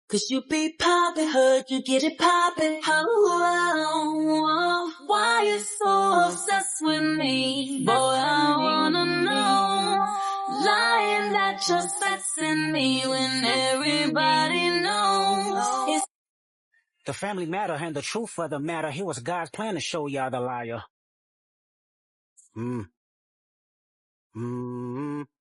'Cause you be poppin', heard you get it poppin'. Oh, why you so obsessed with me? Boy, I wanna know. Lying that you're sexing me when everybody knows. The family matter and the truth of the matter. Here was God's plan to show y'all the liar.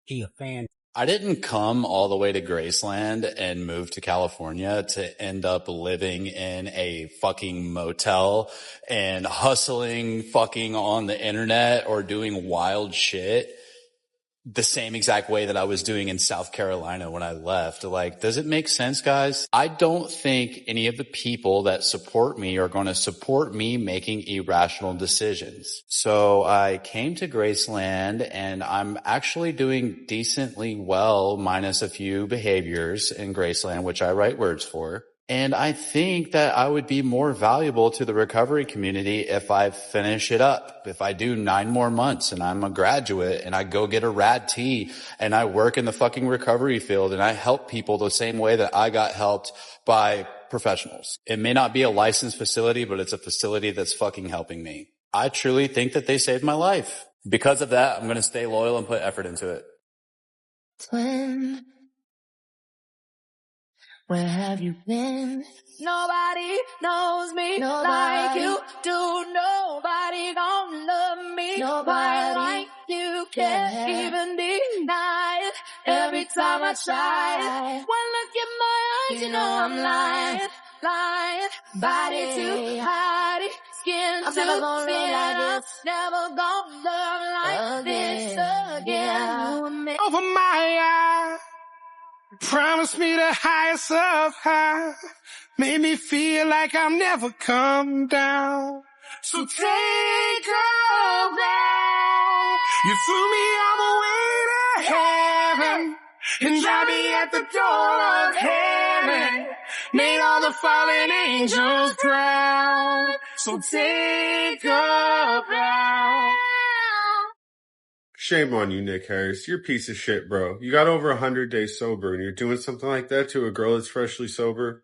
He a fan. I didn't come all the way to Graceland and move to California to end up living in a fucking motel and hustling fucking on the internet or doing wild shit the same exact way that I was doing in South Carolina when I left. Like, does it make sense, guys? I don't think any of the people that support me are going to support me making irrational decisions. So I came to Graceland and I'm actually doing decently well, minus a few behaviors in Graceland, which I write words for. And I think that I would be more valuable to the recovery community if I finish it up. If I do 9 more months and I'm a graduate and I go get a rad T and I work in the fucking recovery field and I help people the same way that I got helped by professionals. It may not be a licensed facility, but it's a facility that's fucking helping me. I truly think that they saved my life. Because of that, I'm going to stay loyal and put effort into it. Twin, where have you been? Nobody knows me like you do. Nobody gonna love me quite like you. Can't even deny it every time I try it. One look in my eyes, you know I'm lying. Body to body, skin to skin. I'm never gonna love like this again. Over my eyes, promise me the highest of high. Made me feel like I'll never come down. So take a bow. You flew me all the way to heaven and dropped me at the door of heaven. Made all the fallen angels proud. So take a bow. Shame on you, Nick Harris. You're a piece of shit, bro. You got over 100 days sober and you're doing something like that to a girl that's freshly sober.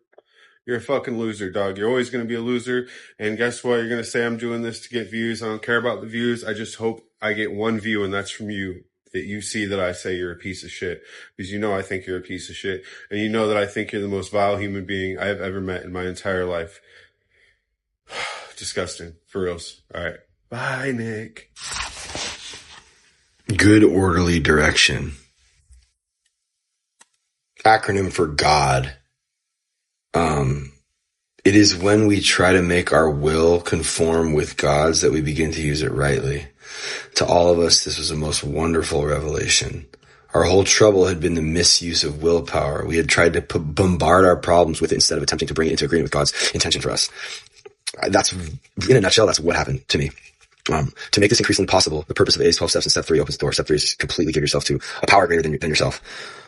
You're a fucking loser, dog. You're always going to be a loser. And guess what? You're going to say I'm doing this to get views. I don't care about the views. I just hope I get 1 view, and that's from you. That you see that I say you're a piece of shit. Because you know I think you're a piece of shit. And you know that I think you're the most vile human being I have ever met in my entire life. Disgusting. For reals. All right. Bye, Nick. Good orderly direction. Acronym for God. It is when we try to make our will conform with God's that we begin to use it rightly. To all of us, this was a most wonderful revelation. Our whole trouble had been the misuse of willpower. We had tried to bombard our problems with it instead of attempting to bring it into agreement with God's intention for us. That's, in a nutshell, that's what happened to me. To make this increasingly possible, the purpose of A's 12 steps and step 3 opens the door. Step 3 is completely give yourself to a power greater than yourself.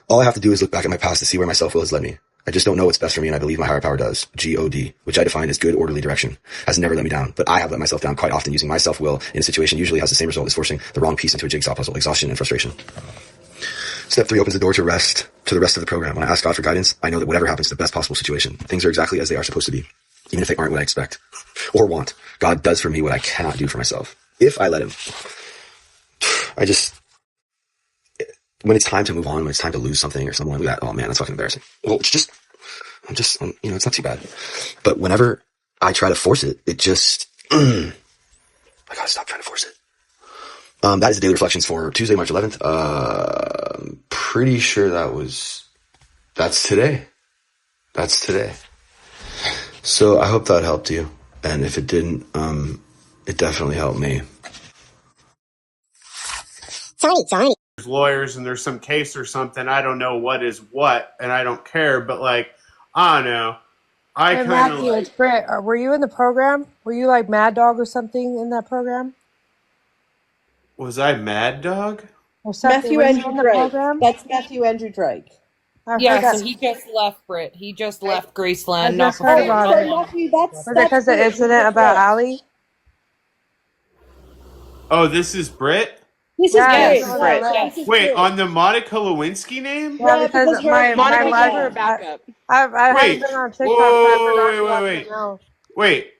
All I have to do is look back at my past to see where my self-will has led me. I just don't know what's best for me, and I believe my higher power does. G-O-D, which I define as good orderly direction, has never let me down. But I have let myself down quite often using my self-will in a situation usually has the same result as forcing the wrong piece into a jigsaw puzzle, exhaustion and frustration. Step 3 opens the door to the rest of the program. When I ask God for guidance, I know that whatever happens is the best possible situation. Things are exactly as they are supposed to be, even if they aren't what I expect or want. God does for me what I cannot do for myself. If I let him. When it's time to move on, when it's time to lose something or someone, oh man, that's fucking embarrassing. Well, it's not too bad. But whenever I try to force it, it just, I gotta stop trying to force it. That is the daily reflections for Tuesday, March 11th. Pretty sure that's today. So I hope that helped you. And if it didn't, it definitely helped me. Sorry. There's lawyers and there's some case or something. I don't know what is what, and I don't care. But like, I don't know. Hey, Matthew, it's Britt. Were you in the program? Were you like Mad Dog or something in that program? Was I Mad Dog? Or something? Matthew Andrew Drake. That's Matthew Andrew Drake. Yeah, so he just left, Britt. He just left Graceland. I just heard about it. Was it because of the incident about Allie? Oh, this is Britt? This is Yeah, Britt. this Yes, is what I Britt. Yeah, read. this is Wait, Britt. on the Monica Lewinsky name? Yeah, Yeah, because because her my Monica gave her a life, backup. I haven't Wait, been on TikTok, so I forgot to let them wait. know. Wait,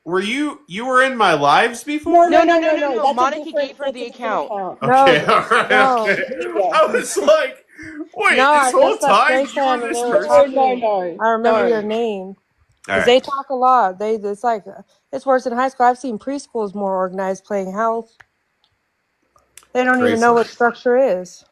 you were in my lives no, before? no, No, no, no, no, no, no, no. no. Monica gave her That's the a different account. account. No, Okay, alright, no, okay. Yeah. I was like, no. wait, this I whole just left time you were Graceland and this they were No, person? no, talking. no, I remember your no. name because Alright, they talk a lot. It's like it's worse than high school. I've seen preschools more organized playing house. They don't even know crazy. what structure is.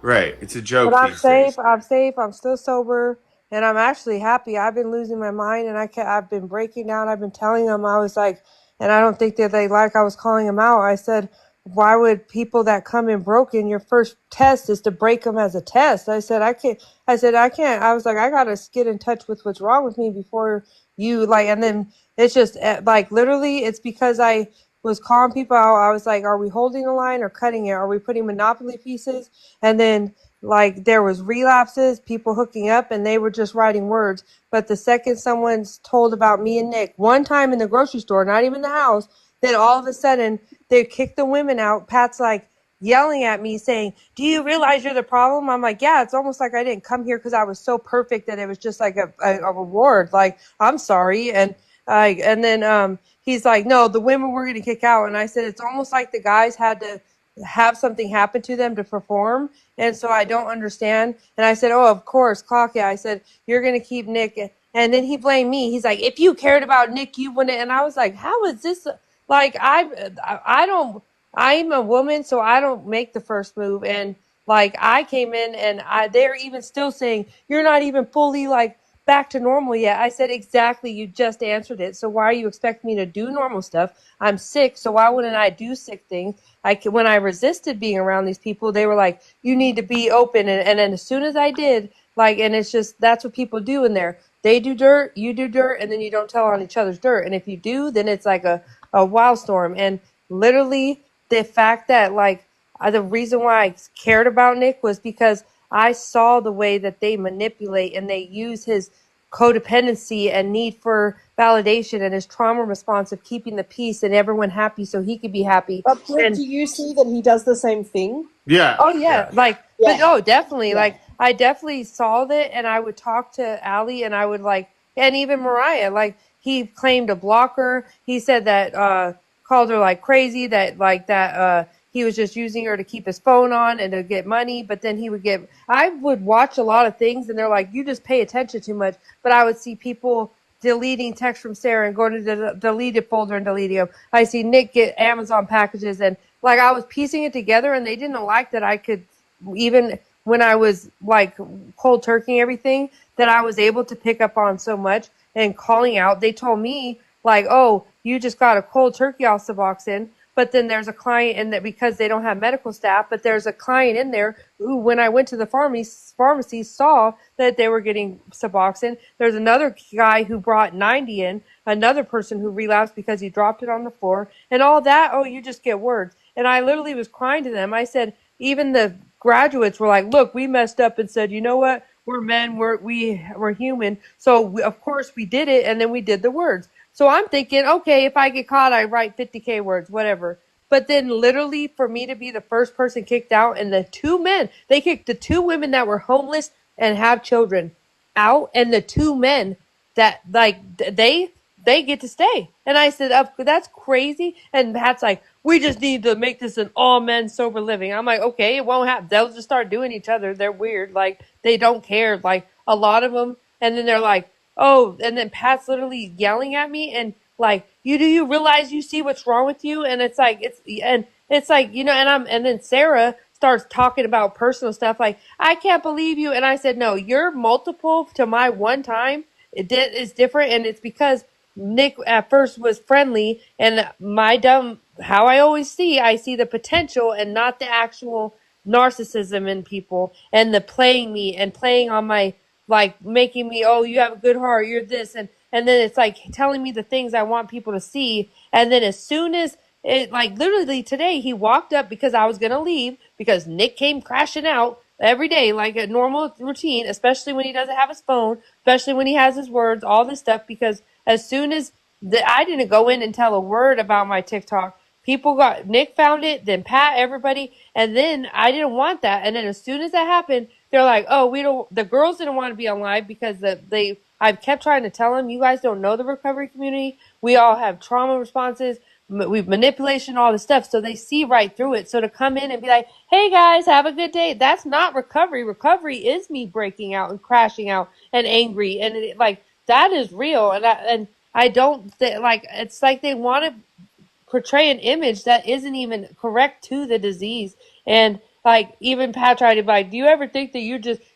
Right, it's a But joke I'm these days. safe. I'm safe. I'm still sober, and I'm actually happy. I've been losing my mind, and I've been breaking down. I've been telling them I was like, and I don't think that they like. I was calling them out. I said, why would people that come in broken? Your first test is to break them as a test. I said I can't. I said I can't. I was like I gotta get in touch with what's wrong with me before you like. And then it's just like literally, it's because I was calling people out. I was like, are we holding the line or cutting it? Are we putting monopoly pieces? And then like there was relapses, people hooking up, and they were just writing words. But the second someone's told about me and Nick, one time in the grocery store, not even the house, then all of a sudden they kick the women out. Pat's like yelling at me saying, do you realize you're the problem? I'm like, yeah, it's almost like I didn't come here because I was so perfect that it was just like a reward. Like, I'm sorry. And then he's like, no, the women were going to kick out. And I said, it's almost like the guys had to have something happen to them to perform. And so I don't understand. And I said, oh, of course, clock it. I said, you're going to keep Nick. And then he blamed me. He's like, if you cared about Nick, you wouldn't. And I was like, how is this? Like, I don't, I'm a woman, so I don't make the first move. And like, I came in and they're even still saying, you're not even fully like back to normal yet. I said, exactly. You just answered it. So why are you expecting me to do normal stuff? I'm sick. So why wouldn't I do sick things? When I resisted being around these people, they were like, you need to be open. And then as soon as I did, like, and it's just, that's what people do in there. They do dirt, you do dirt, and then you don't tell on each other's dirt. And if you do, then it's like a wildstorm. And literally the fact that like, the reason why I cared about Nick was because I saw the way that they manipulate and they use his codependency and need for validation and his trauma response of keeping the peace and everyone happy so he could be happy. But Britt, And do you see that he does the same thing? Yeah. oh yeah, like Yeah. but oh definitely. Yeah. Like I definitely saw that and I would talk to Allie and I would like and even Mariah, like he claimed to block her. He said that called her like crazy, that he was just using her to keep his phone on and to get money, but then I would watch a lot of things and they're like, you just pay attention too much. But I would see people deleting text from Sarah and going to the deleted folder and deleting them. I see Nick get Amazon packages and like I was piecing it together and they didn't like that I could, even when I was like cold turkey everything, that I was able to pick up on so much and calling out. They told me like, oh, you just got a cold turkey off Suboxone. But then there's a client in that because they don't have medical staff, but there's a client in there who, when I went to the pharmacy saw that they were getting Suboxone. There's another guy who brought 90 in, another person who relapsed because he dropped it on the floor and all that. Oh, you just get words. And I literally was crying to them. I said, even the graduates were like, look, we messed up and said, you know what? We're men, we're human. So of course we did it. And then we did the words. So I'm thinking, okay, if I get caught, I write 50K words, whatever. But then literally for me to be the first person kicked out and the two men, they kicked the two women that were homeless and have children out and the two men that like they get to stay. And I said, that's crazy. And Pat's like, we just need to make this an all men sober living. I'm like, okay, it won't happen. They'll just start doing each other. They're weird. Like they don't care. Like a lot of them. And then they're like, oh, and then Pat's literally yelling at me and like, do you realize you see what's wrong with you? And it's like, and then Sarah starts talking about personal stuff. Like, I can't believe you. And I said, no, you're multiple to my one time. It's different. And it's because Nick at first was friendly and how I see the potential and not the actual narcissism in people and the playing me and playing on my, like making me, oh, you have a good heart, you're this. And then it's like telling me the things I want people to see. And then as soon as it, like literally today, he walked up because I was going to leave because Nick came crashing out every day, like a normal routine, especially when he doesn't have his phone, especially when he has his words, all this stuff. Because as soon as I didn't go in and tell a word about my TikTok Nick found it, then Pat, everybody, and then I didn't want that. And then as soon as that happened, they're like, oh, the girls didn't want to be on live because I've kept trying to tell them, you guys don't know the recovery community. We all have trauma responses. We've manipulation, all this stuff. So they see right through it. So to come in and be like, hey guys, have a good day. That's not recovery. Recovery is me breaking out and crashing out and angry. And that is real. And I don't it's like they want to portray an image that isn't even correct to the disease. And like even Pat tried to be like, do you ever think that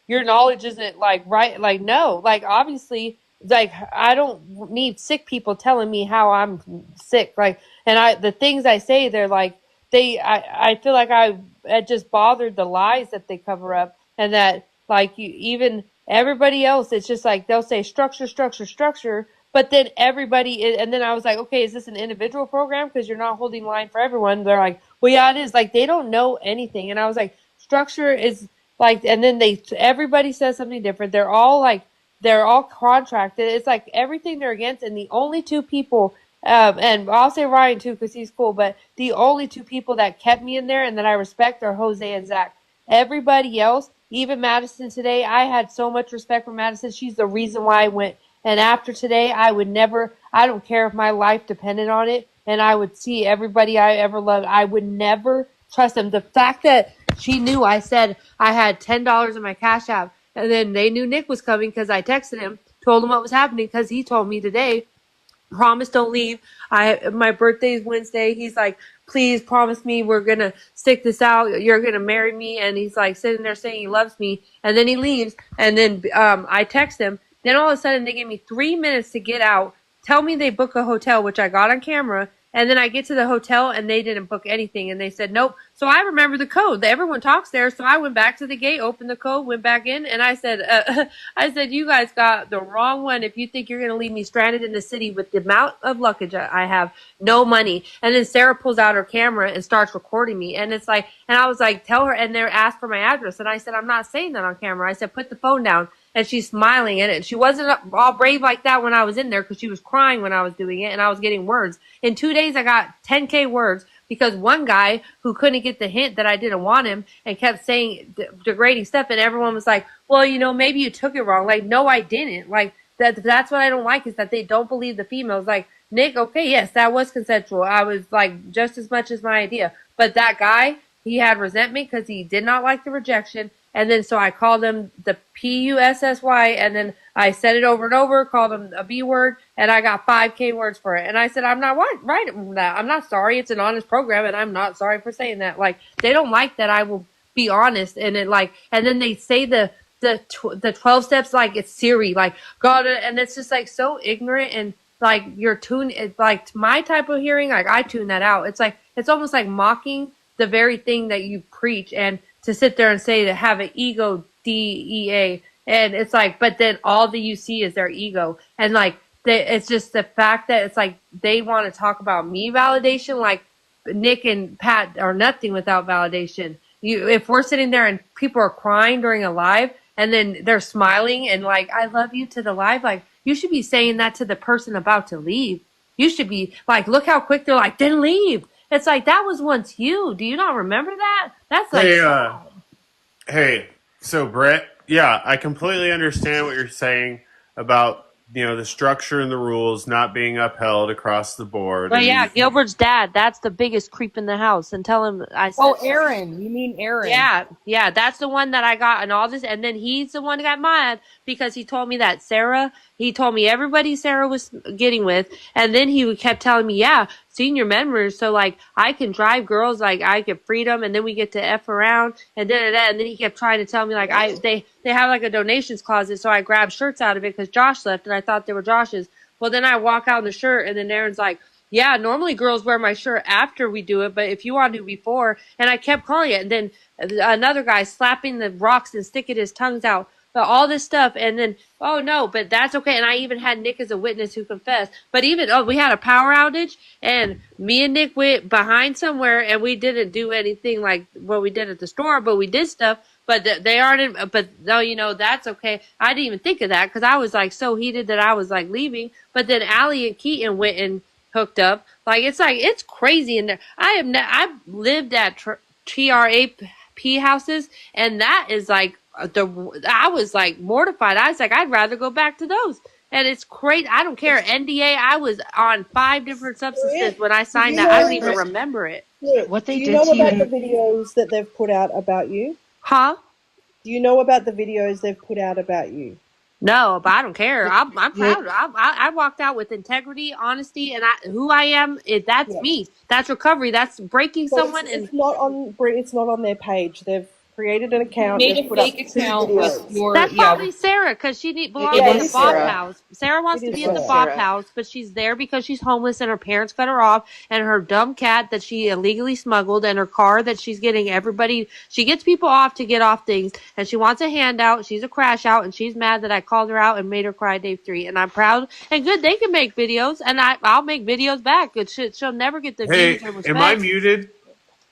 your knowledge isn't like right? Like, no, like obviously, like I don't need sick people telling me how I'm sick. Like, and the things I say, they're like, I feel like I just bothered the lies that they cover up, and that like even everybody else, it's just like they'll say structure, structure, structure. But then and then I was like, okay, is this an individual program? Because you're not holding line for everyone. They're like, well, yeah, it is. Like, they don't know anything. And I was like, structure is like, and then everybody says something different. They're all contracted. It's like everything they're against. And the only two people, and I'll say Ryan too, because he's cool, but the only two people that kept me in there and that I respect are Jose and Zach. Everybody else, even Madison today, I had so much respect for Madison. She's the reason why I went. And after today, I don't care if my life depended on it, and I would see everybody I ever loved. I would never trust them. The fact that she knew I said I had $10 in my Cash App, and then they knew Nick was coming because I texted him, told him what was happening because he told me today, promise don't leave. My birthday is Wednesday. He's like, please promise me we're going to stick this out. You're going to marry me. And he's like sitting there saying he loves me. And then he leaves. And then I text him. Then all of a sudden they give me 3 minutes to get out, tell me they book a hotel, which I got on camera, and then I get to the hotel and they didn't book anything, and they said nope. So I remember the code. Everyone talks there, so I went back to the gate, opened the code, went back in, and I said, you guys got the wrong one if you think you're going to leave me stranded in the city with the amount of luggage I have, no money. And then Sarah pulls out her camera and starts recording me, and it's like, and I was like, tell her, and they're asked for my address, and I said, I'm not saying that on camera. I said, put the phone down. And she's smiling at it. She wasn't all brave like that when I was in there because she was crying when I was doing it and I was getting words. In 2 days, I got 10K words because one guy who couldn't get the hint that I didn't want him and kept saying degrading stuff. And everyone was like, well, maybe you took it wrong. Like, no, I didn't. Like, that's what I don't like is that they don't believe the females. Like, Nick, okay, yes, that was consensual. I was like just as much as my idea. But that guy, he had resentment because he did not like the rejection. And then so I called him the PUSSY, and then I said it over and over, called him a B word, and I got 5K words for it. And I said, I'm not writing that. I'm not sorry. It's an honest program, and I'm not sorry for saying that. Like, they don't like that I will be honest. And and then they say the 12 steps like it's Siri, like God, and it's just like so ignorant and like you're tuned. It's like my type of hearing, like I tune that out. It's like it's almost like mocking the very thing that you preach, and to sit there and say to have an ego DEA, and it's like, but then all that you see is their ego, and like it's just the fact that it's like they want to talk about me validation, like Nick and Pat are nothing without validation. If we're sitting there and people are crying during a live, and then they're smiling and like I love you to the live, like you should be saying that to the person about to leave. You should be like, look how quick they're like, then leave. It's like, that was once you. Do you not remember that? That's like, hey, so Britt, yeah, I completely understand what you're saying about, the structure and the rules not being upheld across the board. But yeah, Gilbert's dad, that's the biggest creep in the house. And tell him I said. Oh, Aaron. You mean Aaron. Yeah, that's the one that I got and all this. And then he's the one that got mad because he told me that he told me everybody Sarah was getting with. And then he kept telling me, yeah, senior members. So like I can drive girls, like I get freedom, and then we get to F around and then he kept trying to tell me like they have like a donations closet. So I grabbed shirts out of it because Josh left and I thought they were Josh's. Well, then I walk out in the shirt and then Aaron's like, yeah, normally girls wear my shirt after we do it, but if you want to before, and I kept calling it, and then another guy slapping the rocks and sticking his tongues out, but all this stuff, and then, oh no, but that's okay, and I even had Nick as a witness who confessed, but even, we had a power outage, and me and Nick went behind somewhere, and we didn't do anything like what we did at the store, but we did stuff, but they aren't, but no, that's okay. I didn't even think of that, because I was like so heated that I was like leaving, but then Allie and Keaton went and hooked up. Like it's crazy in there. I've lived at TRAP houses, and that is like I was like mortified. I was like, I'd rather go back to those. And it's great. I don't care. NDA. I was on 5 different substances when I Do signed you that. I don't know even remember it. what they do you did know to you about the in- videos that they've put out about you? Huh? Do you know about the videos they've put out about you? No, but I don't care. I'm Yeah. proud. I walked out with integrity, honesty, and who I am. That's Yeah. me. That's recovery. That's breaking So someone. And it's not on their page. They've created an account. Made They've a put up fake 2 account with videos. your that's probably Sarah because she belongs It to Yeah, it the is is Bob Sarah. Sarah. House. Sarah wants It to is be at the Sarah. Bob Sarah. House, but she's there because she's homeless and her parents cut her off, and her dumb cat that she illegally smuggled, and her car that she's getting everybody. She gets people off to get off things, and she wants a handout. She's a crash out, and she's mad that I called her out and made her cry day 3. And I'm proud and good. They can make videos, and I'll make videos back. Good shit. She'll never get the views Hey, or am I respect. muted?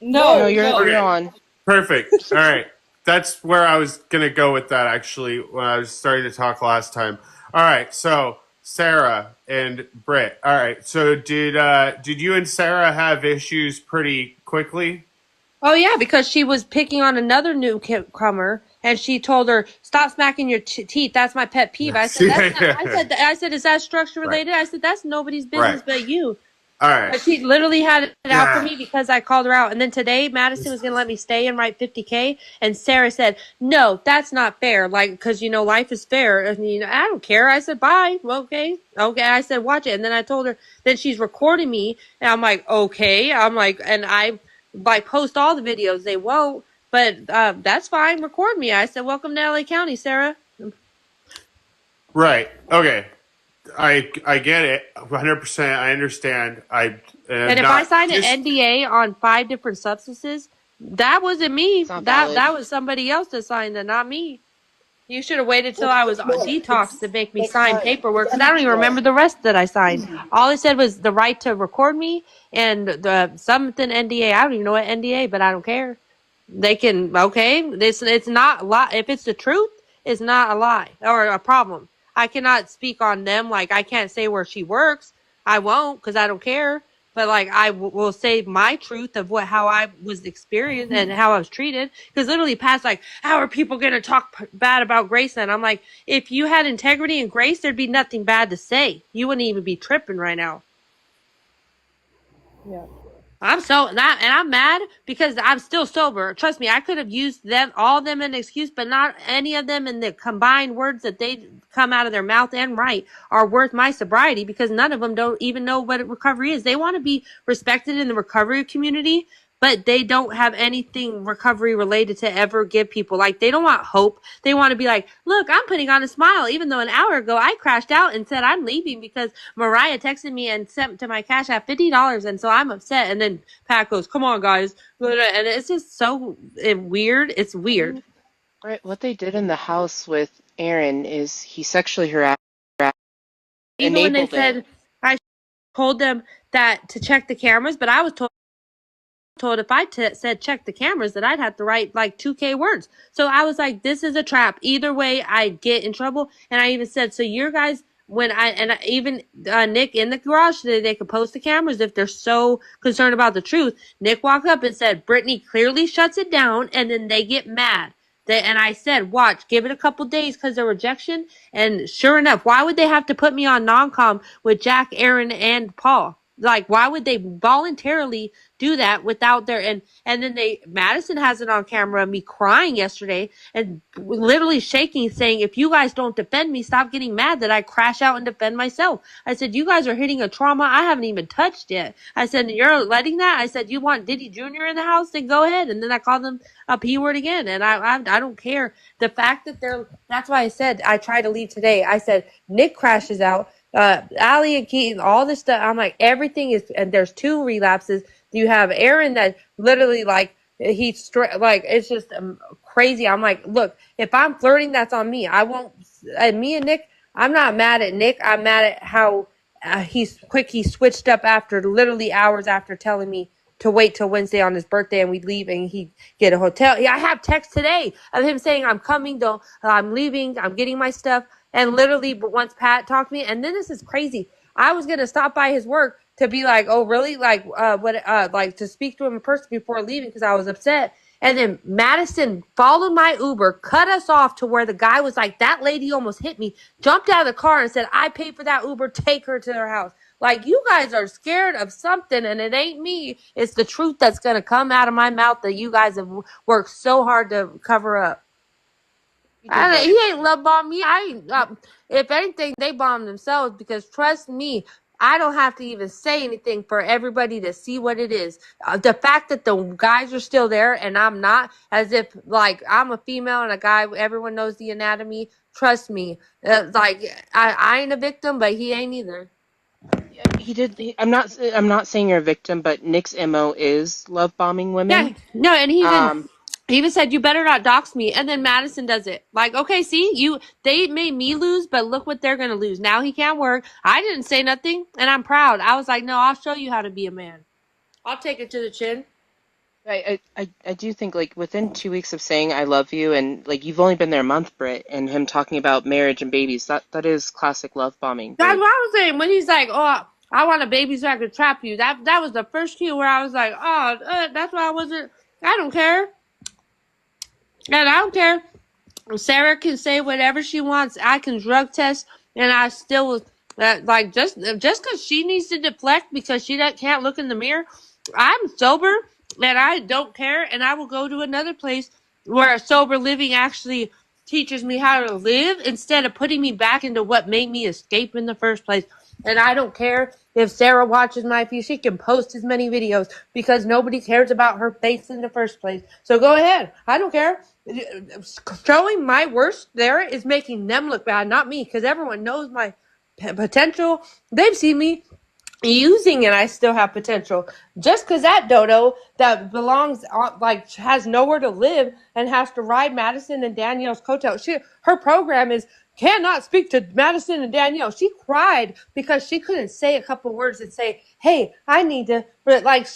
No, No. you're on. Perfect. All right. That's where I was going to go with that, actually, when I was starting to talk last time. All right. So, Sarah and Britt. All right. So, did you and Sarah have issues pretty quickly? Oh yeah, because she was picking on another newcomer, and she told her, "Stop smacking your teeth." That's my pet peeve. I said, "That's not." I said, "Is that structure Right. related?" I said, "That's nobody's Right. business but you." All right. But she literally had it out for Yeah. me because I called her out. And then today, Madison was going to let me stay and write 50K. And Sarah said, "No, that's not fair. Like, because, life is fair." And, I don't care. I said, "Bye." Well, okay. Okay. I said, "Watch it." And then I told her, then she's recording me. And I'm like, okay. I'm like, and I post all the videos. They won't. But that's fine. Record me. I said, "Welcome to LA County, Sarah." Right. Okay. I get it 100%. I understand. And if I signed an NDA on 5 different substances, that wasn't me. It's not That valid. was somebody else that signed it, not me. You should have waited till I was It's not. detoxed to make me It's sign not. paperwork because I don't even remember the rest that I signed. All it said was the right to record me and the something NDA. I don't even know what NDA, but I don't care. They can it's not a lie. If it's the truth, it's not a lie or a problem. I cannot speak on them. Like I can't say where she works. I won't because I don't care. But like I will say my truth of how I was experienced and how I was treated. Because literally past like, how are people going to talk bad about Graceland? I'm like, if you had integrity and grace, there'd be nothing bad to say. You wouldn't even be tripping right now. Yeah. I'm mad because I'm still sober. Trust me, I could have used all of them an excuse, but not any of them in the combined words that they come out of their mouth and write are worth my sobriety because none of them don't even know what recovery is. They want to be respected in the recovery community, but they don't have anything recovery related to ever give people. Like they don't want hope. They want to be like, look, I'm putting on a smile, even though an hour ago I crashed out and said I'm leaving because Mariah texted me and sent to my Cash App $50, and so I'm upset. And then Pat goes, "Come on, guys," and it's just so weird. It's weird. Right. What they did in the house with Aaron is he sexually harassed. Even when they Enabled it. said I told them that to check the cameras, but I was told if I said check the cameras that I'd have to write like 2K words. So I was like, this is a trap. Either way, I'd get in trouble. And I even said, so your guys, even Nick in the garage today, they could post the cameras if they're so concerned about the truth. Nick walked up and said, Brittany clearly shuts it down, and then they get mad. And I said, watch, give it a couple days because of rejection. And sure enough, why would they have to put me on non-com with Jack, Aaron, and Paul? Like, why would they voluntarily do that without their and then Madison has it on camera of me crying yesterday and literally shaking, saying, if you guys don't defend me, stop getting mad that I crash out and defend myself. I said, you guys are hitting a trauma I haven't even touched yet. I said, you're letting that? I said, you want Diddy Jr. in the house? Then go ahead. And then I called them a P word again. And I don't care. The fact that that's why I said I tried to leave today. I said, Nick crashes out. Allie and Keaton, all this stuff. I'm like, everything is, and there's 2 relapses. You have Aaron that literally like it's just crazy. I'm like, look, if I'm flirting, that's on me. I won't. Me and Nick, I'm not mad at Nick. I'm mad at how he's quick. He switched up after literally hours after telling me to wait till Wednesday on his birthday and we'd leave and he'd get a hotel. Yeah, I have text today of him saying, I'm coming though. I'm leaving. I'm getting my stuff. And literally, but once Pat talked to me, and then this is crazy. I was going to stop by his work to be like, oh, really? Like, like to speak to him in person before leaving because I was upset. And then Madison followed my Uber, cut us off to where the guy was like, that lady almost hit me, jumped out of the car and said, I paid for that Uber, take her to her house. Like, you guys are scared of something, and it ain't me. It's the truth that's going to come out of my mouth that you guys have worked so hard to cover up. He ain't love bombed me. If anything, they bombed themselves because trust me, I don't have to even say anything for everybody to see what it is. The fact that the guys are still there and I'm not, as if like I'm a female and a guy, everyone knows the anatomy. Trust me, like I ain't a victim, but he ain't either. He did. I'm not saying you're a victim, but Nick's MO is love bombing women. Yeah, no, and he even said, you better not dox me. And then Madison does it. Like, okay, see, they made me lose, but look what they're going to lose. Now he can't work. I didn't say nothing, and I'm proud. I was like, no, I'll show you how to be a man. I'll take it to the chin. I do think like within 2 weeks of saying I love you, and like you've only been there a month, Britt, and him talking about marriage and babies, that is classic love bombing. That's what I was saying. When he's like, oh, I want a baby so I could trap you. That was the first cue where I was like, oh, that's why I don't care. And I don't care. Sarah can say whatever she wants. I can drug test, and I still was like just because she needs to deflect because she can't look in the mirror. I'm sober, and I don't care, and I will go to another place where sober living actually teaches me how to live instead of putting me back into what made me escape in the first place. And I don't care if Sarah watches my feed. She can post as many videos because nobody cares about her face in the first place. So go ahead. I don't care. Showing my worst there is making them look bad, not me, because everyone knows my potential. They've seen me using it. I still have potential. Just because that dodo that belongs like has nowhere to live and has to ride Madison and Danielle's coattail. Her program is cannot speak to Madison and Danielle. She cried because she couldn't say a couple words and say, hey, I need to, but like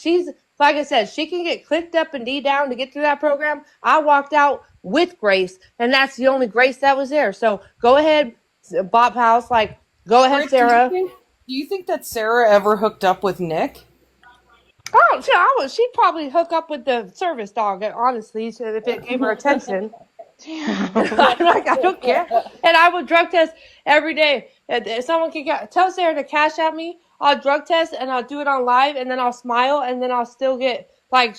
like I said, she can get clicked up and D down to get through that program. I walked out with grace, and that's the only grace that was there. So go ahead, Bob House, like go ahead, Britt, Sarah. Do you think that Sarah ever hooked up with Nick? Oh, she'd probably hook up with the service dog, honestly, if it gave her attention. I don't care. And I would drug test every day. If someone can tell Sarah to cash at me, I'll drug test and I'll do it on live, and then I'll smile, and then I'll still get like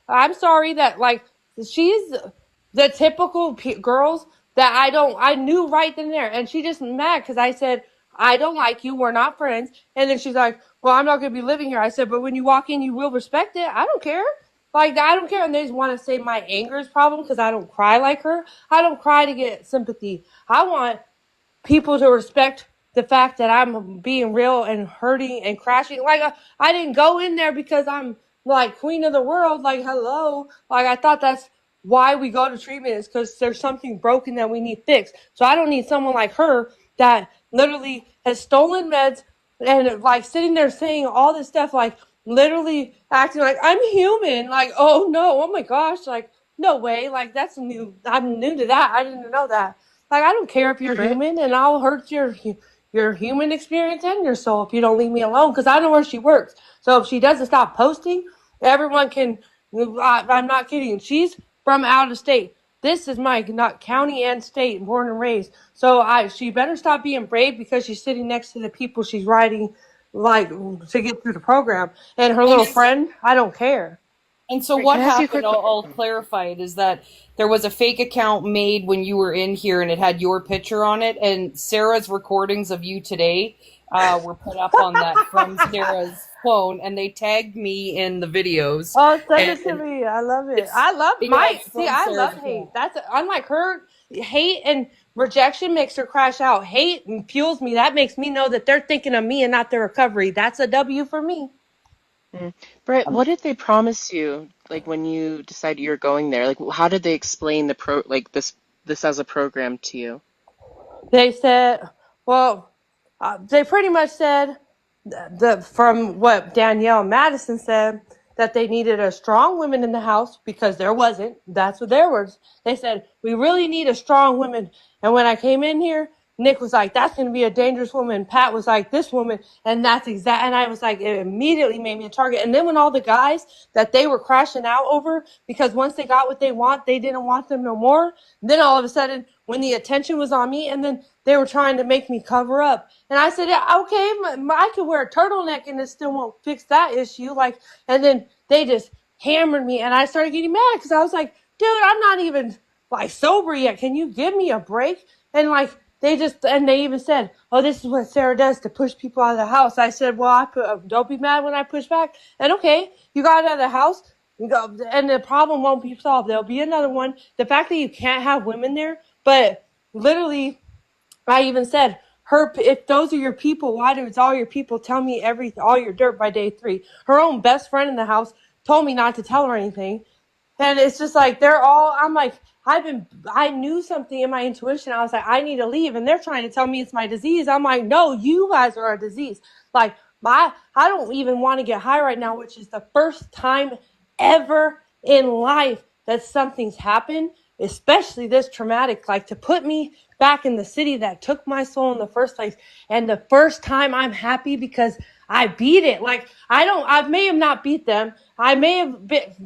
I'm sorry that like she's the typical girls that I knew right then and there, and she just mad because I said I don't like you, we're not friends, and then she's like, well, I'm not gonna be living here. I said, but when you walk in, you will respect it. I don't care. Like, I don't care. And they just want to say my anger is problem because I don't cry like her. I don't cry to get sympathy. I want people to respect the fact that I'm being real and hurting and crashing. Like, I didn't go in there because I'm like queen of the world. Like, hello. Like, I thought that's why we go to treatment is because there's something broken that we need fixed. So I don't need someone like her that literally has stolen meds and like sitting there saying all this stuff, like literally acting like I'm human. Like, oh no, oh my gosh, like no way. Like that's new. I'm new to that. I didn't know that. Like, I don't care if you're human, and I'll hurt your human experience and your soul if you don't leave me alone, because I know where she works. So if she doesn't stop posting, everyone can. I'm not kidding. She's from out of state. This is my not county and state, born and raised. So she better stop being brave because she's sitting next to the people she's riding, like to get through the program. And her little friend, I don't care. And so what happened, I'll clarify it, is that there was a fake account made when you were in here and it had your picture on it, and Sarah's recordings of you today were put up on that from Sarah's phone, and they tagged me in the videos. Oh, send it to me. I love it. I love I love hate. That's unlike her. Hate and rejection makes her crash out. Hate and fuels me. That makes me know that they're thinking of me and not their recovery. That's a W for me. Britt, what did they promise you, like when you decided you were going there? Like, how did they explain this as a program to you? They said, well, they pretty much said from what Danielle and Madison said, that they needed a strong woman in the house because there wasn't. That's what their words. They said, we really need a strong woman. And when I came in here, Nick was like, that's going to be a dangerous woman. Pat was like, this woman. And that's exact. And I was like, it immediately made me a target. And then when all the guys that they were crashing out over, because once they got what they want, they didn't want them no more. Then all of a sudden, when the attention was on me, and then they were trying to make me cover up. And I said, yeah, okay, I could wear a turtleneck and it still won't fix that issue. Like, and then they just hammered me, and I started getting mad because I was like, dude, I'm not even like sober yet. Can you give me a break? And like, they even said, oh, this is what Sarah does to push people out of the house. I said, well, don't be mad when I push back. And okay, you got out of the house, you go, and the problem won't be solved. There'll be another one. The fact that you can't have women there, but literally, I even said, if those are your people, why does all your people tell me all your dirt by day 3? Her own best friend in the house told me not to tell her anything. And it's just like, I'm like, I knew something in my intuition. I was like, I need to leave. And they're trying to tell me it's my disease. I'm like, no, you guys are a disease. Like, I don't even want to get high right now, which is the first time ever in life that something's happened, especially this traumatic, like to put me back in the city that took my soul in the first place. And the first time I'm happy because I beat it. Like, I may have not beat them. I may have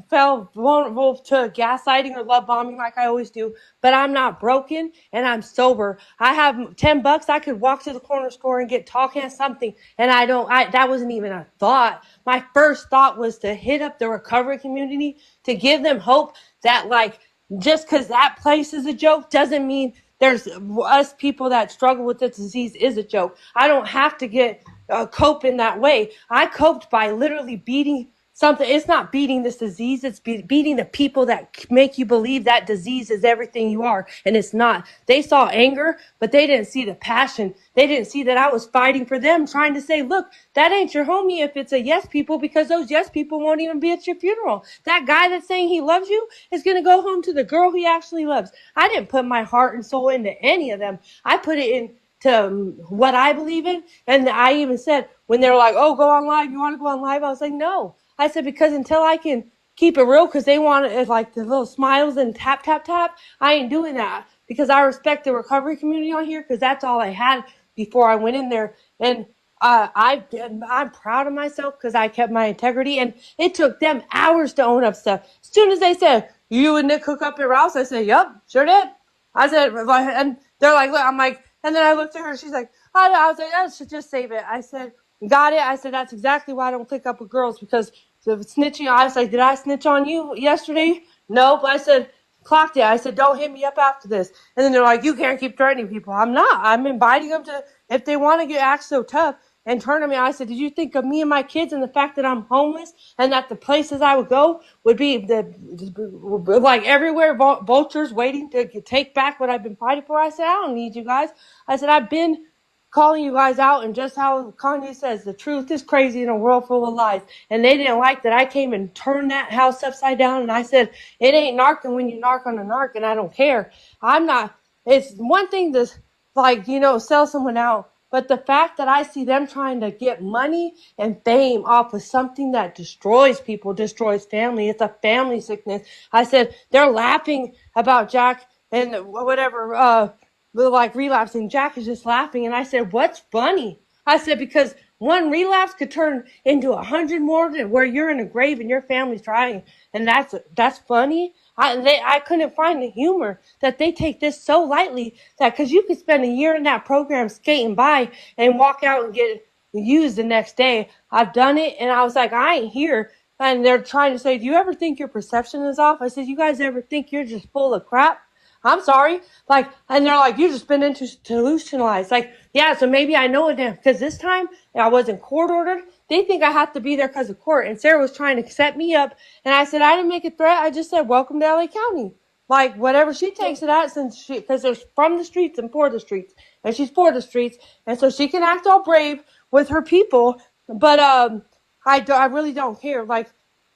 fell vulnerable to gaslighting or love bombing like I always do, but I'm not broken and I'm sober. I have $10. I could walk to the corner store and get talking something. And that wasn't even a thought. My first thought was to hit up the recovery community to give them hope that, like, just because that place is a joke doesn't mean there's us people that struggle with this disease is a joke. I don't have to cope in that way. I coped by literally beating something. It's not beating this disease. It's beating the people that make you believe that disease is everything you are. And it's not. They saw anger, but they didn't see the passion. They didn't see that I was fighting for them, trying to say, look, that ain't your homie if it's a yes people, because those yes people won't even be at your funeral. That guy that's saying he loves you is going to go home to the girl he actually loves. I didn't put my heart and soul into any of them. I put it in to what I believe in. And I even said, when they were like, oh, go on live. You want to go on live? I was like, no. I said, because until I can keep it real, because they want it like the little smiles and tap, tap, tap, I ain't doing that, because I respect the recovery community on here, because that's all I had before I went in there. And I'm proud of myself because I kept my integrity, and it took them hours to own up stuff. As soon as they said, you and Nick hook up at Rouse, I said, yep, sure did. I said, and they're like, look, I'm like, and then I looked at her, she's like, I was like, I should just save it. I said, got it. I said, that's exactly why I don't click up with girls, because the snitching. I was like, did I snitch on you yesterday? No, but I said, clocked it. I said, don't hit me up after this. And then they're like, you can't keep threatening people. I'm not. I'm inviting them to, if they want to act so tough and turn on me. I said, did you think of me and my kids and the fact that I'm homeless and that the places I would go would be like everywhere, vultures waiting to take back what I've been fighting for? I said, I don't need you guys. I said, I've been calling you guys out, and just how Kanye says, the truth is crazy in a world full of lies. And they didn't like that I came and turned that house upside down, and I said, it ain't narking when you narc on a narc, and I don't care. It's one thing to, like, sell someone out, but the fact that I see them trying to get money and fame off of something that destroys people, destroys family, it's a family sickness. I said, they're laughing about Jack and whatever, like relapsing. Jack is just laughing. And I said, what's funny? I said, because one relapse could turn into 100 more where you're in a grave and your family's trying. And that's funny. I couldn't find the humor that they take this so lightly, that because you could spend a year in that program skating by and walk out and get used the next day. I've done it. And I was like, I ain't here. And they're trying to say, do you ever think your perception is off? I said, you guys ever think you're just full of crap? I'm sorry. Like, and they're like, you just been institutionalized. Like, yeah, so maybe I know it now. Because this time I wasn't court ordered. They think I have to be there because of court. And Sarah was trying to set me up. And I said, I didn't make a threat. I just said, welcome to LA County. Like, whatever she takes it at, because they're from the streets and for the streets. And she's for the streets. And so she can act all brave with her people. But I really don't care. Like,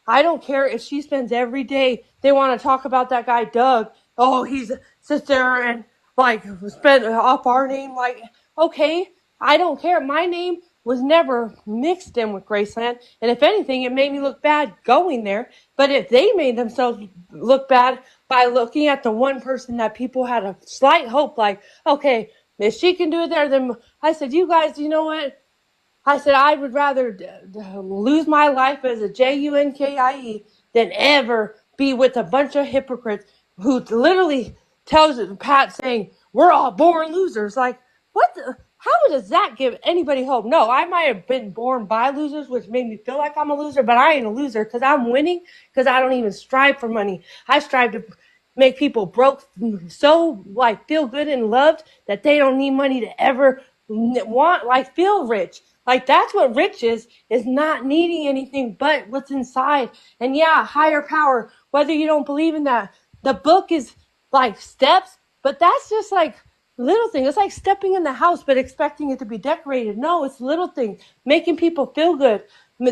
I don't care if she spends every day, they want to talk about that guy, Doug. Oh, he's sits there and like spent off our name. Like, okay, I don't care. My name was never mixed in with Graceland. And if anything, it made me look bad going there. But if they made themselves look bad by looking at the one person that people had a slight hope, like, okay, If she can do it there, then I said, you guys, you know what? I said, I would rather lose my life as a Junkie than ever be with a bunch of hypocrites who literally tells Pat saying, we're all born losers. Like, what the, how does that give anybody hope? No, I might have been born by losers, which made me feel like I'm a loser, but I ain't a loser because I'm winning because I don't even strive for money. I strive to make people broke so like feel good and loved that they don't need money to ever want like feel rich. Like that's what rich is not needing anything but what's inside. And yeah, higher power, whether you don't believe in that. The book is like steps, but that's just like little thing. It's like stepping in the house but expecting it to be decorated. No, it's little things. Making people feel good.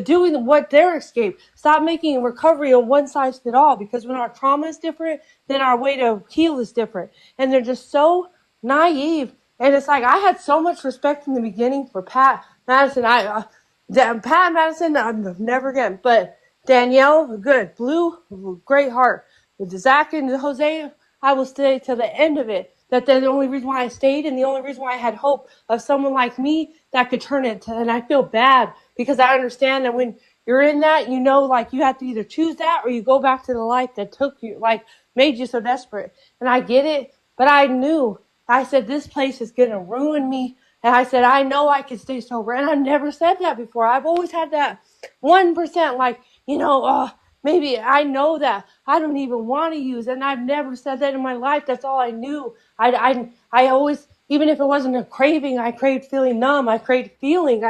Doing what their escape. Stop making recovery a one size fit all, because when our trauma is different, then our way to heal is different. And they're just so naive. And it's like I had so much respect in the beginning for Pat Madison. Pat Madison, I'm never again. But Danielle, good. Blue, great heart. With Zach and Jose, I will stay to the end of it. That they're the only reason why I stayed and the only reason why I had hope of someone like me that could turn it to, and I feel bad because I understand that when you're in that, you know, like you have to either choose that or you go back to the life that took you, like made you so desperate. And I get it, but I knew, I said, this place is going to ruin me. And I said, I know I can stay sober. And I've never said that before. I've always had that 1%, like, you know, maybe I know that I don't even want to use. And I've never said that in my life. That's all I knew. I always, even if it wasn't a craving, I craved feeling numb. I craved feeling.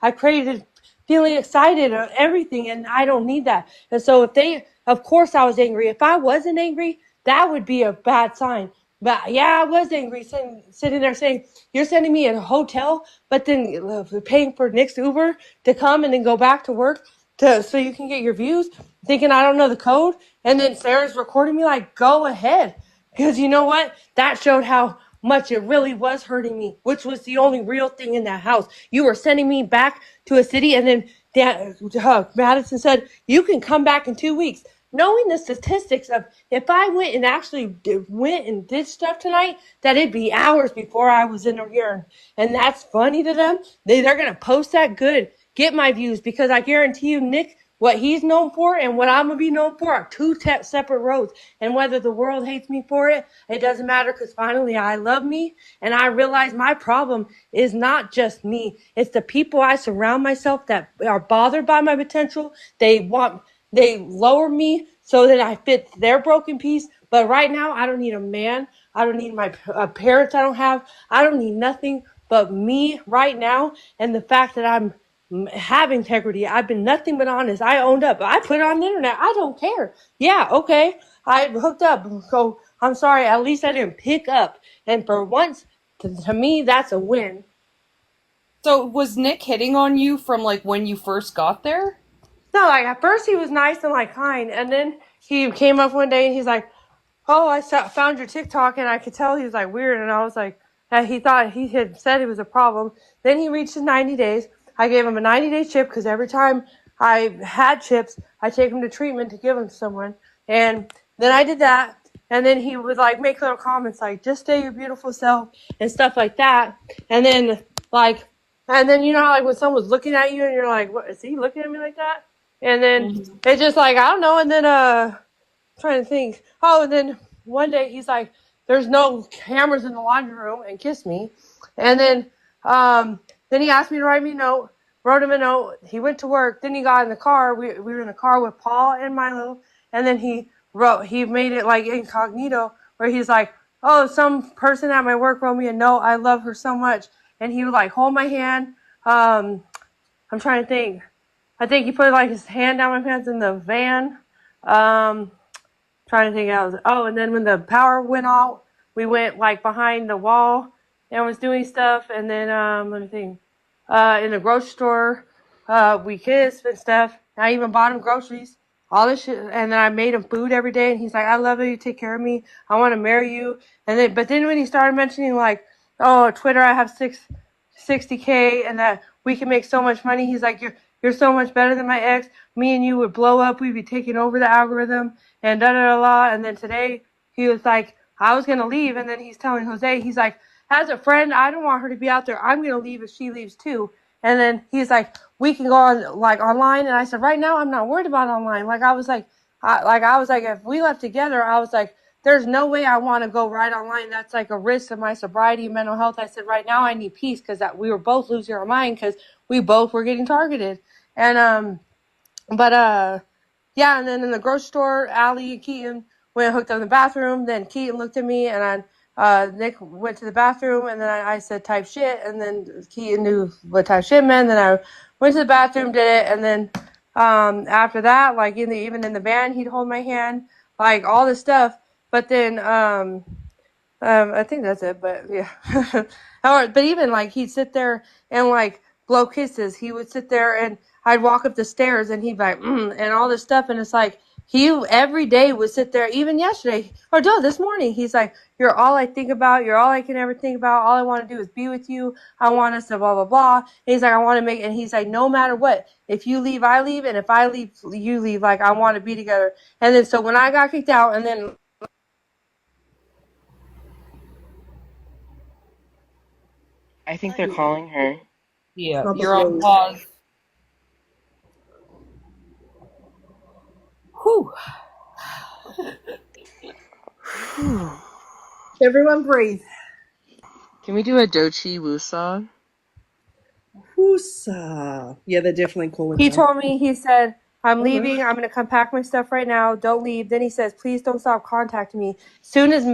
I craved feeling excited or everything. And I don't need that. And so of course I was angry. If I wasn't angry, that would be a bad sign. But yeah, I was angry sitting there saying, you're sending me a hotel, but then paying for Nick's Uber to come and then go back to work so you can get your views, thinking I don't know the code. And then Sarah's recording me like, go ahead. Because you know what? That showed how much it really was hurting me, which was the only real thing in that house. You were sending me back to a city, and then Madison said, you can come back in 2 weeks. Knowing the statistics of if I went and actually did stuff tonight, that it'd be hours before I was in a urine. And that's funny to them. They're going to post that good. Get my views, because I guarantee you, Nick, what he's known for and what I'm going to be known for are two separate roads. And whether the world hates me for it, it doesn't matter, because finally I love me and I realize my problem is not just me. It's the people I surround myself that are bothered by my potential. They lower me so that I fit their broken piece. But right now, I don't need a man. I don't need my parents I don't have. I don't need nothing but me right now. And the fact that I'm have integrity. I've been nothing but honest. I owned up. I put it on the internet. I don't care. Yeah, okay. I hooked up. So I'm sorry. At least I didn't pick up. And for once, to me, that's a win. So was Nick hitting on you from like when you first got there? No, like at first he was nice and like kind. And then he came up one day and he's like, oh, I found your TikTok, and I could tell he was like weird. And I was like, he thought he had said it was a problem. Then he reached his 90 days. I gave him a 90-day chip because every time I had chips, I take him to treatment to give them to someone. And then I did that. And then he would like make little comments like, just stay your beautiful self and stuff like that. And then you know how like when someone's looking at you and you're like, what, is he looking at me like that? And then it's just like, I don't know. And then I'm trying to think. Oh, and then one day he's like, there's no cameras in the laundry room, and kissed me. And then he asked me to write me a note, wrote him a note. He went to work. Then he got in the car. We were in the car with Paul and Milo. And then he made it like incognito, where he's like, oh, some person at my work wrote me a note. I love her so much. And he would like hold my hand. I'm trying to think. I think he put like his hand down my pants in the van. Trying to think out. Oh, and then when the power went out, we went like behind the wall and was doing stuff. And then let me think. In the grocery store, we kissed and stuff. I even bought him groceries, all this shit. And then I made him food every day. And he's like, I love you. You take care of me. I want to marry you. But then when he started mentioning like, oh, Twitter, I have 60K and that we can make so much money. He's like, you're so much better than my ex. Me and you would blow up. We'd be taking over the algorithm and da da da da. And then today he was like, I was going to leave. And then he's telling Jose, he's like, as a friend, I don't want her to be out there. I'm going to leave if she leaves too. And then he's like, we can go on like online. And I said, right now, I'm not worried about online. Like, I was like, if we left together, I was like, there's no way I want to go right online. That's like a risk of my sobriety and mental health. I said, right now I need peace because we were both losing our mind because we both were getting targeted. And, yeah, and then in the grocery store, Allie and Keaton went and hooked up in the bathroom. Then Keaton looked at me, and Nick went to the bathroom, and then I said type shit, and then Keaton knew what type shit meant. Then I went to the bathroom, did it, and then after that, like even in the van, he'd hold my hand, like all this stuff. But then I think that's it, but yeah. But even like he'd sit there and like blow kisses. He would sit there and I'd walk up the stairs and he'd be like, and all this stuff. And it's like he every day would sit there, even yesterday or no, this morning. He's like, you're all I think about. You're all I can ever think about. All I want to do is be with you. I want us to blah, blah, blah. And he's like, I want to make, and he's like, no matter what, if you leave, I leave. And if I leave, you leave. Like, I want to be together. And then so when I got kicked out and then I think they're calling her. Yeah, you're on pause. Whew. Everyone breathe. Can we do a Dochi Wusa? Wusa. Yeah, they're definitely calling he her. told me, he said, I'm leaving. I'm going to come pack my stuff right now. Don't leave. Then he says, please don't stop contacting me. Soon as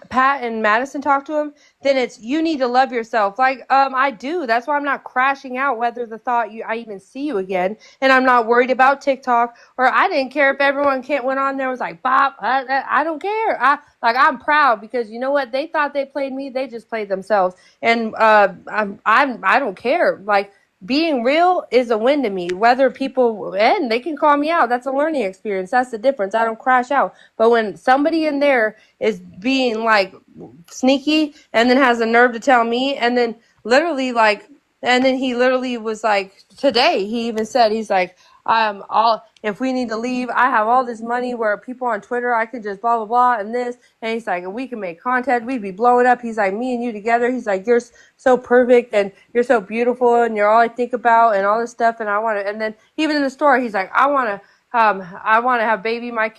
Pat and Madison talk to him, then it's, you need to love yourself. Like, I do. That's why I'm not crashing out whether the thought I even see you again. And I'm not worried about TikTok, or I didn't care if everyone went on there was like, Bob, I don't care. I'm proud because you know what? They thought they played me. They just played themselves. And, I don't care. Like, being real is a win to me. Whether people, and they can call me out, that's a learning experience. That's the difference. I don't crash out. But when somebody in there is being like sneaky and then has the nerve to tell me, and then literally like, and then he literally was like, today he even said, he's like, if we need to leave, I have all this money where people on Twitter, I can just blah, blah, blah, and this. And he's like, we can make content. We'd be blowing up. He's like, me and you together. He's like, you're so perfect and you're so beautiful and you're all I think about and all this stuff. And I want to, and then even in the store, he's like, I want to have baby. My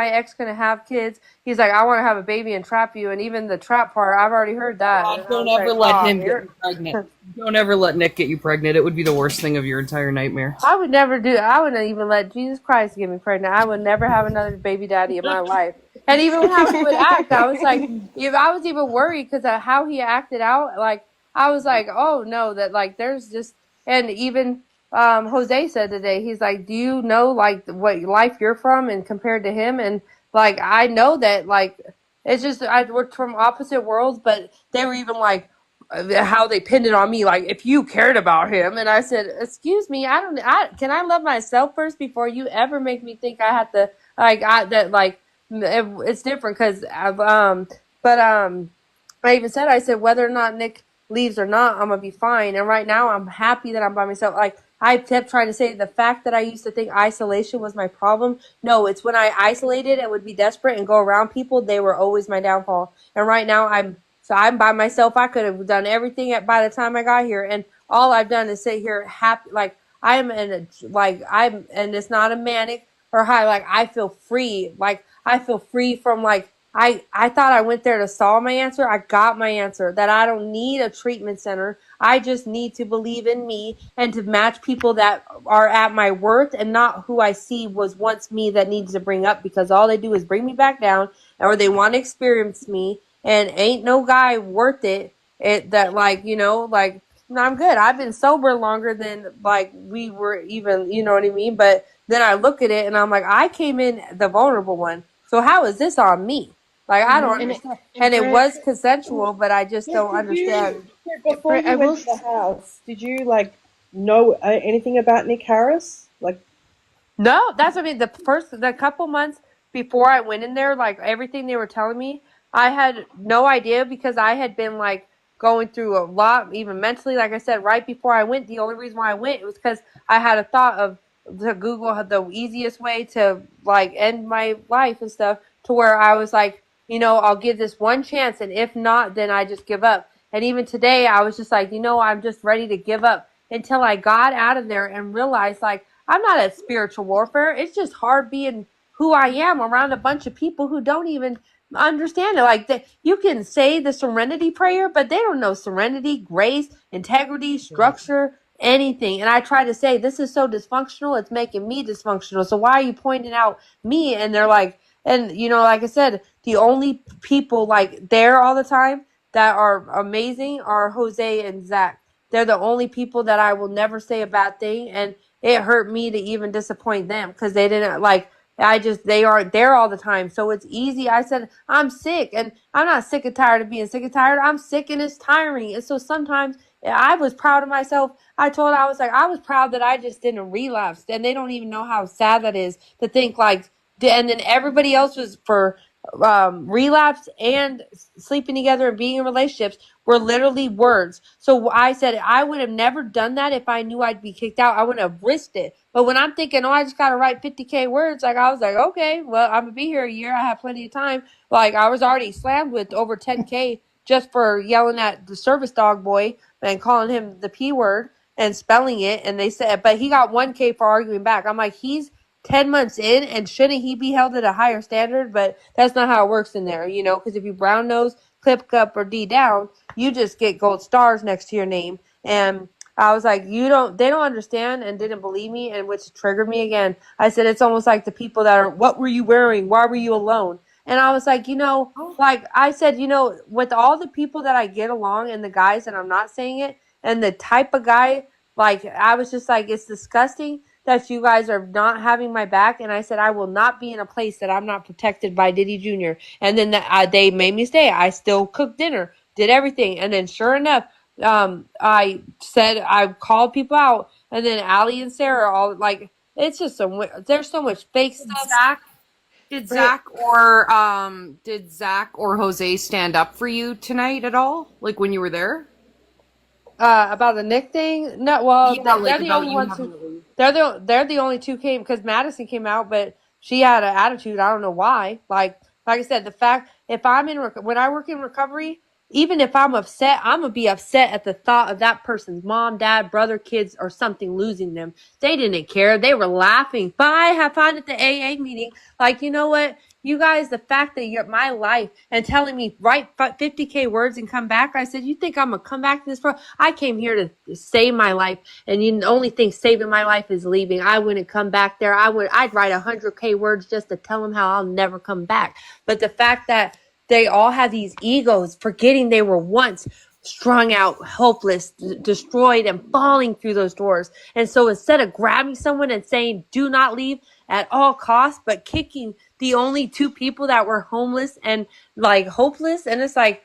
ex gonna have kids. He's like, I want to have a baby and trap you. And even the trap part, I've already heard that. Don't ever let him get you pregnant. Don't ever let Nick get you pregnant. It would be the worst thing of your entire nightmare. I would never do. I wouldn't even let Jesus Christ get me pregnant. I would never have another baby daddy in my life. And even how he would act, I was like, I was even worried because of how he acted out. Like, I was like, oh no, that like there's just, and even Jose said today, he's like, do you know like what life you're from and compared to him? And like, I know that like, it's just, we're from opposite worlds, but they were even like, how they pinned it on me, like if you cared about him. And I said, excuse me, can I love myself first before you ever make me think I have to it's different because I even said, I said, whether or not Nick leaves or not, I'm gonna be fine. And right now I'm happy that I'm by myself. Like I kept trying to say, the fact that I used to think isolation was my problem. No, it's when I isolated and would be desperate and go around people, they were always my downfall. And right now I'm by myself. I could have done everything by the time I got here, and all I've done is sit here happy. Like and it's not a manic or high. Like I feel free. Like I feel free from like I thought I went there to solve my answer. I got my answer that I don't need a treatment center. I just need to believe in me and to match people that are at my worth and not who I see was once me that needs to bring up, because all they do is bring me back down, or they want to experience me. And ain't no guy worth it. That like, like, no, I'm good. I've been sober longer than like we were even, you know what I mean? But then I look at it and I'm like, I came in the vulnerable one. So how is this on me? Like, I don't understand. And it was consensual, but I just don't understand. Before you went to the house, did you like know anything about Nick Harris? Like, no, that's what I mean. The couple months before I went in there, like everything they were telling me, I had no idea because I had been like going through a lot, even mentally. Like I said, right before I went, the only reason why I went was because I had a thought of to Google the easiest way to like end my life and stuff, to where I was like, I'll give this one chance, and if not, then I just give up. And even today, I was just like, I'm just ready to give up until I got out of there and realized, like, I'm not at spiritual warfare. It's just hard being who I am around a bunch of people who don't even understand it. Like, you can say the serenity prayer, but they don't know serenity, grace, integrity, structure, anything. And I try to say, this is so dysfunctional, it's making me dysfunctional. So why are you pointing out me? And they're like, and like I said, the only people like there all the time that are amazing are Jose and Zach. They're the only people that I will never say a bad thing. And it hurt me to even disappoint them because they didn't like, they aren't there all the time. So it's easy. I said, I'm sick, and I'm not sick and tired of being sick and tired. I'm sick and it's tiring. And so sometimes I was proud of myself. I was proud that I just didn't relapse. And they don't even know how sad that is to think like, and then everybody else was for relapse and sleeping together and being in relationships were literally words. So I said I would have never done that if I knew I'd be kicked out. I wouldn't have risked it. But when I'm thinking, I just got to write 50K words, like I was like, okay, well, I'm going to be here a year. I have plenty of time. Like I was already slammed with over 10K just for yelling at the service dog boy and calling him the P word and spelling it. And they said, but he got 1K for arguing back. I'm like, he's 10 months in, and shouldn't he be held at a higher standard? But that's not how it works in there, because if you brown nose, clip cup, or D down, you just get gold stars next to your name. And I was like, they don't understand and didn't believe me, and which triggered me again. I said, it's almost like the people that are, what were you wearing? Why were you alone? And I was like, like I said, with all the people that I get along and the guys, and I'm not saying it, and the type of guy, like, I was just like, it's disgusting that you guys are not having my back. And I said, I will not be in a place that I'm not protected by Diddy Jr. And then they made me stay. I still cooked dinner, did everything. And then sure enough, I said, I called people out. And then Allie and Sarah all like, it's just there's so much fake stuff. Did Zach or Jose stand up for you tonight at all? Like when you were there? About the Nick thing? No, well, Yeah, they're the only ones who they're the only two came because Madison came out, but she had an attitude. I don't know why. Like I said, the fact if I'm when I work in recovery, even if I'm upset, I'm gonna be upset at the thought of that person's mom, dad, brother, kids, or something losing them. They didn't care. They were laughing. But I have found at the AA meeting, like, you know what? You guys, the fact that you're my life and telling me write 50K words and come back. I said, you think I'm going to come back to this? I came here to save my life. And the only thing saving my life is leaving. I wouldn't come back there. I'd write 100K words just to tell them how I'll never come back. But the fact that they all have these egos, forgetting they were once strung out, hopeless, destroyed, and falling through those doors. And so instead of grabbing someone and saying, do not leave at all costs, but kicking the only two people that were homeless and like hopeless. And it's like,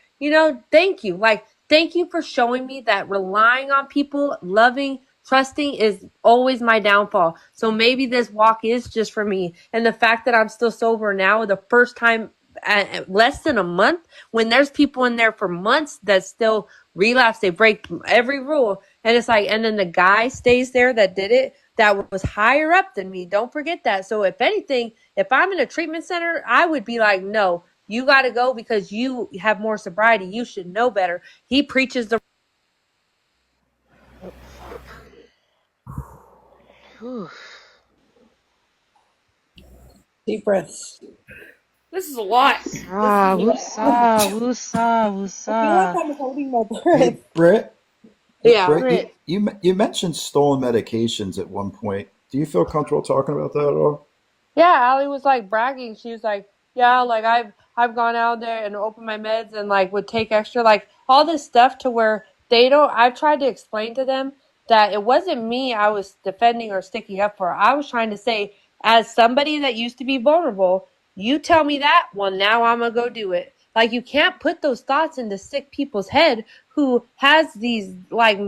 thank you. Like, thank you for showing me that relying on people, loving, trusting is always my downfall. So maybe this walk is just for me. And the fact that I'm still sober now, the first time at less than a month, when there's people in there for months that still relapse, they break every rule. And it's like, and then the guy stays there that did it, that was higher up than me. Don't forget that. So if anything, if I'm in a treatment center, I would be like, no, you got to go because you have more sobriety. You should know better. He preaches the. Oh, fuck. Whew. Deep breaths. This is a lot. Woosah. I feel like I'm holding my breath. Hey, Britt. Yeah. Britt, you mentioned stolen medications at one point. Do you feel comfortable talking about that at all? Yeah, Allie was like bragging. She was like, yeah, like I've gone out there and opened my meds and like would take extra, like all this stuff to where I've tried to explain to them that it wasn't me I was defending or sticking up for. I was trying to say, as somebody that used to be vulnerable, you tell me that, well, now I'm going to go do it. Like, you can't put those thoughts into sick people's head who has these, like,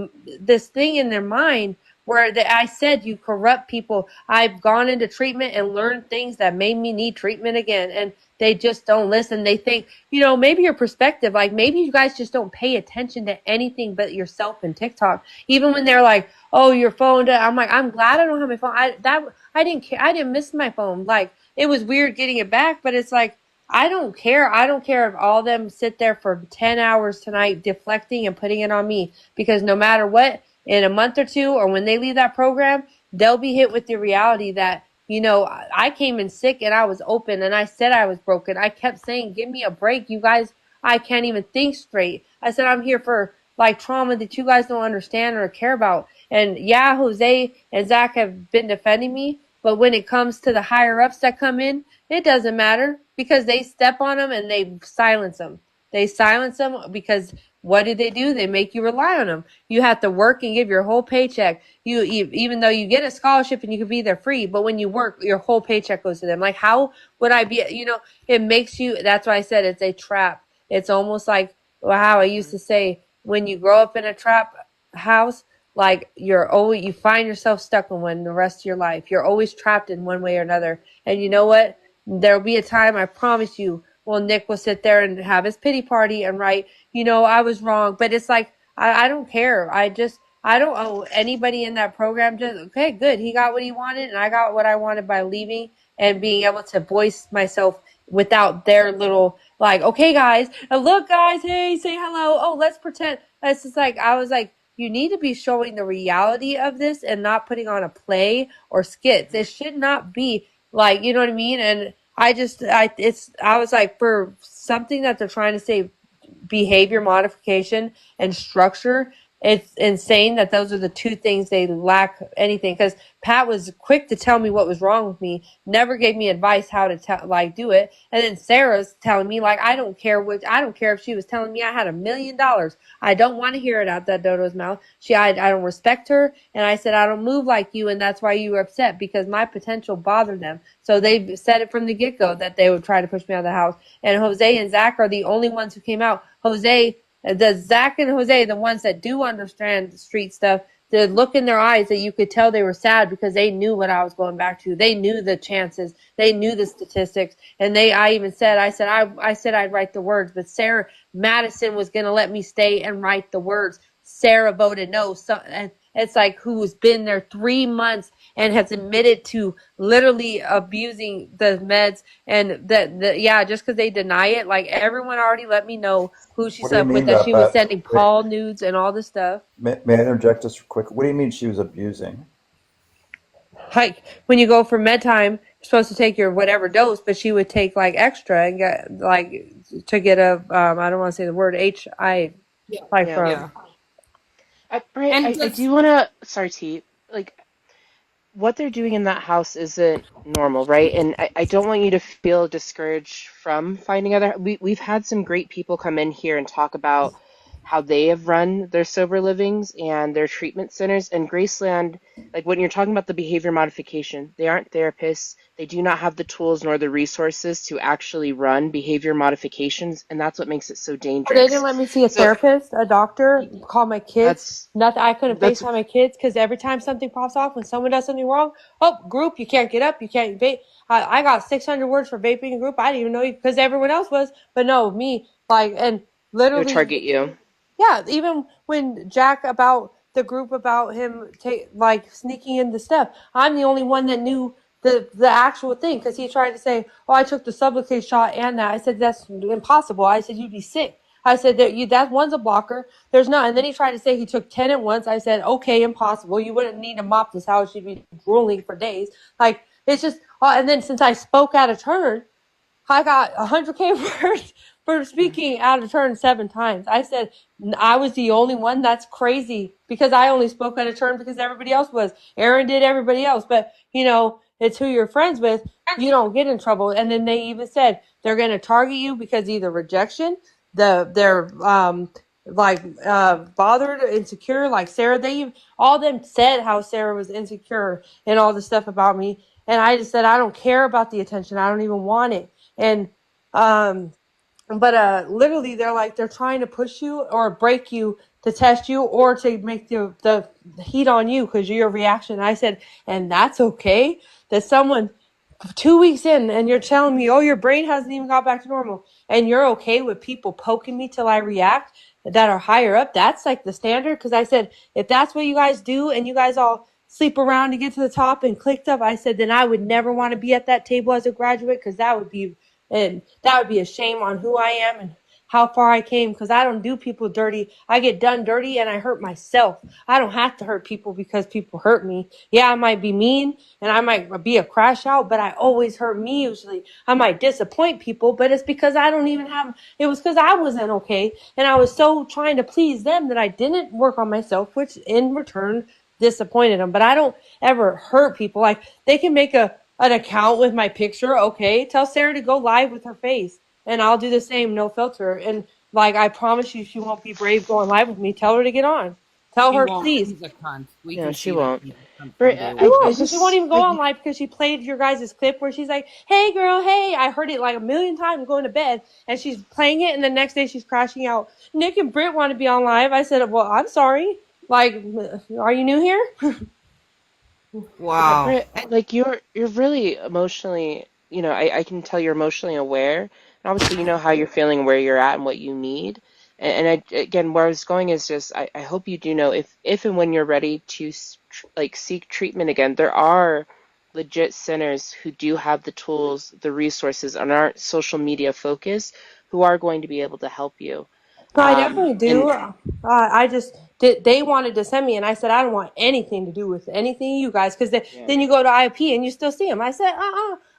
this thing in their mind where I said you corrupt people. I've gone into treatment and learned things that made me need treatment again. And they just don't listen. They think, maybe your perspective, like maybe you guys just don't pay attention to anything but yourself and TikTok. Even when they're like, oh, your phone. I'm like, I'm glad I don't have my phone. I didn't care. I didn't miss my phone. Like, it was weird getting it back, but it's like, I don't care. I don't care if all of them sit there for 10 hours tonight deflecting and putting it on me, because no matter what, in a month or two, or when they leave that program, they'll be hit with the reality that, you know, I came in sick and I was open and I said I was broken. I kept saying, give me a break. You guys, I can't even think straight. I said, I'm here for like trauma that you guys don't understand or care about. And yeah, Jose and Zach have been defending me, but when it comes to the higher ups that come in, it doesn't matter, because they step on them and they silence them. They silence them because what do? They make you rely on them. You have to work and give your whole paycheck. You even though you get a scholarship and you can be there free, but when you work, your whole paycheck goes to them. Like, how would I be? You know, it makes you. That's why I said it's a trap. It's almost like how I used to say, when you grow up in a trap house, like you find yourself stuck in one the rest of your life. You're always trapped in one way or another. And you know what? There'll be a time, I promise you, well, Nick will sit there and have his pity party and write, you know, I was wrong. But it's like, I don't care. I don't owe anybody in that program. Just, okay, good. He got what he wanted and I got what I wanted by leaving and being able to voice myself without their little, like, okay, guys, look, guys, hey, say hello. Oh, let's pretend. It's just like, I was like, you need to be showing the reality of this and not putting on a play or skits. It should not be like, you know what I mean? And I was like, for something that they're trying to say, behavior modification and structure, it's insane that those are the two things they lack anything. Because Pat was quick to tell me what was wrong with me, never gave me advice how to do it. And then Sarah's telling me, like, I don't care if she was telling me I had $1 million. I don't want to hear it out that dodo's mouth. I don't respect her. And I said, I don't move like you. And that's why you were upset, because my potential bothered them. So they said it from the get-go that they would try to push me out of the house. And Jose and Zach are the only ones who came out. Zach and Jose, the ones that do understand the street stuff, the look in their eyes that you could tell they were sad because they knew what I was going back to. They knew the chances. They knew the statistics. And I said I'd write the words, but Sarah Madison was going to let me stay and write the words. Sarah voted no. So, and it's like, who's been there 3 months and has admitted to literally abusing the meds, and just because they deny it, like, everyone already let me know who she What do you slept with, mean that about she was that? sending Wait, Paul nudes and all this stuff. may I interject just quick? What do you mean she was abusing? Like, when you go for med time, you're supposed to take your whatever dose, but she would take like extra and get like to get a I don't want to say the word HI, like Yeah. from. Britt, I do want to. Sorry, T. Like, what they're doing in that house isn't normal, right? And I don't want you to feel discouraged from finding other. We've had some great people come in here and talk about how they have run their sober livings and their treatment centers. And Graceland, like, when you're talking about the behavior modification, they aren't therapists. They do not have the tools nor the resources to actually run behavior modifications, and that's what makes it so dangerous. They didn't let me see a therapist, a doctor, call my kids. Nothing. I couldn't FaceTime my kids because every time something pops off, when someone does something wrong, group, you can't get up, you can't vape. I got 600 words for vaping in group. I didn't even know, because everyone else was, but no, me, like, and literally. They target you. Yeah, even when Jack about the group about him sneaking in the step, I'm the only one that knew the actual thing, because he tried to say, "Oh, I took the Sublocade shot and that." I said, "That's impossible." I said, "You'd be sick." I said, that one's a blocker. There's not. And then he tried to say he took 10 at once. I said, "Okay, impossible. You wouldn't need to mop this house. You'd be drooling for days." Like, it's just. And then since I spoke out of turn, I got 100K words for speaking out of turn 7 times. I said I was the only one. That's crazy, because I only spoke out of turn because everybody else was. Aaron did, everybody else. But, it's who you're friends with. You don't get in trouble. And then they even said they're going to target you because either rejection, they're bothered, insecure, like Sarah. All them said how Sarah was insecure and all this stuff about me. And I just said, I don't care about the attention. I don't even want it. And, literally they're trying to push you or break you to test you or to make the heat on you because of your reaction. I said, and that's okay. That someone 2 weeks in and you're telling me, oh, your brain hasn't even got back to normal, and you're okay with people poking me till I react that are higher up. That's like the standard. Because I said, if that's what you guys do and you guys all sleep around to get to the top and clicked up, I said, then I would never want to be at that table as a graduate, because that would be And that would be a shame on who I am and how far I came, because I don't do people dirty. I get done dirty and I hurt myself. I don't have to hurt people because people hurt me. Yeah, I might be mean and I might be a crash out, but I always hurt me usually. I might disappoint people, but it's because I don't even have, it was because I wasn't okay. And I was so trying to please them that I didn't work on myself, which in return disappointed them. But I don't ever hurt people. Like, they can make an account with my picture. Okay, tell Sarah to go live with her face. And I'll do the same, no filter. And like, I promise you, she won't be brave going live with me. Tell her to get on. Tell She her, won't. please. She's a cunt. We No, can she see won't. that. She's a cunt Britt, from day She one. won't, because she won't even go on live because she played your guys' clip where she's like, hey, girl, hey. I heard it like a million times going to bed. And she's playing it, and the next day she's crashing out. Nick and Britt want to be on live. I said, well, I'm sorry. Like, are you new here? Wow. Britt, like you're really emotionally, I can tell you're emotionally aware. And obviously you know how you're feeling, where you're at and what you need. And again, where I was going is just, I hope you do know if and when you're ready to like seek treatment again, there are legit centers who do have the tools, the resources, and aren't social media focused, who are going to be able to help you. No, I definitely do. And I just did. They wanted to send me, and I said I don't want anything to do with anything you guys, because yeah. then you go to IP and you still see them. I said,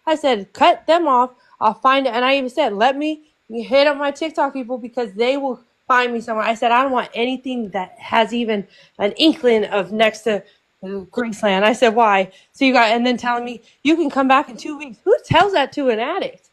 I said, cut them off. I'll find it, and I even said, let me hit up my TikTok people because they will find me somewhere. I said I don't want anything that has even an inkling of next to Graceland. I said, why? So you got, and then telling me you can come back in 2 weeks. Who tells that to an addict?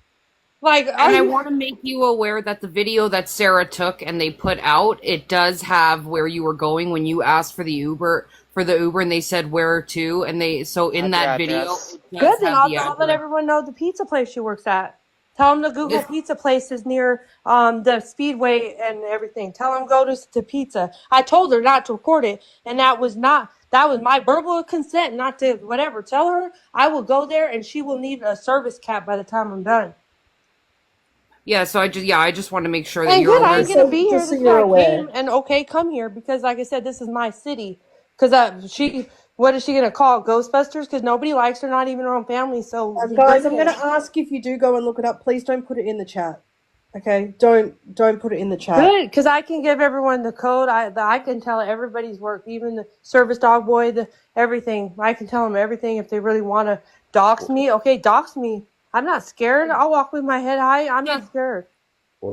Like, and I want to make you aware that the video that Sarah took and they put out, it does have where you were going when you asked for the Uber, and they said where to, and so in that video, good. Then I'll let everyone know the pizza place she works at. Tell them the Google Pizza place is near the Speedway and everything. Tell them go to pizza. I told her not to record it, and that was my verbal consent not to whatever. Tell her I will go there, and she will need a service cap by the time I'm done. Yeah, so I just want to make sure that And you're good, I ain't gonna be here. Just so This you're guy aware. came and okay, come here because, like I said, this is my city. Because what is she gonna call Ghostbusters? Because nobody likes her, not even her own family. So Guys, I'm going to ask if you do go and look it up. Please don't put it in the chat. Okay, don't put it in the chat. Good, because I can give everyone the code. I can tell everybody's work, even the service dog boy, everything. I can tell them everything if they really want to dox me. Okay, dox me. I'm not scared. I'll walk with my head high. I'm not scared.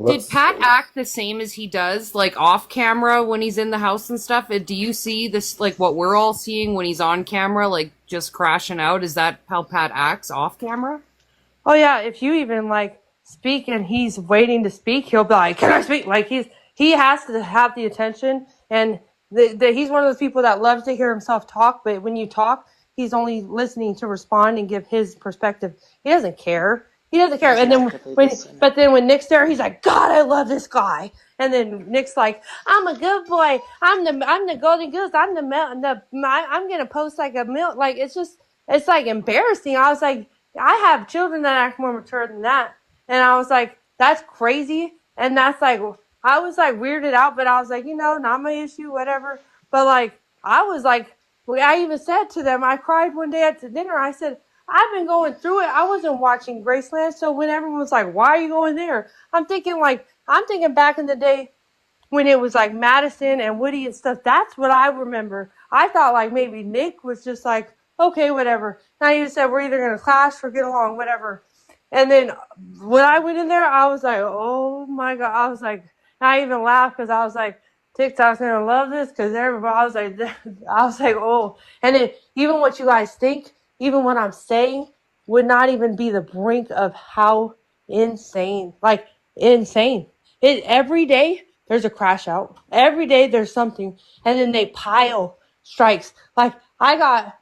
Did Pat act the same as he does, like off camera when he's in the house and stuff? Do you see this, like what we're all seeing when he's on camera, like just crashing out? Is that how Pat acts off camera? Oh yeah, if you even like speak and he's waiting to speak, he'll be like, "Can I speak?" Like he has to have the attention, and he's one of those people that loves to hear himself talk. But when you talk, he's only listening to respond and give his perspective. He doesn't care. He doesn't care. And then when Nick's there, he's like, God, I love this guy. And then Nick's like, I'm a good boy. I'm the golden goose. I'm I'm gonna post like a milk. Like it's like embarrassing. I was like, I have children that act more mature than that. And I was like, that's crazy. And that's like, I was like weirded out, but I was like, not my issue, whatever. But like, I was like, I even said to them, I cried one day at the dinner. I said, I've been going through it. I wasn't watching Graceland. So when everyone was like, why are you going there? I'm thinking back in the day when it was like Madison and Woody and stuff. That's what I remember. I thought like maybe Nick was just like, okay, whatever. Now you said we're either going to clash or get along, whatever. And then when I went in there, I was like, oh my God. I was like, I even laughed because I was like, TikTok's going to love this because everybody, I was like, oh. And then even what you guys think, even what I'm saying would not even be the brink of how insane, like insane. Every day there's a crash out. Every day there's something. And then they pile strikes. Like I got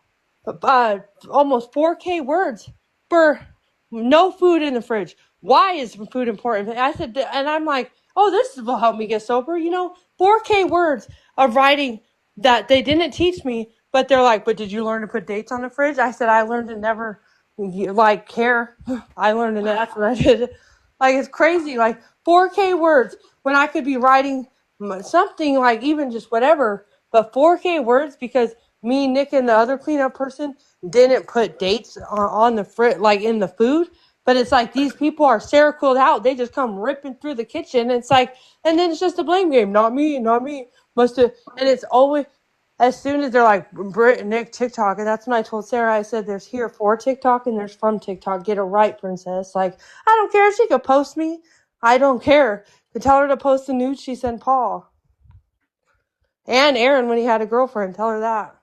almost 4K words for no food in the fridge. Why is food important? I said, and I'm like, oh, this will help me get sober. 4K words of writing that they didn't teach me. But they're like, but did you learn to put dates on the fridge? I said, I learned to never, care. I learned that that's what I did. Like, it's crazy. Like, 4K words when I could be writing something like even just whatever. But 4K words because me, Nick, and the other cleanup person didn't put dates on the fridge, like in the food. But it's like these people are Seroquel'd out. They just come ripping through the kitchen. It's like, and then it's just a blame game. Not me, not me. And it's always, as soon as they're like, Britt and Nick TikTok, and that's when I told Sarah, I said, there's here for TikTok and there's from TikTok. Get it right, princess. Like, I don't care if she could post me. I don't care. To tell her to post the nude she sent Paul. And Aaron when he had a girlfriend. Tell her that.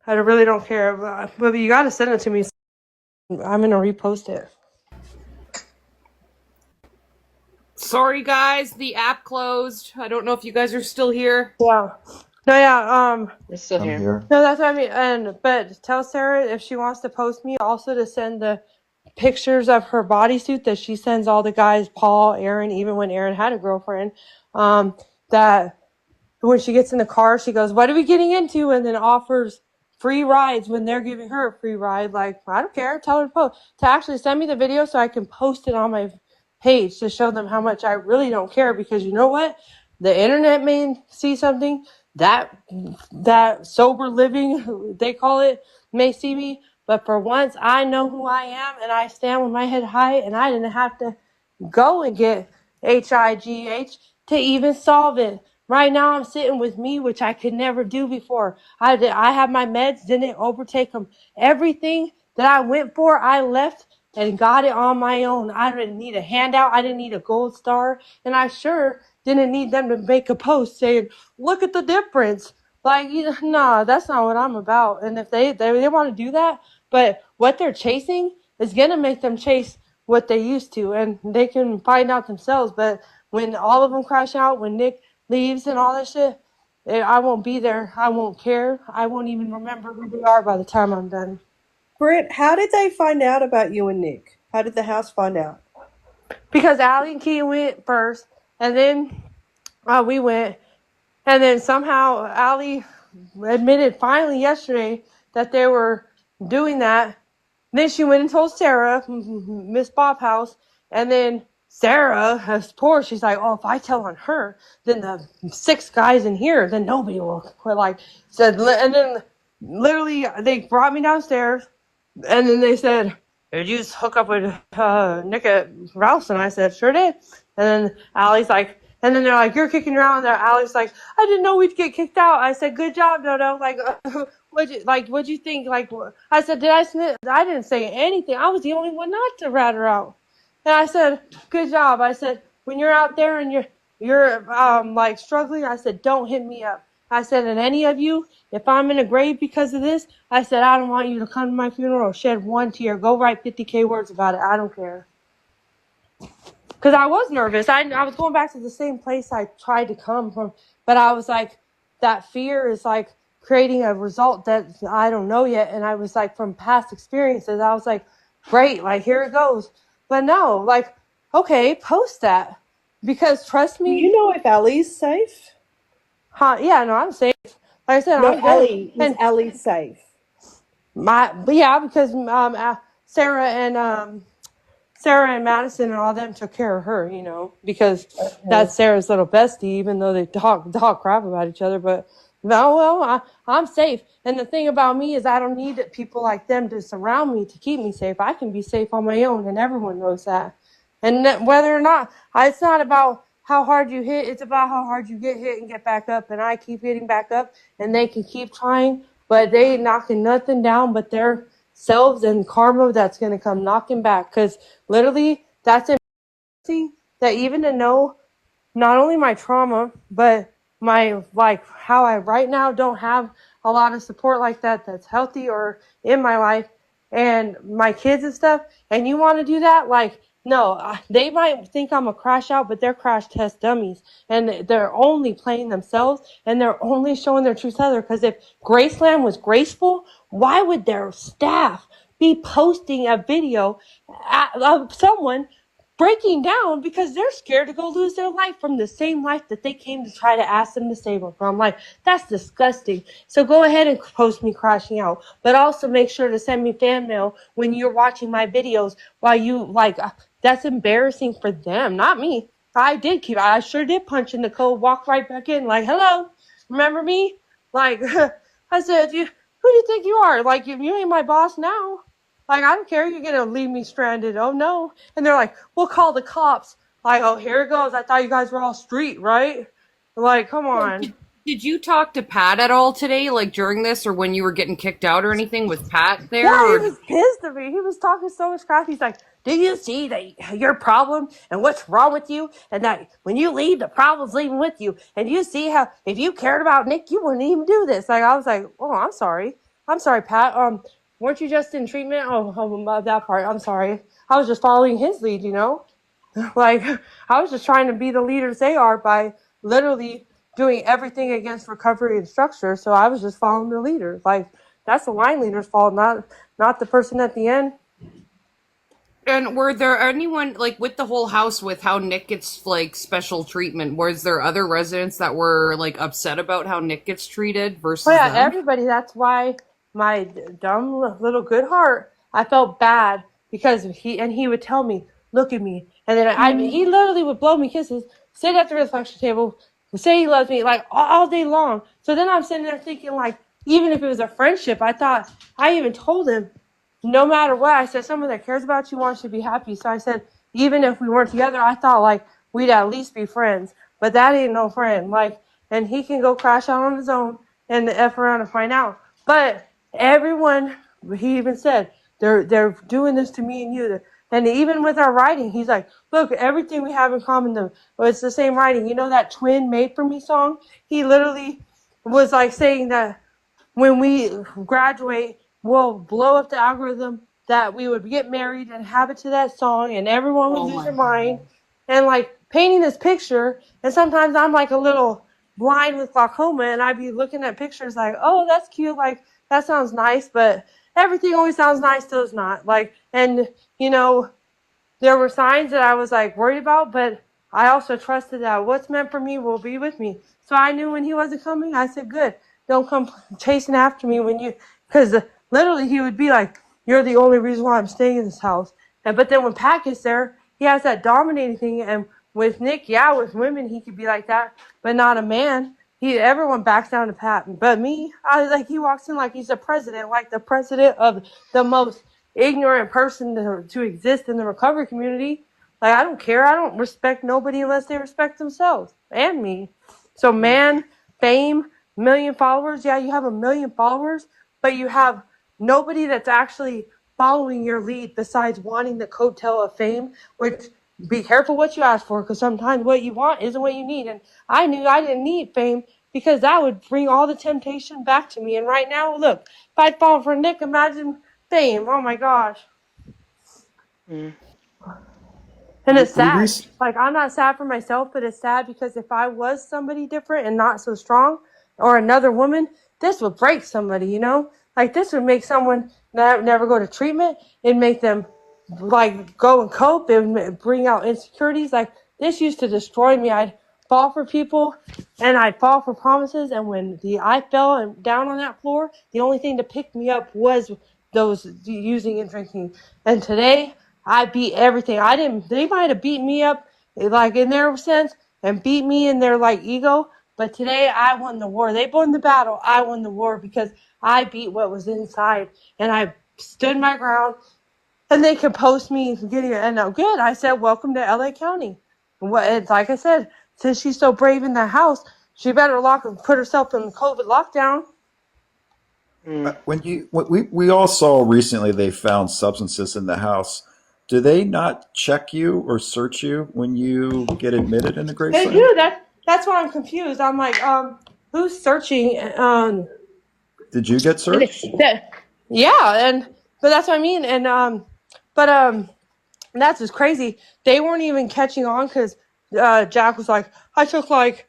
I really don't care. But you got to send it to me. I'm going to repost it. Sorry, guys. The app closed. I don't know if you guys are still here. Yeah. No, yeah. We're still I'm here. here. No, that's what I mean. But tell Sarah if she wants to post me also to send the pictures of her bodysuit that she sends all the guys, Paul, Aaron, even when Aaron had a girlfriend, that when she gets in the car, she goes, what are we getting into? And then offers free rides when they're giving her a free ride. Like, I don't care. Tell her to actually send me the video so I can post it on my page to show them how much I really don't care. Because you know what? The internet may see something. That sober living, they call it, may see me. But for once, I know who I am, and I stand with my head high, and I didn't have to go and get HIGH to even solve it. Right now, I'm sitting with me, which I could never do before. I have my meds, didn't overtake them. Everything that I went for, I left and got it on my own. I didn't need a handout. I didn't need a gold star. And I sure didn't need them to make a post saying, look at the difference. Like, nah, that's not what I'm about. And if they want to do that, but what they're chasing is going to make them chase what they used to, and they can find out themselves. But when all of them crash out, when Nick leaves and all that shit, I won't be there. I won't care. I won't even remember who they are by the time I'm done. Britt, how did they find out about you and Nick? How did the house find out? Because Allie and Key went first, and then we went, and then somehow Allie admitted finally yesterday that they were doing that. Then she went and told Sarah, Miss Bob House, and then Sarah, as poor, she's like, oh, if I tell on her, then the 6 guys in here, then nobody will quit. Like, said, and then literally they brought me downstairs, and then they said, did you just hook up with Nick at Ralph's? And I said, sure did. And then Allie's like, and then they're like, you're kicking around. And Allie's like, I didn't know we'd get kicked out. I said, good job, Dodo. Like, what'd you think? Like, I said, did I snitch? I didn't say anything. I was the only one not to rat her out. And I said, good job. I said, when you're out there and you're like struggling, I said, don't hit me up. I said, and any of you, if I'm in a grave because of this, I said, I don't want you to come to my funeral or shed one tear. Go write 50K words about it. I don't care. Because I was nervous. I was going back to the same place I tried to come from. But I was like, that fear is like creating a result that I don't know yet. And I was like, from past experiences, I was like, great, like, here it goes. But no, like, okay, post that. Because trust me. Do you know if Allie's safe? Yeah, no, I'm safe. Like I said, no, I'm good. Is Allie safe? Because Sarah and Madison and all them took care of her, because that's Sarah's little bestie, even though they talk crap about each other. But I'm safe. And the thing about me is I don't need people like them to surround me to keep me safe. I can be safe on my own, and everyone knows that. And whether or not, it's not about how hard you hit, it's about how hard you get hit and get back up. And I keep getting back up, and they can keep trying, but they ain't knocking nothing down but their selves and karma that's going to come knocking back. Because literally, that's embarrassing that even to know not only my trauma, but my, like, how I right now don't have a lot of support like that's healthy or in my life, and my kids and stuff, and you want to do that, like, no, they might think I'm a crash out, but they're crash test dummies, and they're only playing themselves, and they're only showing their true color. Because if Graceland was graceful, why would their staff be posting a video of someone breaking down because they're scared to go lose their life from the same life that they came to try to ask them to save them from? Like, that's disgusting. So go ahead and post me crashing out, but also make sure to send me fan mail when you're watching my videos while you, like, that's embarrassing for them, not me. I sure did punch in the code, walk right back in, like, hello, remember me? Like, I said, who do you think you are? Like, if you ain't my boss now, like, I don't care. You're going to leave me stranded. Oh, no. And they're like, we'll call the cops. Like, oh, here it goes. I thought you guys were all street, right? Like, come on. Did you talk to Pat at all today, like during this, or when you were getting kicked out or anything? Was Pat there? Yeah, Or... he was pissed at me. He was talking so much crap. He's like, do you see that your problem and what's wrong with you? And that when you leave, the problem's leaving with you. And you see how, if you cared about Nick, you wouldn't even do this. Like, I was like, oh, I'm sorry. I'm sorry, Pat. Weren't you just in treatment? Oh, that part. I'm sorry. I was just following his lead, you know? Like, I was just trying to be the leaders they are by literally doing everything against recovery and structure. So I was just following the leaders. Like, that's the line leader's fault, not the person at the end. And were there anyone, like, with the whole house, with how Nick gets, like, special treatment, was there other residents that were, like, upset about how Nick gets treated versus them? Everybody. That's why my dumb little good heart, I felt bad because he would tell me, look at me. And then he literally would blow me kisses, sit at the reflection table, say he loves me, like, all day long. So then I'm sitting there thinking, like, even if it was a friendship, I even told him, no matter what, I said, someone that cares about you wants you to be happy. So I said, even if we weren't together, I thought, like, we'd at least be friends. But that ain't no friend. Like, and he can go crash out on his own and F around and find out. But everyone, he even said, they're doing this to me and you. And even with our writing, he's like, look, everything we have in common, it's the same writing. You know that Twin Made For Me song? He literally was like saying that when we graduate, we'll blow up the algorithm, that we would get married and have it to that song, and everyone would lose their mind. And like painting this picture, and sometimes I'm like a little blind with glaucoma, and I'd be looking at pictures like, oh, that's cute, like that sounds nice, but everything always sounds nice till it's not. Like, and you know, there were signs that I was like worried about, but I also trusted that what's meant for me will be with me. So I knew when he wasn't coming, I said, good, don't come chasing after me because literally he would be like, you're the only reason why I'm staying in this house. But then when Pat gets there, he has that dominating thing. And with Nick, yeah, with women, he could be like that, but not a man. Everyone backs down to Pat. But me, he walks in like he's the president, like the president of the most ignorant person to exist in the recovery community. Like, I don't care. I don't respect nobody unless they respect themselves and me. So man, fame, million followers. Yeah, you have 1 million followers, but you have nobody that's actually following your lead besides wanting the coattail of fame, which be careful what you ask for, because sometimes what you want isn't what you need. And I knew I didn't need fame because that would bring all the temptation back to me. And right now, look, if I'd fall for Nick, imagine fame. Oh my gosh. And it's sad. Like, I'm not sad for myself, but it's sad because if I was somebody different and not so strong, or another woman, this would break somebody, you know? Like, this would make someone never go to treatment. It'd make them, like, go and cope. It would bring out insecurities. Like, this used to destroy me. I'd fall for people, and I'd fall for promises, and when I fell down on that floor, the only thing to pick me up was those using and drinking. And today, I beat everything. They might have beat me up, like, in their sense, and beat me in their, like, ego, but today I won the war. They won the battle. I won the war because I beat what was inside, and I stood my ground, and they could post me getting it. And now, good. I said, welcome to LA County. It's like I said, since she's so brave in that house, she better put herself in COVID lockdown. We all saw recently they found substances in the house. Do they not check you or search you when you get admitted in the Graceland? They do. That's why I'm confused. I'm like, who's searching? Did you get searched? Yeah, but that's what I mean. And that's just crazy. They weren't even catching on because Jack was like, I took like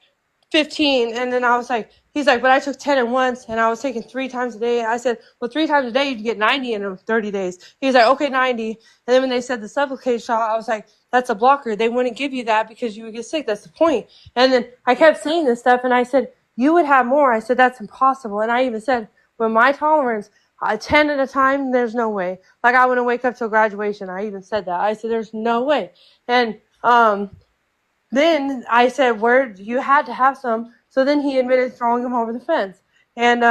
15, and then I was like, he's like, but I took 10 at once, and I was taking 3 times a day. I said, well, 3 times a day, you'd get 90 in 30 days. He was like, okay, 90. And then when they said the suffocate shot, I was like, that's a blocker. They wouldn't give you that because you would get sick. That's the point. And then I kept saying this stuff, and I said, you would have more. I said, that's impossible. And I even said, with my tolerance, 10 at a time, there's no way. Like, I wouldn't wake up till graduation. I even said that. I said, there's no way. And then I said, you had to have some. So then he admitted throwing him over the fence. And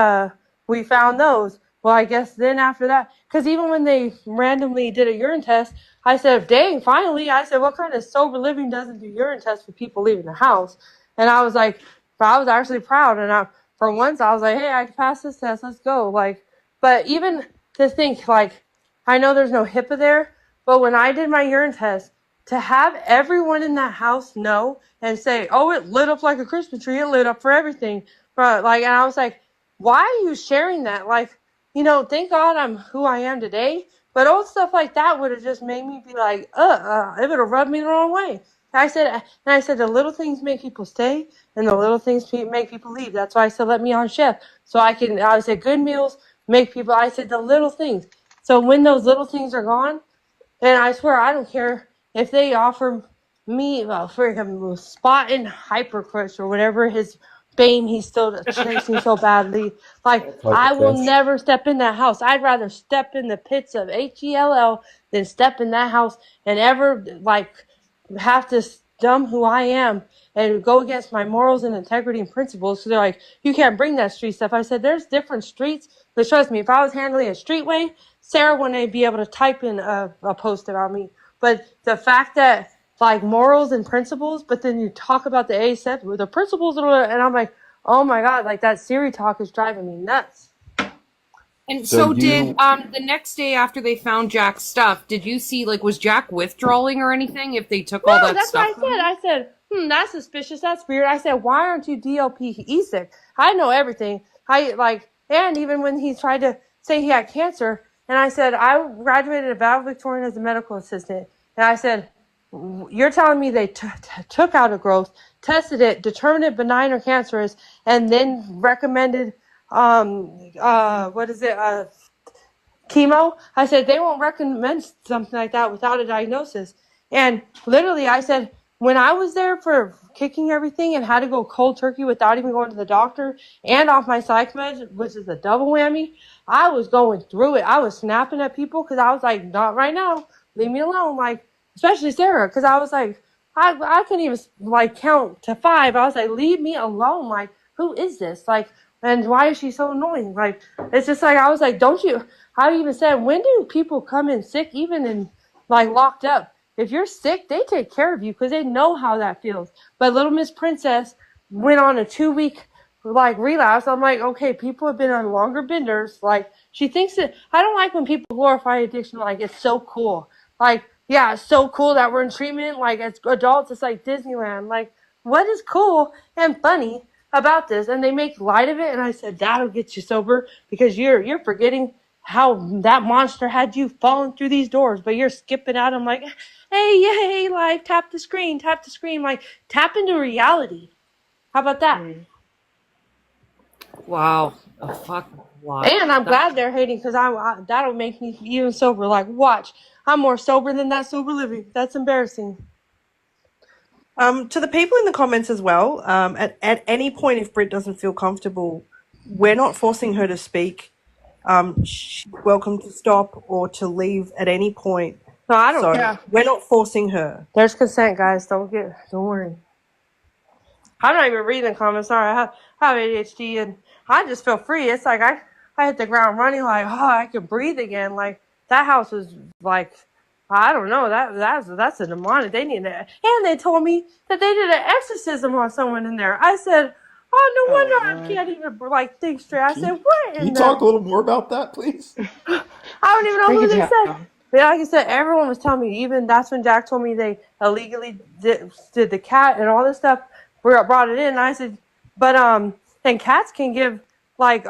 we found those. Well, I guess then after that, because even when they randomly did a urine test, I said, dang, finally. I said, what kind of sober living doesn't do urine tests for people leaving the house? And I was like, I was actually proud. And for once, I was like, hey, I can pass this test. Let's go. Like, but even to think, like, I know there's no HIPAA there, but when I did my urine test, to have everyone in that house know and say, oh, it lit up like a Christmas tree. It lit up for everything. But like, and I was like, why are you sharing that? Like, you know, thank God I'm who I am today. But old stuff like that would have just made me be like, it would have rubbed me the wrong way. I said, the little things make people stay, and the little things make people leave. That's why I said, let me on chef. So I said, good meals make people, I said, the little things. So when those little things are gone, and I swear, I don't care if they offer me, freaking Spot and Hypercrush or whatever his fame he's still chasing so badly. Like, I will never step in that house. I'd rather step in the pits of HELL than step in that house and ever, like, have to dumb who I am and go against my morals and integrity and principles. So they're like, you can't bring that street stuff. I said, there's different streets. But trust me, if I was handling a street way, Sarah wouldn't be able to type in a post about me. But the fact that, like, morals and principles, but then you talk about the ASF with the principles, and I'm like, oh my God, like, that Siri talk is driving me nuts. And so did the next day after they found Jack's stuff, did you see, like, was Jack withdrawing or anything if they took all that that's stuff? What I said, that's suspicious, that's weird. I said, why aren't you DLP e-sick? I know everything. And even when he tried to say he had cancer, and I said, I graduated at Val Victorian as a medical assistant, and I said, you're telling me they took out a growth, tested it, determined it benign or cancerous, and then recommended chemo? I said, they won't recommend something like that without a diagnosis. And literally, I said, when I was there for kicking everything and had to go cold turkey without even going to the doctor and off my psych meds, which is a double whammy, I was going through it. I was snapping at people because I was like, not right now. Leave me alone. Like, especially Sarah, because I was like, I couldn't even, like, count to 5. I was like, leave me alone. Like, who is this? Like, and why is she so annoying? Like, it's just like, I was like, don't you, I even said, when do people come in sick, even in, like, locked up? If you're sick, they take care of you because they know how that feels. But Little Miss Princess went on a 2-week, like, relapse. I'm like, okay, people have been on longer benders. Like, she thinks that, I don't like when people glorify addiction like it's so cool. Like, yeah, it's so cool that we're in treatment. Like, as adults, it's like Disneyland. Like, what is cool and funny about this? And they make light of it. And I said, that'll get you sober because you're forgetting how that monster had you falling through these doors, but you're skipping out. I'm like, hey, yay, life, tap the screen, like, tap into reality. How about that? Wow. Oh, fuck. Wow. And I'm glad they're hating because that'll make me even sober. Like, watch, I'm more sober than that sober living. That's embarrassing. To the people in the comments as well, at any point if Britt doesn't feel comfortable, we're not forcing her to speak. She's welcome to stop or to leave at any point. No, I don't care. We're not forcing her. There's consent, guys. Don't worry. I'm not even reading the comments. Sorry, I have ADHD and I just feel free. It's like I hit the ground running, like, oh, I can breathe again. Like, that house was like, I don't know, that's a demonic. They need that. And they told me that they did an exorcism on someone in there. I said, oh, no wonder I can't even, like, think straight. I said, what? Can you talk a little more about that, please? I don't even know who they said. But like I said, everyone was telling me. Even that's when Jack told me they illegally did the cat and all this stuff. We brought it in. And I said, but and cats can give like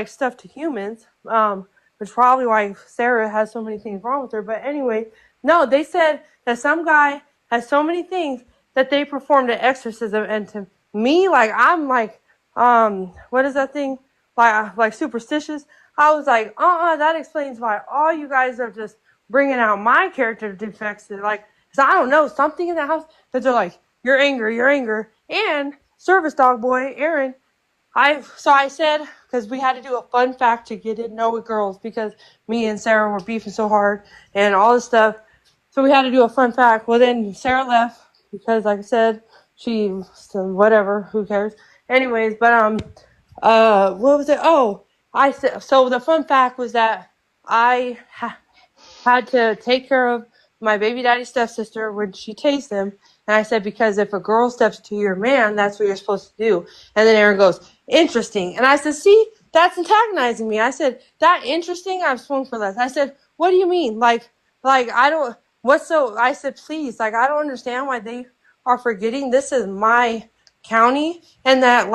stuff to humans. Which is probably why Sarah has so many things wrong with her. But anyway, no, they said that some guy has so many things that they performed an exorcism. And to me, like, I'm like, what is that thing? Like superstitious. I was like, that explains why all you guys are just bringing out my character defects. Like, cause I don't know, something in the house that they're like, your anger. And service dog boy, Aaron, I said, because we had to do a fun fact to get in know with girls because me and Sarah were beefing so hard and all this stuff. So we had to do a fun fact. Well, then Sarah left because, like I said, whatever, who cares? Anyways, but what was it? Oh, So the fun fact was that I had to take care of my baby daddy's stepsister when she tased him. And I said, because if a girl steps to your man, that's what you're supposed to do. And then Aaron goes, interesting. And I said, see, that's antagonizing me. I said, that interesting? I've swung for less. I said, what do you mean? I don't, I said, please, I don't understand why they are forgetting this is my county and that,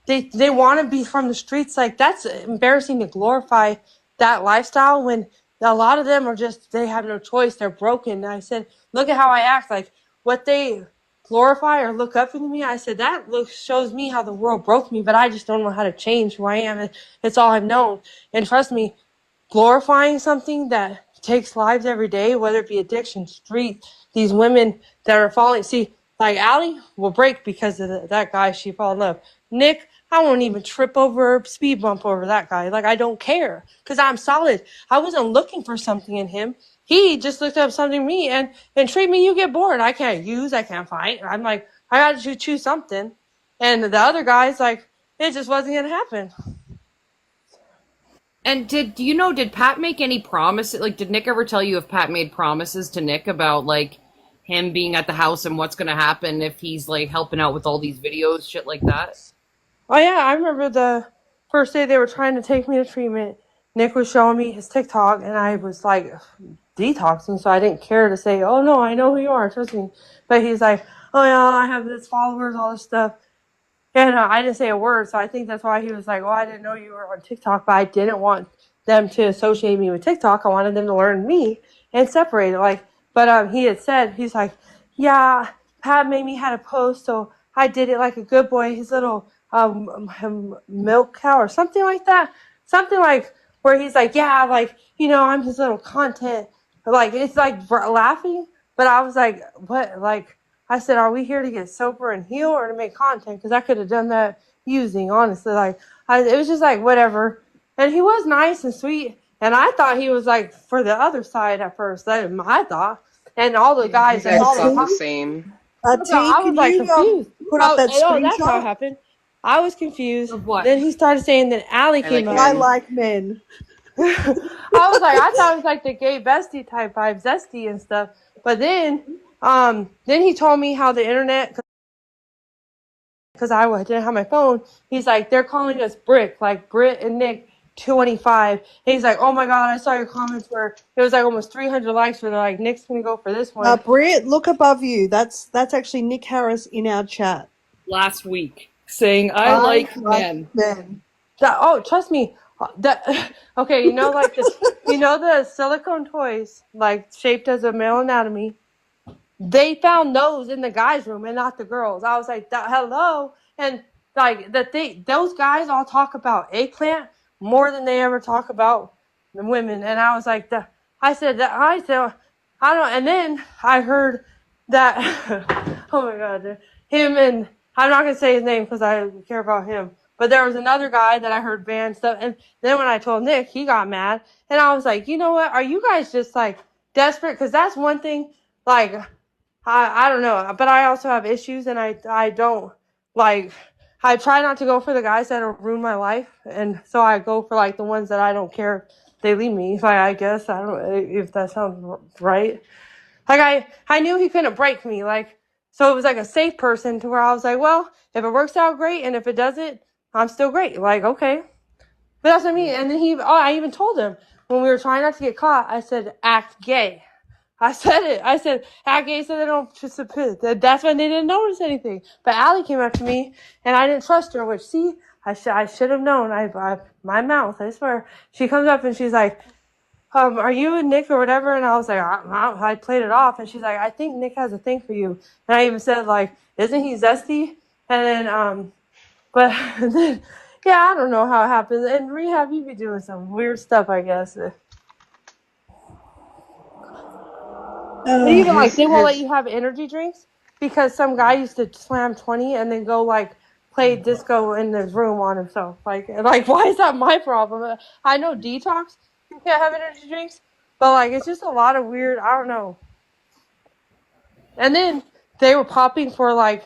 they want to be from the streets. That's embarrassing to glorify that lifestyle when a lot of them are just, they have no choice. They're broken. And I said, look at how I act. What they glorify or look up into me, I said, that shows me how the world broke me, but I just don't know how to change who I am. It's all I've known. And trust me, glorifying something that takes lives every day, whether it be addiction, street, these women that are falling. See, Allie will break because of that guy she fell in love. Nick, I won't even trip over or speed bump over that guy. I don't care because I'm solid. I wasn't looking for something in him. He just looked up something in me and treat me, you get bored. I can't use, I can't fight. I'm I got to choose something. And the other guy's it just wasn't going to happen. And did Pat make any promises? Did Nick ever tell you if Pat made promises to Nick about him being at the house and what's going to happen if he's helping out with all these videos, shit like that? Oh yeah, I remember the first day they were trying to take me to treatment. Nick was showing me his TikTok and I was detoxing, so I didn't care to say, oh no, I know who you are, trust me. But he's like, oh yeah, I have this followers, all this stuff. And I didn't say a word, so I think that's why he was like, oh, I didn't know you were on TikTok, but I didn't want them to associate me with TikTok. I wanted them to learn me and separate it. But he had said, he's like, yeah, Pat made me had a post, so I did it like a good boy, his little milk cow or something like that. Something where he's like, yeah, I'm his little content. It's laughing, but I was like, what, I said, are we here to get sober and heal or to make content? Because I could have done that using, honestly. It was just whatever. And he was nice and sweet. And I thought he was for the other side at first. I thought. And all the guys. You guys thought the same. I was confused. Put up that screenshot? That's how it happened. I was confused. Of what? Then he started saying that Allie came up. I like men. I thought it was the gay bestie type vibe, zesty and stuff. But then he told me how the internet, because I didn't have my phone, he's they're calling us Britt, Britt and Nick 25. And he's oh my God, I saw your comments where it was almost 300 likes where they're Nick's going to go for this one. Britt, look above you. That's actually Nick Harris in our chat. Last week, saying, I like men. Trust me. Okay, the silicone toys, shaped as a male anatomy, they found those in the guys' room and not the girls. I was hello. And those guys all talk about eggplant more than they ever talk about the women. And I was I don't know. And then I heard that, oh my God, him and, I'm not going to say his name because I care about him. But there was another guy that I heard ban stuff. And then when I told Nick, he got mad. And I was you know what? Are you guys just desperate? Because that's one thing, I don't know. But I also have issues and I don't I try not to go for the guys that'll ruin my life. And so I go for the ones that I don't care if they leave me. I guess, I don't know if that sounds right. I knew he couldn't break me. So it was a safe person to where I was well, if it works out great and if it doesn't, I'm still great. Okay. But that's what I mean. And then I even told him when we were trying not to get caught, I said, act gay. I said it. I said, act gay so they don't participate. That's when they didn't notice anything. But Allie came up to me and I didn't trust her, which see, I should have known. My mouth, I swear. She comes up and she's are you and Nick or whatever? And I was I played it off. And she's I think Nick has a thing for you. And I even said isn't he zesty? And then, but then, yeah, I don't know how it happens. In rehab, you be doing some weird stuff, I guess. Even they won't let you have energy drinks because some guy used to slam 20 and then go play disco in his room on himself. Why is that my problem? I know detox, you can't have energy drinks, but it's just a lot of weird, I don't know. And then they were popping for WED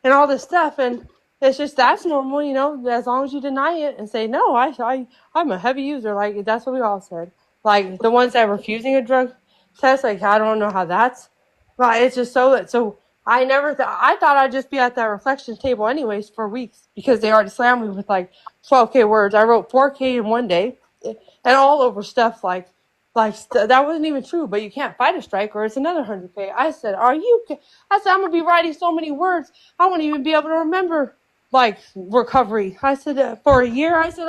and all this stuff, and It's just that's normal, you know, as long as you deny it and say, no, I'm a heavy user. Like, that's what we all said. Like, the ones that are refusing a drug test, like, I don't know how that's, but it's just so I never thought, I thought I'd just be at that reflection table anyways for weeks because they already slammed me with like 12K words. I wrote 4K in one day and all over stuff that wasn't even true, but you can't fight a strike or it's another 100K. I said, I'm going to be writing so many words. I won't even be able to remember like recovery. I said, for a year, I said,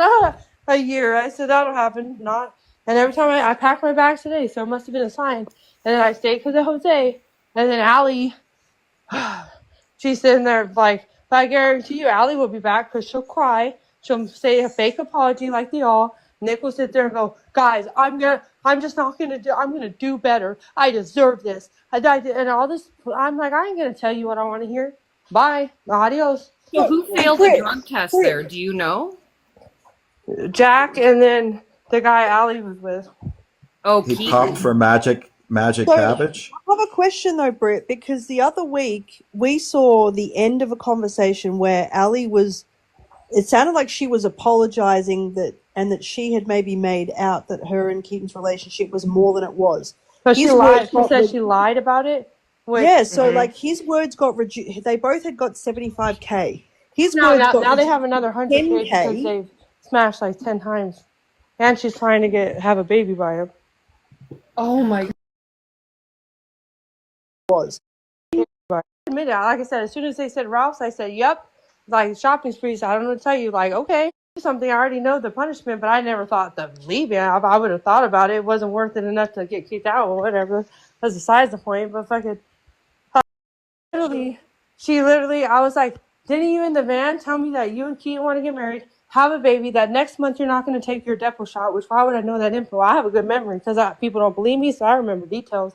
a year. I said, that'll happen. Not. And every time I packed my bags today, so it must have been a sign. And then I stayed because of Jose. And then Allie, she's sitting there like, but I guarantee you, Allie will be back because she'll cry. She'll say a fake apology like they all. Nick will sit there and go, guys, I'm gonna do better. I deserve this. And all this. I'm like, I ain't gonna tell you what I want to hear. Bye. Adios. So who failed the drug test there? Do you know? Jack and then the guy Allie was with. Oh, he popped for magic cabbage. I have a question though, Britt, because the other week we saw the end of a conversation where Allie was. It sounded like she was apologizing that she had maybe made out that her and Keaton's relationship was more than it was. But she lied. She said she lied about it. So like his words got reduced. They both had got 75K. Now they have another 100K because they've smashed like 10 times, and she's trying to have a baby by him. Oh my! Was. Admit it. Like I said, as soon as they said Ralph's, I said, "Yep." Like shopping sprees. I don't know what to tell you. Like, okay, something I already know the punishment, but I never thought that leaving. I would have thought about it. It wasn't worth it enough to get kicked out or whatever. That's besides the point. But fucking, I was like, didn't you in the van tell me that you and Keaton want to get married, have a baby, that next month you're not going to take your Depo shot, which why would I know that info? I have a good memory because people don't believe me, so I remember details.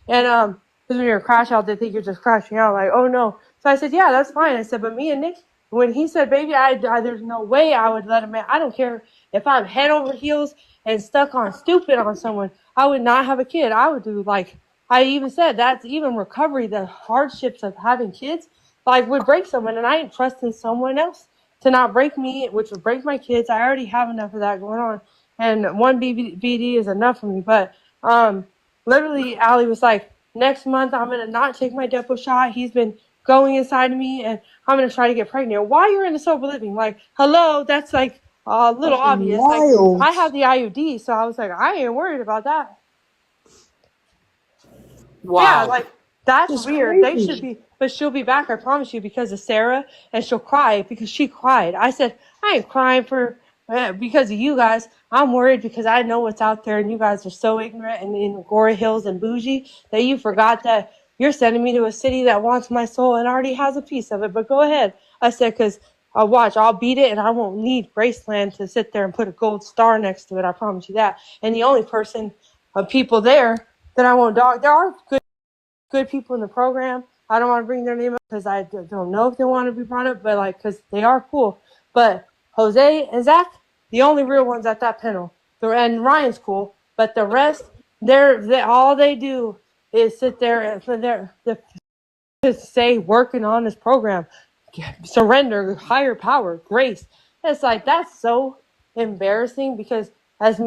And because when you're a crash out, they think you're just crashing out, like, oh no. So I said, yeah, that's fine. I said, but me and Nick, when he said baby, there's no way I would let him in. I don't care if I'm head over heels and stuck on stupid on someone. I would not have a kid. I would do like, I even said that's even recovery, the hardships of having kids, like would break someone, and I ain't trusting someone else to not break me, which would break my kids. I already have enough of that going on, and one BD is enough for me. But literally, Allie was like, next month I'm gonna not take my Depo shot. He's been going inside of me, and I'm gonna try to get pregnant. While you're in the sober living, like, hello, that's like a little obvious. Wild. Like, I have the IUD, so I was like, I ain't worried about that. Wow. Yeah, like that's Just weird. crazy. They should be, but she'll be back. I promise you, because of Sarah, and she'll cry because she cried. I said, I ain't crying because of you guys. I'm worried because I know what's out there, and you guys are so ignorant and in Gory Hills and bougie that you forgot that you're sending me to a city that wants my soul and already has a piece of it. But go ahead. I said, because I'll beat it, and I won't need Graceland to sit there and put a gold star next to it. I promise you that. And the only people there that I won't dog. There are good people in the program. I don't want to bring their name up because I don't know if they want to be brought up, but like, because they are cool. But Jose and Zach, the only real ones at that panel. And Ryan's cool, but the rest, all they do is sit there and just say working on this program, surrender, higher power, grace. It's like, that's so embarrassing because as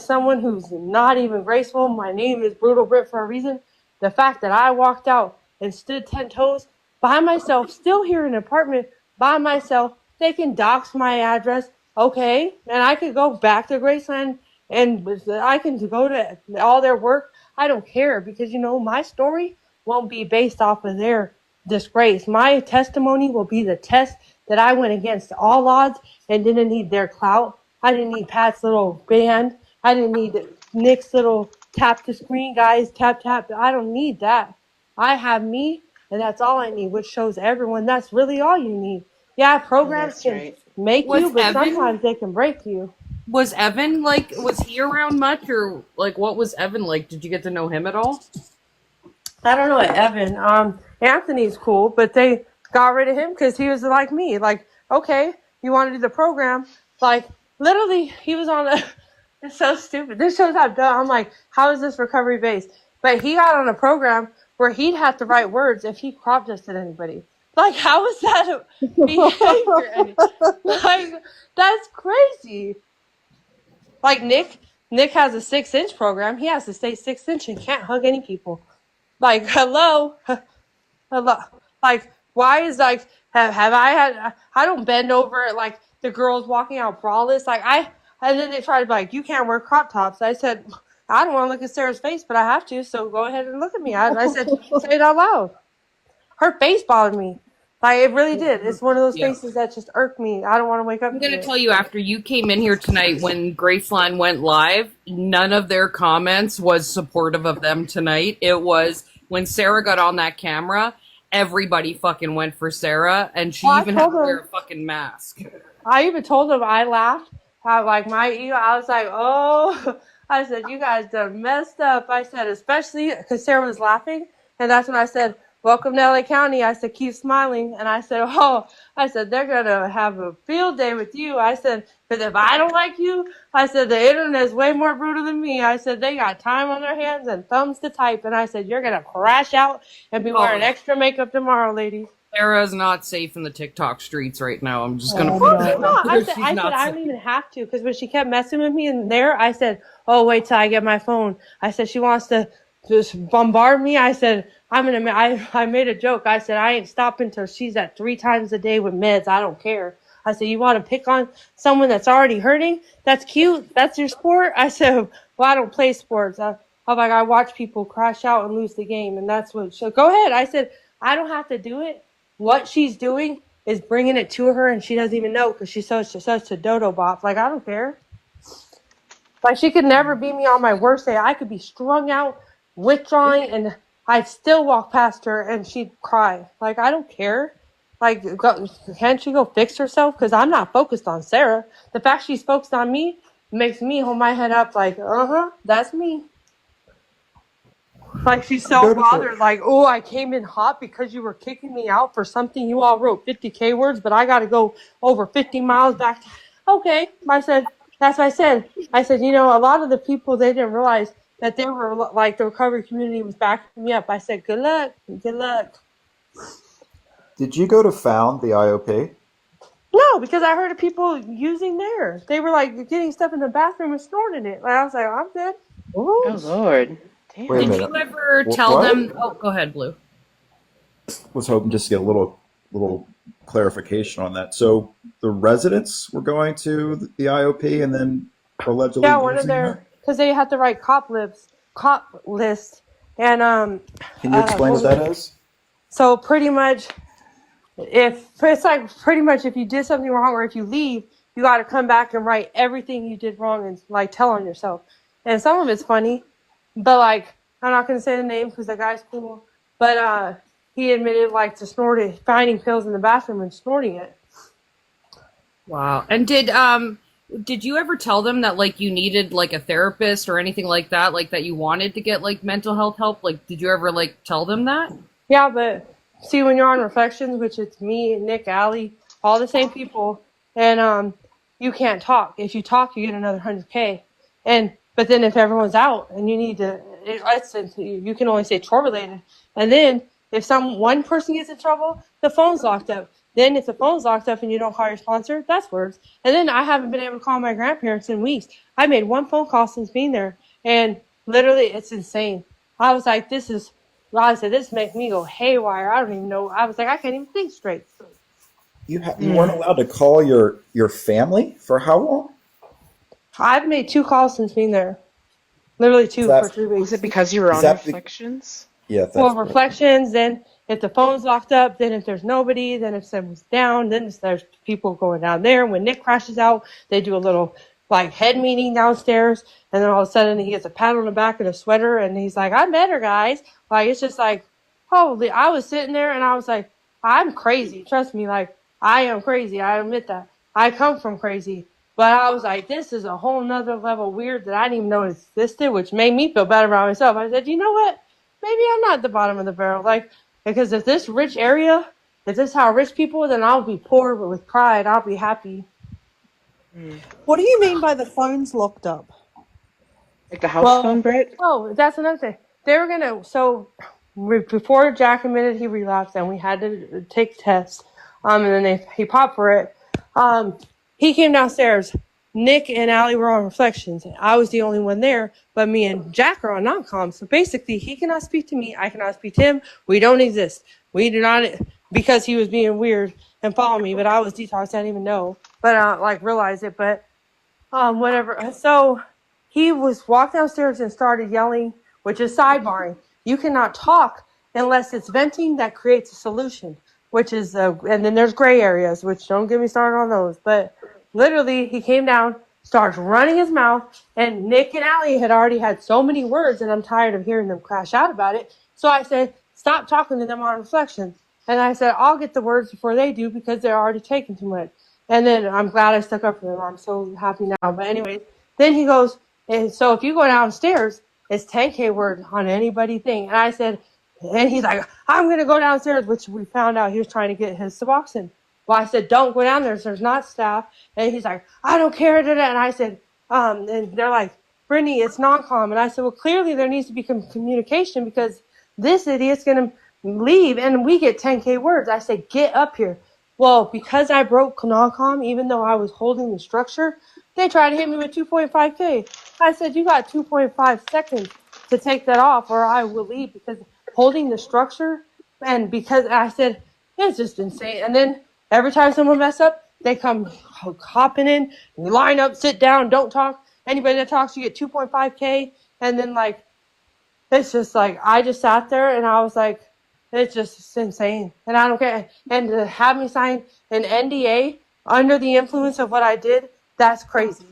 someone who's not even graceful, my name is Brutal Britt for a reason. The fact that I walked out and stood 10 toes by myself, still here in an apartment by myself, they can dox my address, okay, and I could go back to Graceland and I can go to all their work. I don't care because, my story won't be based off of their disgrace. My testimony will be the test that I went against all odds and didn't need their clout. I didn't need Pat's little band. I didn't need Nick's little tap the screen, guys, tap. I don't need that. I have me, and that's all I need, which shows everyone that's really all you need. Yeah, programs can make you, but sometimes they can break you. Was Evan, was he around much, or, what was Evan like? Did you get to know him at all? I don't know Evan. Anthony's cool, but they got rid of him because he was like me. Like, okay, you want to do the program? Like, literally, he was on it's so stupid. This shows how dumb. I'm like, how is this recovery based? But he got on a program where he'd have to write words if he crop dusted anybody. Like, how is that a behavior? Like, that's crazy. Like Nick has a 6-inch program. He has to stay 6 inch and can't hug any people. Like, hello. Like, why is like have I had? I don't bend over like the girls walking out braless. And then they try to be like, you can't wear crop tops. I said, I don't want to look at Sarah's face, but I have to. So go ahead and look at me. I said, say it out loud. Her face bothered me. Like, it really did. It's one of those faces that just irked me. I don't want to wake up. I'm going to tell you, after you came in here tonight when Graceland went live, none of their comments was supportive of them tonight. It was when Sarah got on that camera, everybody fucking went for Sarah, and she even had to wear a fucking mask. I even told them I laughed. Like, my ego, I was like, oh. I said, you guys done messed up. I said, especially because Sarah was laughing. And that's when I said, welcome to LA County. I said, keep smiling. And I said, they're going to have a field day with you. I said, because if I don't like you, I said, the internet is way more brutal than me. I said, they got time on their hands and thumbs to type. And I said, you're going to crash out and be wearing extra makeup tomorrow, ladies. Sarah's not safe in the TikTok streets right now. I'm just going to I said, I don't even have to, because when she kept messing with me in there, I said, oh, wait till I get my phone. I said, she wants to just bombard me. I said, I made a joke. I said, I ain't stopping till she's at 3 times a day with meds. I don't care. I said, you want to pick on someone that's already hurting? That's cute. That's your sport. I said, well, I don't play sports. I'm like, I watch people crash out and lose the game. And that's what, so go ahead. I said, I don't have to do it. What she's doing is bringing it to her, and she doesn't even know because she's such a dodo bop. Like, I don't care. Like, she could never beat me on my worst day. I could be strung out, withdrawing, and I'd still walk past her, and she'd cry. Like, I don't care. Like, can't she go fix herself? Because I'm not focused on Sarah. The fact she's focused on me makes me hold my head up like, that's me. Like, she's so bothered, like, oh, I came in hot because you were kicking me out for something. You all wrote 50K words, but I got to go over 50 miles back. Okay. I said, that's what I said. I said, you know, a lot of the people, they didn't realize that they were, like, the recovery community was backing me up. I said, good luck. Good luck. Did you go to Found, the IOP? No, because I heard of people using theirs. They were, like, getting stuff in the bathroom and snorting it. Like, I was like, I'm good. Oh, Lord. Damn. Wait a minute. Did you ever tell them? Oh, go ahead, Blue. Was hoping just to get a little clarification on that. So the residents were going to the IOP and then allegedly one of their, because they had to write cop list, and Can you explain what that is? So pretty much, if you did something wrong or if you leave, you got to come back and write everything you did wrong and like tell on yourself. And some of it's funny. But, like, I'm not going to say the name because the guy's cool. But he admitted, like, to snorting, finding pills in the bathroom and snorting it. Wow. And did you ever tell them that, like, you needed, like, a therapist or anything like that you wanted to get, like, mental health help? Like, did you ever, like, tell them that? Yeah, but see, when you're on Reflections, which it's me, Nick, Allie, all the same people, and you can't talk. If you talk, you get another $100K. But then if everyone's out and you need to, you can only say related. And then if one person gets in trouble, the phone's locked up. Then if the phone's locked up and you don't call your sponsor, that's worse. And then I haven't been able to call my grandparents in weeks. I made 1 phone call since being there. And literally, it's insane. I was like, this makes me go haywire. I don't even know. I was like, I can't even think straight. You weren't allowed to call your family for how long? I've made 2 calls since being there. Literally 2 for 3 weeks. Was it because you were on Reflections? Yeah. Well, Reflections, then if the phone's locked up, then if there's nobody, then if someone's down, then there's people going down there. When Nick crashes out, they do a little, like, head meeting downstairs, and then all of a sudden he gets a pat on the back and a sweater, and he's like, I'm better, guys. Like, it's just like, holy, I was sitting there, and I was like, I'm crazy. Trust me, like, I am crazy. I admit that. I come from crazy. But I was like, this is a whole nother level weird that I didn't even know existed, which made me feel better about myself. I said, you know what? Maybe I'm not at the bottom of the barrel. Like, because if this rich area, if this is how rich people, then I'll be poor, but with pride, I'll be happy. What do you mean by the phone's locked up? Like the house phone, Britt? Oh, that's another thing. They were going to, so before Jack admitted he relapsed, and we had to take tests. And then he popped for it. He came downstairs. Nick and Allie were on reflections. I was the only one there, but me and Jack are on non-com. So basically, he cannot speak to me. I cannot speak to him. We don't exist. We do not, because he was being weird and following me, but I was detoxed. I didn't even know, but realize it. But whatever. So he walked downstairs and started yelling, which is sidebarring. You cannot talk unless it's venting that creates a solution, which is, and then there's gray areas, which don't get me started on those. But literally, he came down, starts running his mouth, and Nick and Allie had already had so many words, and I'm tired of hearing them crash out about it. So I said, stop talking to them on reflections. And I said, I'll get the words before they do because they're already taking too much. And then I'm glad I stuck up for them. I'm so happy now. But anyway, then he goes, and so if you go downstairs, it's 10K word on anybody thing. And I said, and he's like, I'm going to go downstairs, which we found out he was trying to get his Suboxone. Well, I said, don't go down there. There's not staff. And he's like, I don't care. And I said, and they're like, Brittany, it's non-com. And I said, well, clearly there needs to be communication because this idiot's going to leave and we get 10K words. I said, get up here. Well, because I broke non-com, even though I was holding the structure, they tried to hit me with 2.5K. I said, you got 2.5 seconds to take that off or I will leave because holding the structure and because I said, it's just insane. And then every time someone mess up, they come hopping in, line up, sit down, don't talk. Anybody that talks, you get 2.5K. And then it's just I just sat there and I was like, it's just insane. And I don't care. And to have me sign an NDA under the influence of what I did, that's crazy.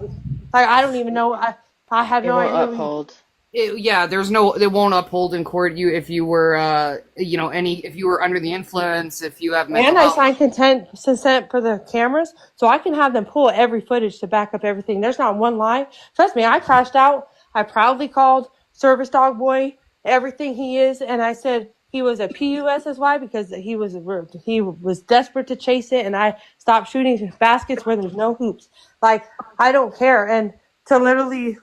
I don't even know. I have no idea. Uphold. It won't uphold in court if you were, if you were under the influence, if you have mental And health. I signed consent for the cameras, so I can have them pull every footage to back up everything. There's not one lie. Trust me, I crashed out. I proudly called Service Dog Boy everything he is, and I said he was a PUSSY because he was desperate to chase it, and I stopped shooting baskets where there's no hoops. I don't care, and to literally.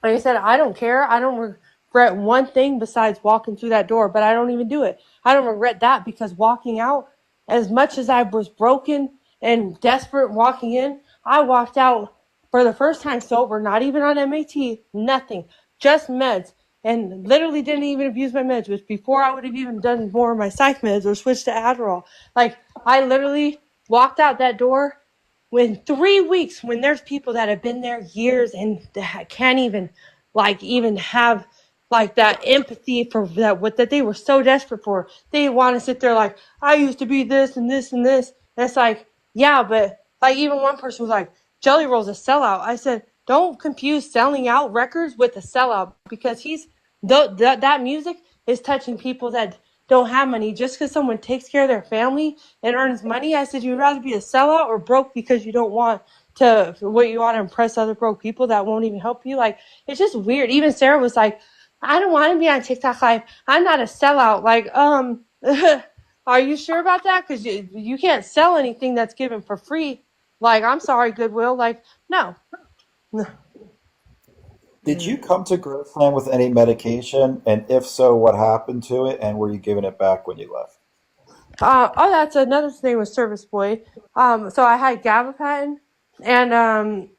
Like I said, I don't care. I don't regret one thing besides walking through that door, but I don't even do it. I don't regret that because walking out, as much as I was broken and desperate walking in, I walked out for the first time sober, not even on MAT, nothing, just meds, and literally didn't even abuse my meds, which before I would have even done more of my psych meds or switched to Adderall. I literally walked out that door. When 3 weeks, when there's people that have been there years and can't even have that empathy for that they were so desperate for, they want to sit there I used to be this and this and this. And it's yeah, but even one person was like, Jelly Roll's a sellout. I said, don't confuse selling out records with a sellout because that music is touching people that don't have money. Just because someone takes care of their family and earns money, I said, you'd rather be a sellout or broke because you don't want to impress other broke people that won't even help you. It's just weird. Even Sarah was like, I don't want to be on TikTok Live. I'm not a sellout. Are you sure about that? Because you can't sell anything that's given for free. I'm sorry, Goodwill. No. Did you come to Graceland with any medication? And if so, what happened to it? And were you giving it back when you left? That's another thing with Service Boy. So I had gabapentin and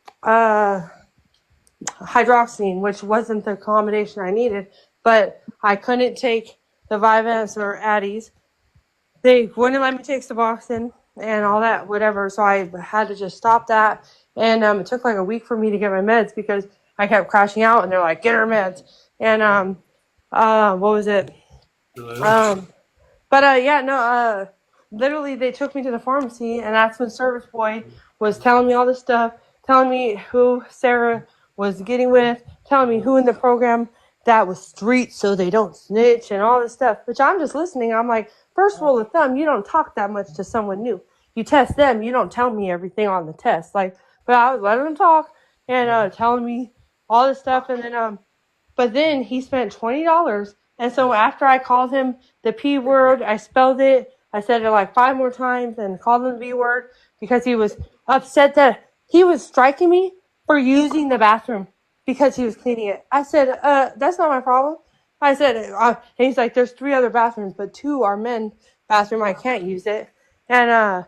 hydroxyzine, which wasn't the combination I needed, but I couldn't take the Vyvanse or Addies. They wouldn't let me take Suboxone and all that, whatever. So I had to just stop that. And it took a week for me to get my meds because I kept crashing out, and they're like, get her meds. And what was it? Literally they took me to the pharmacy, and that's when Service Boy was telling me all this stuff, telling me who Sarah was getting with, telling me who in the program that was street so they don't snitch and all this stuff, which I'm just listening. I'm like, first rule of thumb, you don't talk that much to someone new. You test them. You don't tell me everything on the test. But I was letting them talk and telling me all this stuff. And then, but then he spent $20. And so after I called him the P word, I spelled it. I said it 5 more times and called him the B word because he was upset that he was striking me for using the bathroom because he was cleaning it. I said, that's not my problem. I said, and he's like, there's 3 other bathrooms, but 2 are men's bathroom. I can't use it. And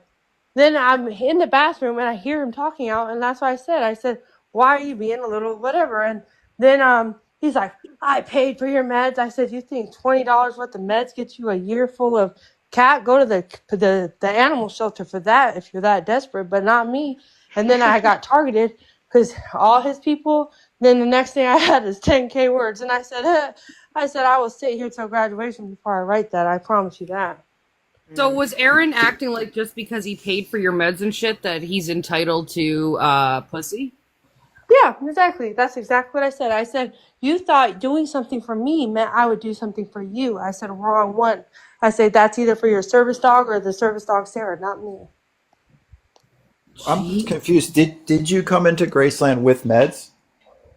then I'm in the bathroom and I hear him talking out, and that's what I said, why are you being a little whatever? And then he's like, I paid for your meds. I said, you think $20 worth of meds gets you a year full of cat? Go to the animal shelter for that if you're that desperate, but not me. And then I got targeted because all his people. Then the next thing I had is 10K words, and I said, I will sit here till graduation before I write that. I promise you that. So was Aaron acting like just because he paid for your meds and shit that he's entitled to pussy? Yeah, exactly. That's exactly what I said. I said, you thought doing something for me meant I would do something for you. I said, wrong one. I said, that's either for your service dog or the service dog Sarah, not me. I'm confused. Did you come into Graceland with meds?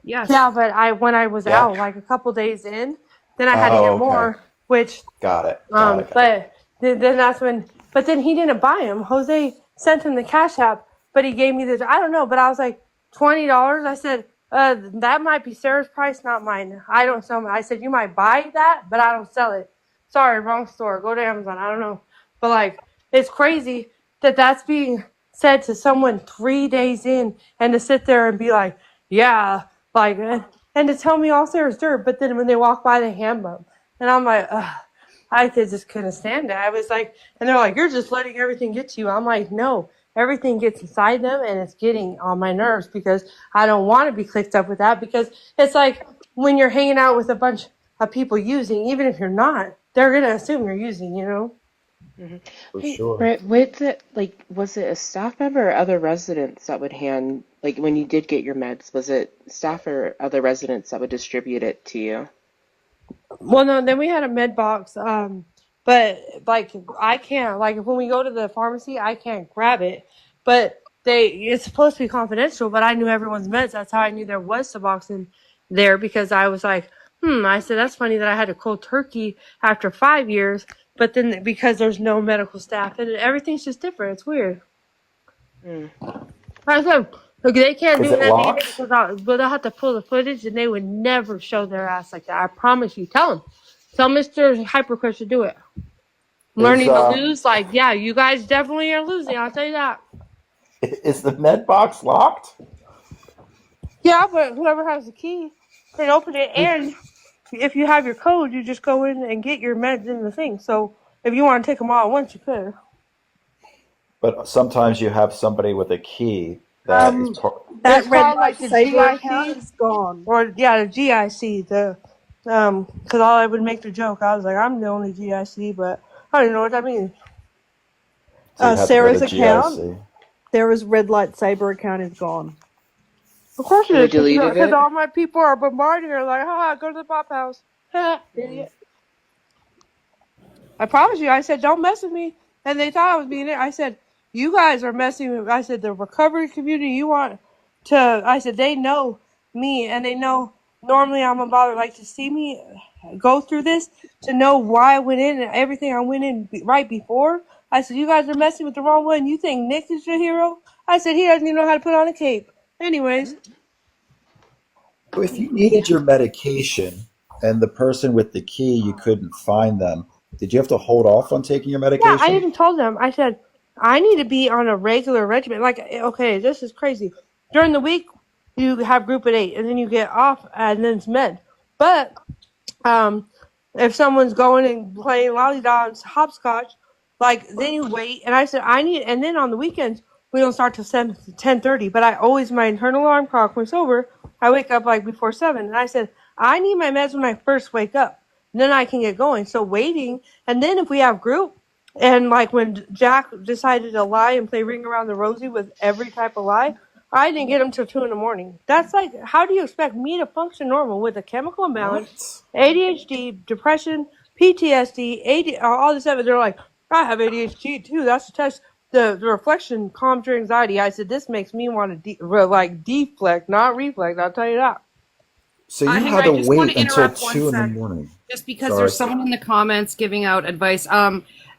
Yes. Yeah, but when I was out, like a couple days in, then I had to get more, which... Got it. But then that's when... But then he didn't buy them. Jose sent him the Cash App, but he gave me this... I don't know, but I was like, $20? I said, that might be Sarah's price, not mine. I don't sell them. I said, you might buy that, but I don't sell it. Sorry, wrong store. Go to Amazon. I don't know. But, like, it's crazy that that's being said to someone 3 days in and to sit there and be like, yeah, like, and to tell me all Sarah's dirt. But then when they walk by, they hand them. And I'm like, ugh. I just couldn't stand it. I was like, and they're like, you're just letting everything get to you. I'm like, no. Everything gets inside them, and it's getting on my nerves because I don't want to be clicked up with that, because it's like when you're hanging out with a bunch of people using, even if you're not, they're going to assume you're using, you know? Mm-hmm. For sure. Britt, was it a staff member or other residents that would hand, like when you did get your meds, was it staff or other residents that would distribute it to you? Well, no, then we had a med box, but like I can't, like when we go to the pharmacy, I can't grab it, but it's supposed to be confidential, but I knew everyone's meds. That's how I knew there was Suboxone there, because I was like, I said, that's funny that I had a cold turkey after 5 years, but then because there's no medical staff and everything's just different. It's weird. I said, look, they can't do that because they'll have to pull the footage, and they would never show their ass like that. I promise you. Tell Mr. Hypercrush to do it. Learning to lose, like, yeah, you guys definitely are losing. I'll tell you that. Is the med box locked? Yeah, but whoever has the key can open it, and if you have your code, you just go in and get your meds in the thing. So if you want to take them all at once, you could. But sometimes you have somebody with a key that is that red light saver account is gone. Or the GIC, because I would make the joke. I was like, I'm the only GIC, but I don't even know what that means. Sarah's account, Sarah's red light saber account is gone. Of course it is, because all my people are bombarding her like, go to the pop house. Idiot. I promise you, I said, don't mess with me. And they thought I was being it. I said, you guys are messing with me. I said, the recovery community I said, they know me, and they know normally I'm unbothered, like, to see me go through this, to know why I went in and everything I went in right before. I said, you guys are messing with the wrong one. You think Nick is your hero? I said, he doesn't even know how to put on a cape. Anyways. If you needed your medication and the person with the key, you couldn't find them, did you have to hold off on taking your medication? Yeah, I even told them. I said, I need to be on a regular regimen. Like, okay, this is crazy. During the week, you have group at 8, and then you get off, and then it's med. But if someone's going and playing lollydogs, hopscotch, like, then you wait. And I said, and then on the weekends, we don't start till 10:30. But my internal alarm clock was over. I wake up like before 7. And I said, I need my meds when I first wake up. Then I can get going. So waiting. And then if we have group, and like when Jack decided to lie and play Ring Around the Rosie with every type of lie, I didn't get him till 2 a.m. That's like, how do you expect me to function normal with a chemical imbalance, ADHD, depression, PTSD, all this stuff? They're like, I have ADHD too. That's the test. The reflection calms your anxiety. I said, this makes me want to deflect, not reflect. I'll tell you that. So you had to wait until 2 a.m. Just because there's someone in the comments giving out advice.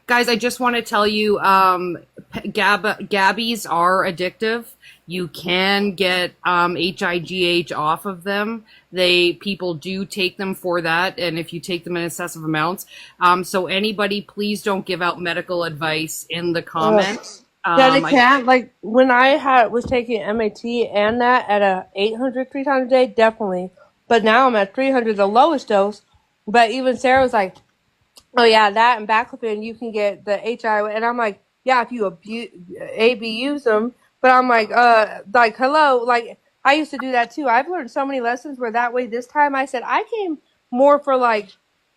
Guys, I just want to tell you, Gabbies are addictive. You can get HIGH off of them. People do take them for that, and if you take them in excessive amounts. So anybody, please don't give out medical advice in the comments. Yeah, they can't. Like when I was taking MAT and that at a 800 3 times a day, definitely. But now I'm at 300, the lowest dose. But even Sarah was like, "Oh yeah, that and baclofen, you can get the HIV." And I'm like, "Yeah, if you abuse them." But I'm like, hello, like I used to do that too. I've learned so many lessons where that way. This time I said I came more for like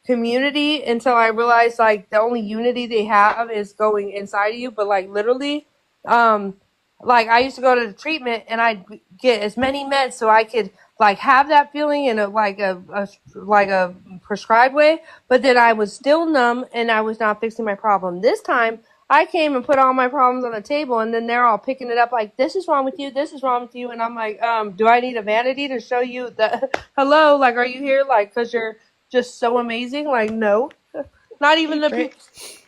community until I realized like the only unity they have is going inside of you. But like literally, like I used to go to the treatment and I'd get as many meds so I could like have that feeling in a prescribed way, but then I was still numb and I was not fixing my problem. This time I came and put all my problems on the table and then they're all picking it up like, this is wrong with you, this is wrong with you. And I'm like, do I need a vanity to show you that, hello, like, are you here? Like, cause you're just so amazing. Like, no, not even the people.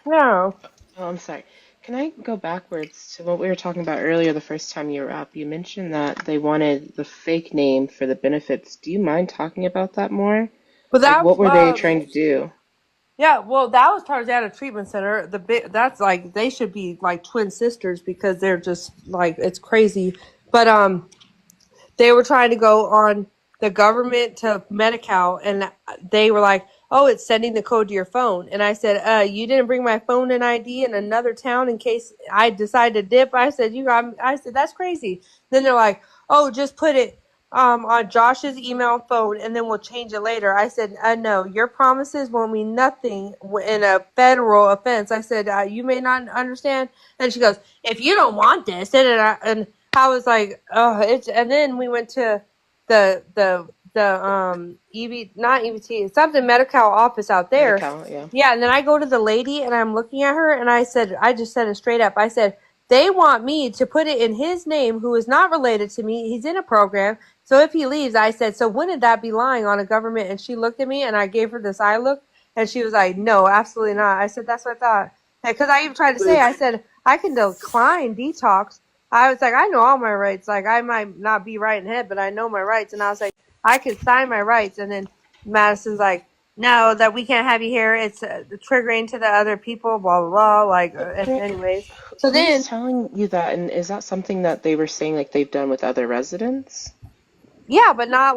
No. Oh, I'm sorry. Can I go backwards to what we were talking about earlier the first time you were up? You mentioned that they wanted the fake name for the benefits. Do you mind talking about that more? But Like, that, what were they trying to do? yeah, well, that was Tarzana Treatment Center. That's like they should be like twin sisters because they're just like it's crazy. But they were trying to go on the government to Medi-Cal, and they were like, "Oh, it's sending the code to your phone." And I said, "You didn't bring my phone and ID in another town in case I decide to dip." I said, I said that's crazy. Then they're like, "Oh, just put it on Josh's email and phone, and then we'll change it later." I said, "No, your promises will mean nothing in a federal offense." I said, "You may not understand." And she goes, "If you don't want this," and I was like, "Oh, it's." And then we went to the not EBT, something medical office out there. Medi-Cal, yeah. Yeah, and then I go to the lady and I'm looking at her and I just said it straight up. I said, they want me to put it in his name, who is not related to me. He's in a program. So if he leaves, I said, so wouldn't that be lying on a government? And she looked at me and I gave her this eye look and she was like, no, absolutely not. I said, that's what I thought. Because I even tried to say, I said, I can decline detox. I was like, I know all my rights. Like, I might not be right in head, but I know my rights. And I was like, I can sign my rights. And then Madison's like, no, that we can't have you here. It's triggering to the other people, blah, blah, blah. Like, anyways. So then. Who's telling you that? And is that something that they were saying like they've done with other residents? Yeah, but not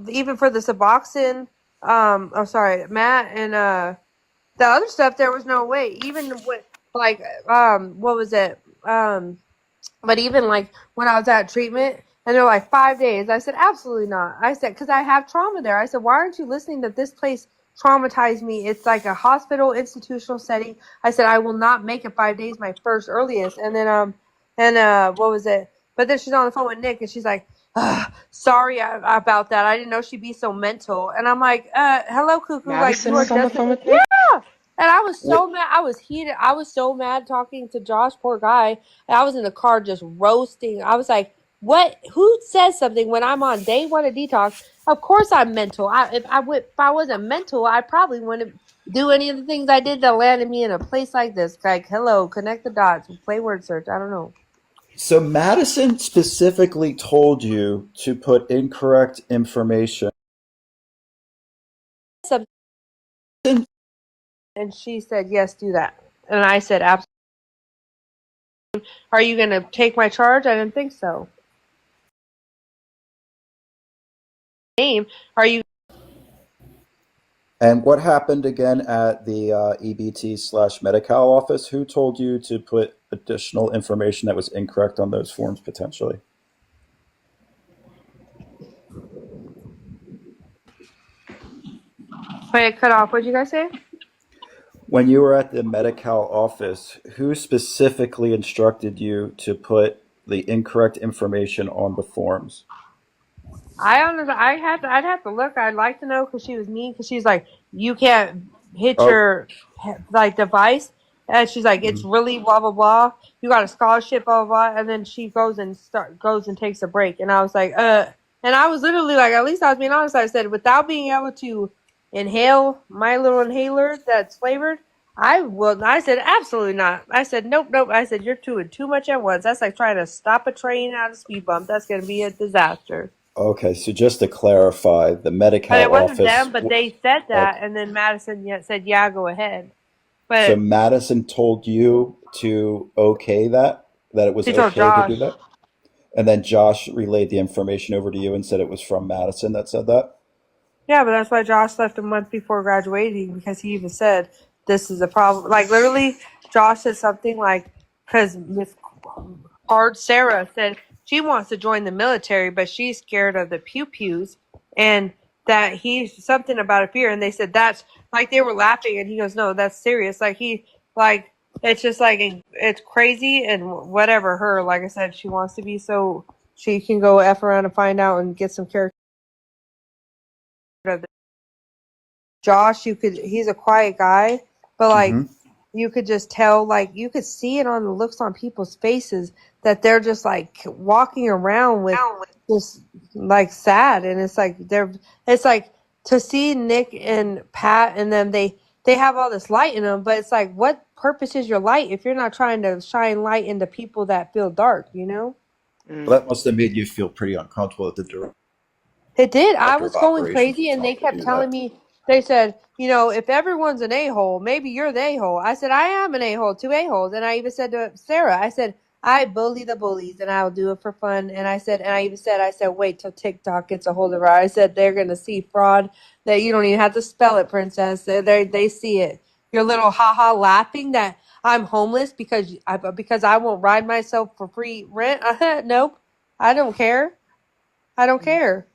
even for the Suboxone. I'm sorry, Matt, and the other stuff, there was no way. Even with, like, what was it? But even, like, when I was at treatment, and they're like, 5 days. I said, absolutely not. I said, because I have trauma there. I said, why aren't you listening that this place traumatized me? It's like a hospital, institutional setting. I said, I will not make it 5 days, my first earliest. And then, what was it? But then she's on the phone with Nick, and she's like, sorry about that. I didn't know she'd be so mental. And I'm like, hello, cuckoo. Madison like, was on the phone with Nick? Yeah. And I was so mad. I was heated. I was so mad talking to Josh, poor guy. And I was in the car just roasting. I was like, what? Who says something when I'm on day one of detox? Of course I'm mental. If I wasn't mental, I probably wouldn't do any of the things I did that landed me in a place like this. Like, hello, connect the dots, play word search. I don't know. So Madison specifically told you to put incorrect information. And she said, yes, do that. And I said, absolutely. Are you going to take my charge? I didn't think so. Are you? And what happened again at the EBT/Medi-Cal office? Who told you to put additional information that was incorrect on those forms potentially? Wait, cut off. What did you guys say? When you were at the Medi-Cal office, who specifically instructed you to put the incorrect information on the forms? I'd have to look. I'd like to know because she was mean. Because she's like, you can't hit your like device, and she's like, it's really blah blah blah. You got a scholarship, blah blah blah. And then she goes and takes a break. And I was like, and I was literally like, at least I was being honest. I said, without being able to inhale my little inhaler that's flavored, I said, absolutely not. I said, nope. I said, you're doing too much at once. That's like trying to stop a train at a speed bump. That's going to be a disaster. Okay, so just to clarify, the But Medi-Cal it wasn't office. them, but they said that. Okay, And then Madison said, yeah, go ahead. so But Madison told you to okay that it was she told okay to Josh. do that, and then Josh relayed the information over to you and said it was from Madison that said that. Yeah, but that's why Josh left a month before graduating, because he even said this is a problem. Like, literally, Josh said something like, because Miss Hard Sarah said she wants to join the military, but she's scared of the pew-pews, and that he's something about a fear. And they said that's, like, they were laughing, and he goes, no, that's serious. Like, it's just like, it's crazy and whatever. Her, like I said, she wants to be so she can go F around and find out and get some character. Josh, he's a quiet guy, but like Mm-hmm. you could just tell, like you could see it on the looks on people's faces that they're just like walking around with just like sad, and it's like to see Nick and Pat and them, they have all this light in them, but it's like, what purpose is your light if you're not trying to shine light into people that feel dark, you know? Well, that must have made you feel pretty uncomfortable at the director It did. I was of going operations crazy, and they to kept do telling that. me, they said, if everyone's an a-hole, maybe you're the a-hole. I said, I am an a-hole, two a-holes. And I even said to Sarah, I said, I bully the bullies, and I'll do it for fun. And I said, wait till TikTok gets a hold of her. I said, they're going to see fraud that you don't even have to spell it, princess. They see it. Your little ha-ha laughing that I'm homeless because I won't ride myself for free rent. Nope. I don't care. I don't care.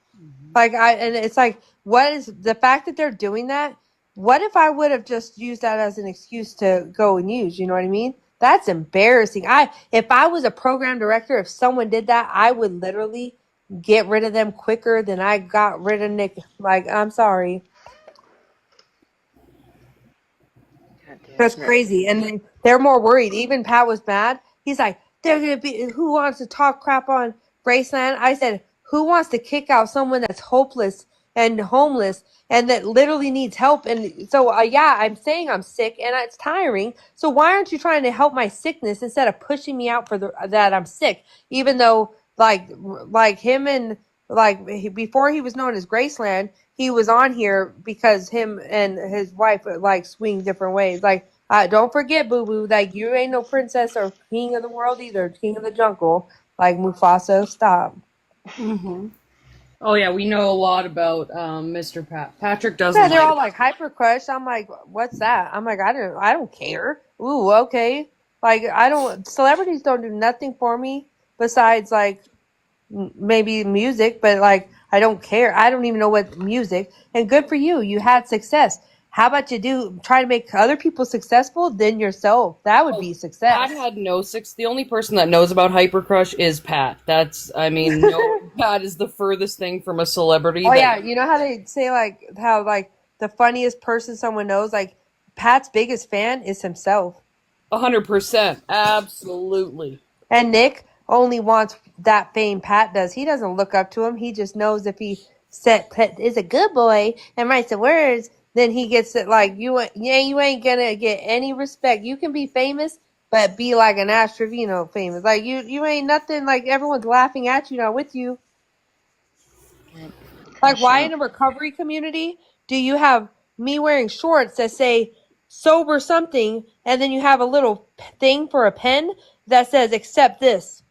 And it's like, what is the fact that they're doing that? What if I would have just used that as an excuse to go and use, you know what I mean? That's embarrassing. If I was a program director, if someone did that, I would literally get rid of them quicker than I got rid of Nick. Like, I'm sorry. That's crazy. And then they're more worried. Even Pat was mad. He's like, they're going to be, who wants to talk crap on Graceland? I said, who wants to kick out someone that's hopeless and homeless and that literally needs help? And so, yeah, I'm saying I'm sick and it's tiring. So why aren't you trying to help my sickness instead of pushing me out for that I'm sick? Even though, like him and, before he was known as Graceland, he was on here because him and his wife swing different ways. Like, don't forget, boo boo, like you ain't no princess or king of the world either, king of the jungle. Like Mufasa, stop. Mm-hmm. Oh yeah, we know a lot about Mr. Patrick doesn't. Yeah, they're all like hyper crush. I'm like, what's that? I'm like, I don't care. Ooh, okay. Like celebrities don't do nothing for me besides like maybe music, but like I don't care. I don't even know what music. And good for you. You had success. How about you try to make other people successful than yourself? That would be success. Pat had no six. The only person that knows about Hyper Crush is Pat. Pat is the furthest thing from a celebrity. Oh yeah, you know how they say how the funniest person someone knows, like Pat's biggest fan is himself. 100%, absolutely. And Nick only wants that fame Pat does. He doesn't look up to him. He just knows if he is a good boy and writes the words, then he gets it. Like you ain't gonna get any respect. You can be famous, but be like an Ash Trevino famous. Like you ain't nothing. Like everyone's laughing at you, not with you. Like, why in a recovery community do you have me wearing shorts that say sober something, and then you have a little thing for a pen that says accept this?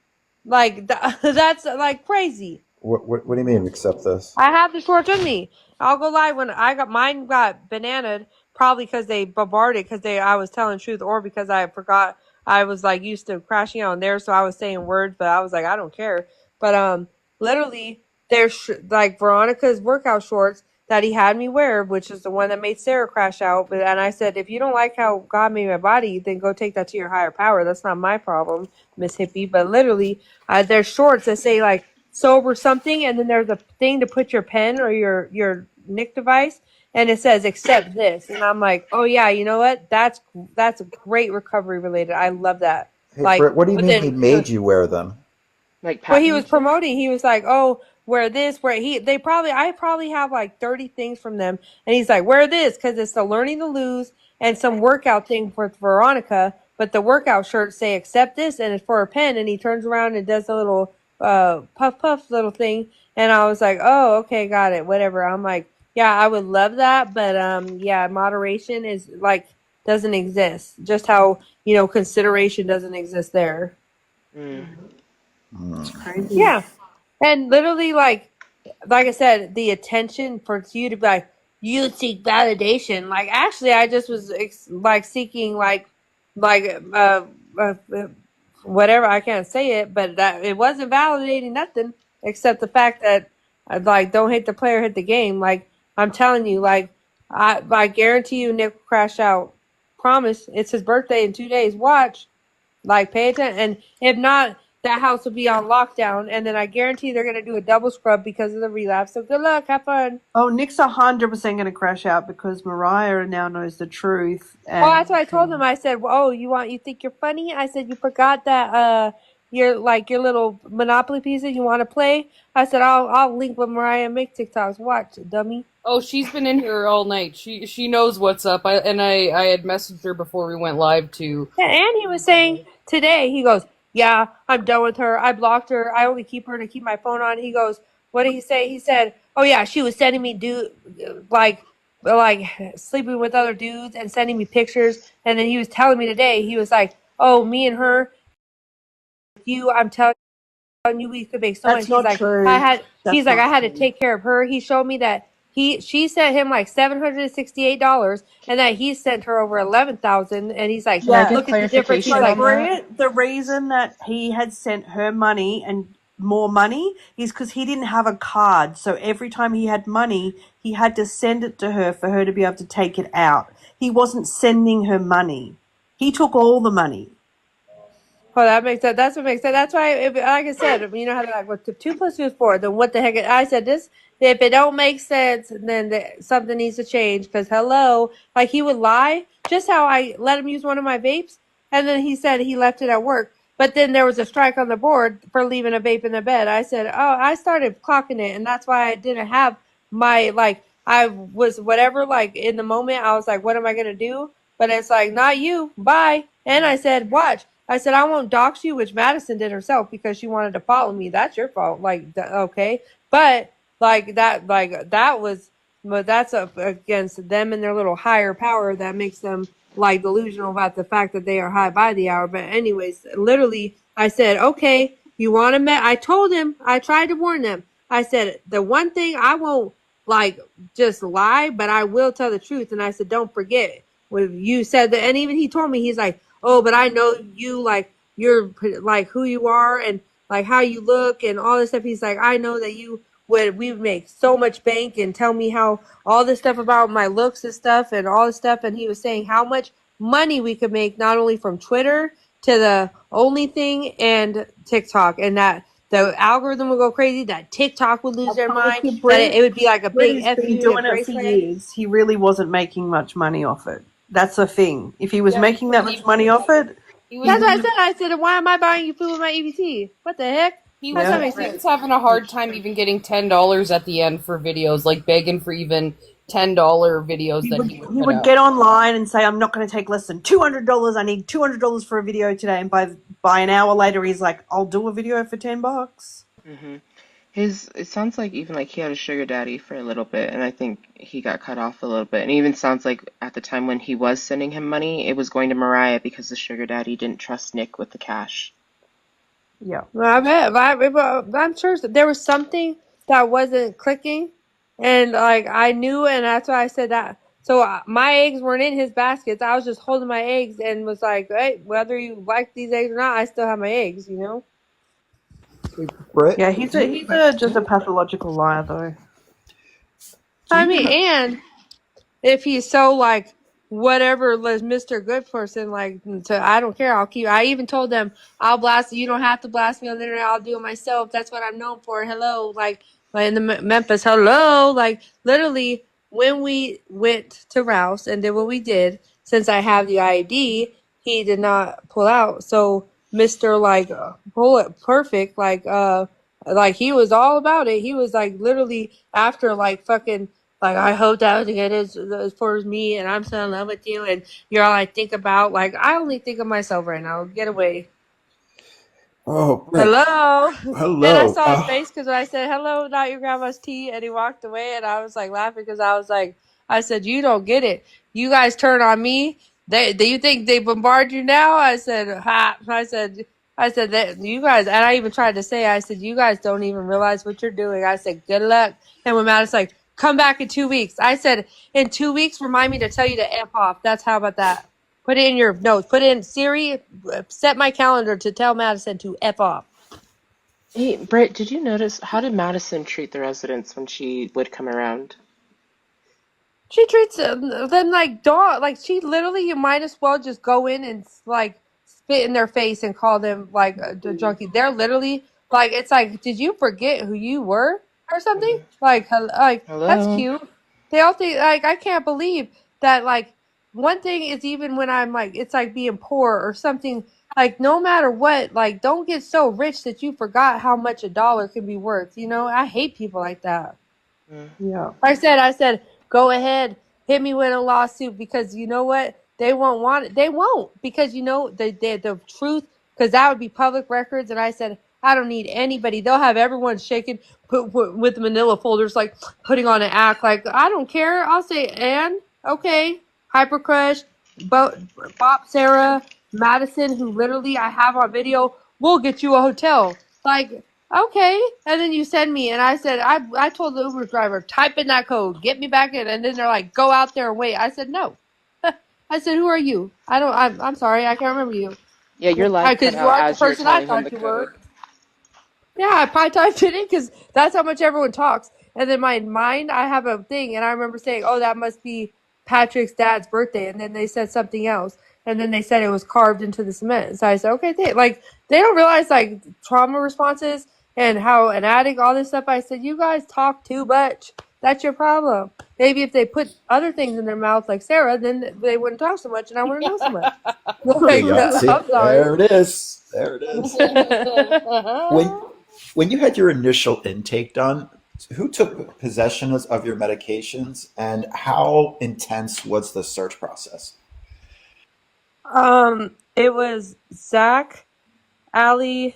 Like, that's like crazy. What do you mean, accept this? I have the shorts with me. I'll go live when mine got bananaed, probably because they bombarded, because I was telling truth, or because I forgot. I was like used to crashing out on there, so I was saying words, but I was like, I don't care. But literally, there's like Veronica's workout shorts that he had me wear, which is the one that made Sarah crash out. And I said, if you don't like how God made my body, then go take that to your higher power. That's not my problem, Miss Hippie. But literally, there's shorts that say like sober something, and then there's a thing to put your pen or your Nick device, and it says accept this. And I'm like, oh yeah, you know what? That's a great recovery related. I love that. Hey, Britt, what do you mean he made you wear them? Well, he was promoting. He was like, "Oh, wear this." I probably have like 30 things from them, and he's like, "Wear this because it's the learning to lose, and some workout thing for Veronica, but the workout shirts say accept this, and it's for a pen, and he turns around and does a little puff little thing, and I was like, oh, okay, got it, whatever. I'm like, yeah, I would love that, but yeah, moderation is like doesn't exist. Just how, consideration doesn't exist there. It's crazy. Yeah. And literally, like I said, the attention for you to be like, you seek validation. Like, actually, I just was seeking whatever. I can't say it, but that it wasn't validating nothing except the fact that don't hate the player, hit the game. Like, I'm telling you, I guarantee you, Nick will crash out. Promise. It's his birthday in 2 days. Watch. Pay attention. And if not, that house will be on lockdown. And then I guarantee they're going to do a double scrub because of the relapse. So good luck. Have fun. Oh, Nick's 100% going to crash out because Mariah now knows the truth. And that's what I told him. I said, "Oh, you think you're funny?" I said, "You forgot that your little Monopoly pieces you want to play." I said, "I'll link with Mariah and make TikToks. Watch, dummy." Oh, she's been in here all night. She knows what's up. I had messaged her before we went live too. Yeah, and he was saying today, he goes, "Yeah, I'm done with her. I blocked her. I only keep her to keep my phone on." He goes, "What did he say?" He said, "Oh yeah, she was sending me like sleeping with other dudes and sending me pictures." And then he was telling me today, he was like, "Oh, me and her, I'm telling you, we could make so much." That's not true. I had to take care of her. He showed me that she sent him like $768, and that he sent her over 11,000. And he's like, Yeah. "Look at the difference." He's like, Britt, the reason that he had sent her money and more money is because he didn't have a card. So every time he had money, he had to send it to her for her to be able to take it out. He wasn't sending her money. He took all the money. Oh, that makes sense. That's what makes sense. That's why, like I said, you know how they're like, "Well, 2 + 2 is 4." Then what the heck? I said this. If it don't make sense, then something needs to change. Because hello, he would lie. Just how I let him use one of my vapes, and then he said he left it at work. But then there was a strike on the board for leaving a vape in the bed. I said, oh, I started clocking it, and that's why I didn't have my I was whatever in the moment. I was like, what am I gonna do? But it's like, not you. Bye. And I said, watch. I said, I won't dox you, which Madison did herself because she wanted to follow me. That's your fault. Okay. But that was, but that's against them and their little higher power that makes them delusional about the fact that they are high by the hour. But anyways, literally, I said, okay, you want to I told him, I tried to warn them. I said, the one thing I won't just lie, but I will tell the truth. And I said, don't forget when you said that. And even he told me, he's like, oh, but I know you, you're who you are and how you look and all this stuff. He's like, I know that we would make so much bank, and tell me how all this stuff about my looks and stuff and all this stuff. And he was saying how much money we could make, not only from Twitter to the only thing and TikTok, and that the algorithm would go crazy, that TikTok would lose their mind, that it would be like a big Britt has been doing it for years. He really wasn't making much money off it. That's the thing. If he was making that much money off it, that's what I said. Why am I buying you food with my EBT? What the heck? He was having a hard time even getting $10 at the end for videos, begging for even $10 videos he would get online and say, I'm not going to take less than $200. I need $200 for a video today. And by an hour later, he's like, I'll do a video for $10. Mm-hmm. It sounds like even he had a sugar daddy for a little bit, and I think he got cut off a little bit. And it even sounds like at the time when he was sending him money, it was going to Mariah because the sugar daddy didn't trust Nick with the cash. Yeah. Well, I bet. I'm sure there was something that wasn't clicking, and I knew, and that's why I said that. So my eggs weren't in his baskets. I was just holding my eggs and was like, hey, whether you like these eggs or not, I still have my eggs, Britt? Yeah, he's just a pathological liar, though. I mean, and if he's so whatever, Mr. Good Person, I don't care. I even told them, I'll blast you. You don't have to blast me on the internet. I'll do it myself. That's what I'm known for. Hello, in the Memphis. Hello, literally when we went to Rouse and did what we did. Since I have the ID, he did not pull out. So Mr. Bullet Perfect, he was all about it. He was literally after fucking Like, I hope that was good as far as me, and I'm so in love with you, and you're all I think about. Like, I only think of myself right now. Get away. Oh, Britt. Hello. And I Hello. saw his face because when I said, hello, not your grandma's tea, and he walked away, and I was like laughing because I was like, I said, you don't get it. You guys turn on me. Do you think they bombard you now? I said, ha. I said that you guys, and I even tried to say, I said, you guys don't even realize what you're doing. I said, good luck. And when Matt's like, come back in 2 weeks. I said, in 2 weeks, remind me to tell you to F off. That's how about that? Put it in your notes. Put in Siri, set my calendar to tell Madison to F off. Hey, Britt, did you notice how did Madison treat the residents when she would come around? She treats them like dog. Like, she literally, you might as well just go in and like spit in their face and call them like the junkie. They're literally like, it's like, did you forget who you were or something? Like that's Hello? cute. They all think like, I can't believe that. Like, one thing is, even when I'm like, it's like being poor or something. Like, no matter what, like, don't get so rich that you forgot how much a dollar can be worth. You know, I hate people like that. Yeah. I said, go ahead, hit me with a lawsuit, because you know what? They won't want it. They won't, because you know the truth, because that would be public records. And I said, I don't need anybody. They'll have everyone shaking put with manila folders, like putting on an act. Like, I don't care. I'll say, and okay, Hyper Crush, Bob, Sarah, Madison, who literally I have on video, we'll get you a hotel. Like, okay. And then you send me, and I said, I told the Uber driver, type in that code, get me back in. And then they're like, go out there and wait. I said, no. I said, who are you? I'm sorry, I can't remember you. Yeah, your line cut Because you out aren't the as you were person I telling him the thought you code. were. Yeah, I probably typed it in because that's how much everyone talks. And then my mind, I have a thing, and I remember saying, oh, that must be Patrick's dad's birthday. And then they said something else. And then they said it was carved into the cement. So I said, okay, they don't realize like trauma responses and how an addict, all this stuff. I said, you guys talk too much. That's your problem. Maybe if they put other things in their mouth like Sarah, then they wouldn't talk so much, and I wouldn't know so much. There you go. See, I'm sorry. there it is. There it is. When you had your initial intake done, who took possession of your medications, and how intense was the search process? It was Zach, Allie,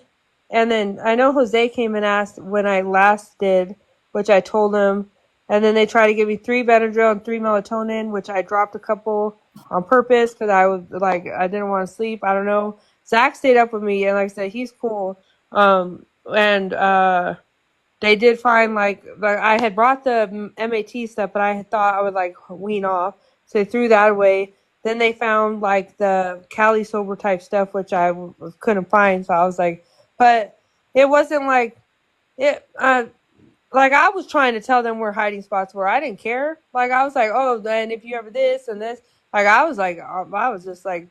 and then I know Jose came and asked when I last did, which I told him. And then they tried to give me 3 Benadryl and 3 melatonin, which I dropped a couple on purpose because I was like, I didn't want to sleep. I don't know. Zach stayed up with me, and like I said, he's cool. They did find like I had brought the MAT stuff, but I had thought I would like wean off, so they threw that away. Then they found like the Cali sober type stuff, which I couldn't find. So I was like, but it wasn't like it. Like, I was trying to tell them where hiding spots were. I didn't care. Like, I was like, oh, and if you ever this and this, like, I was just like,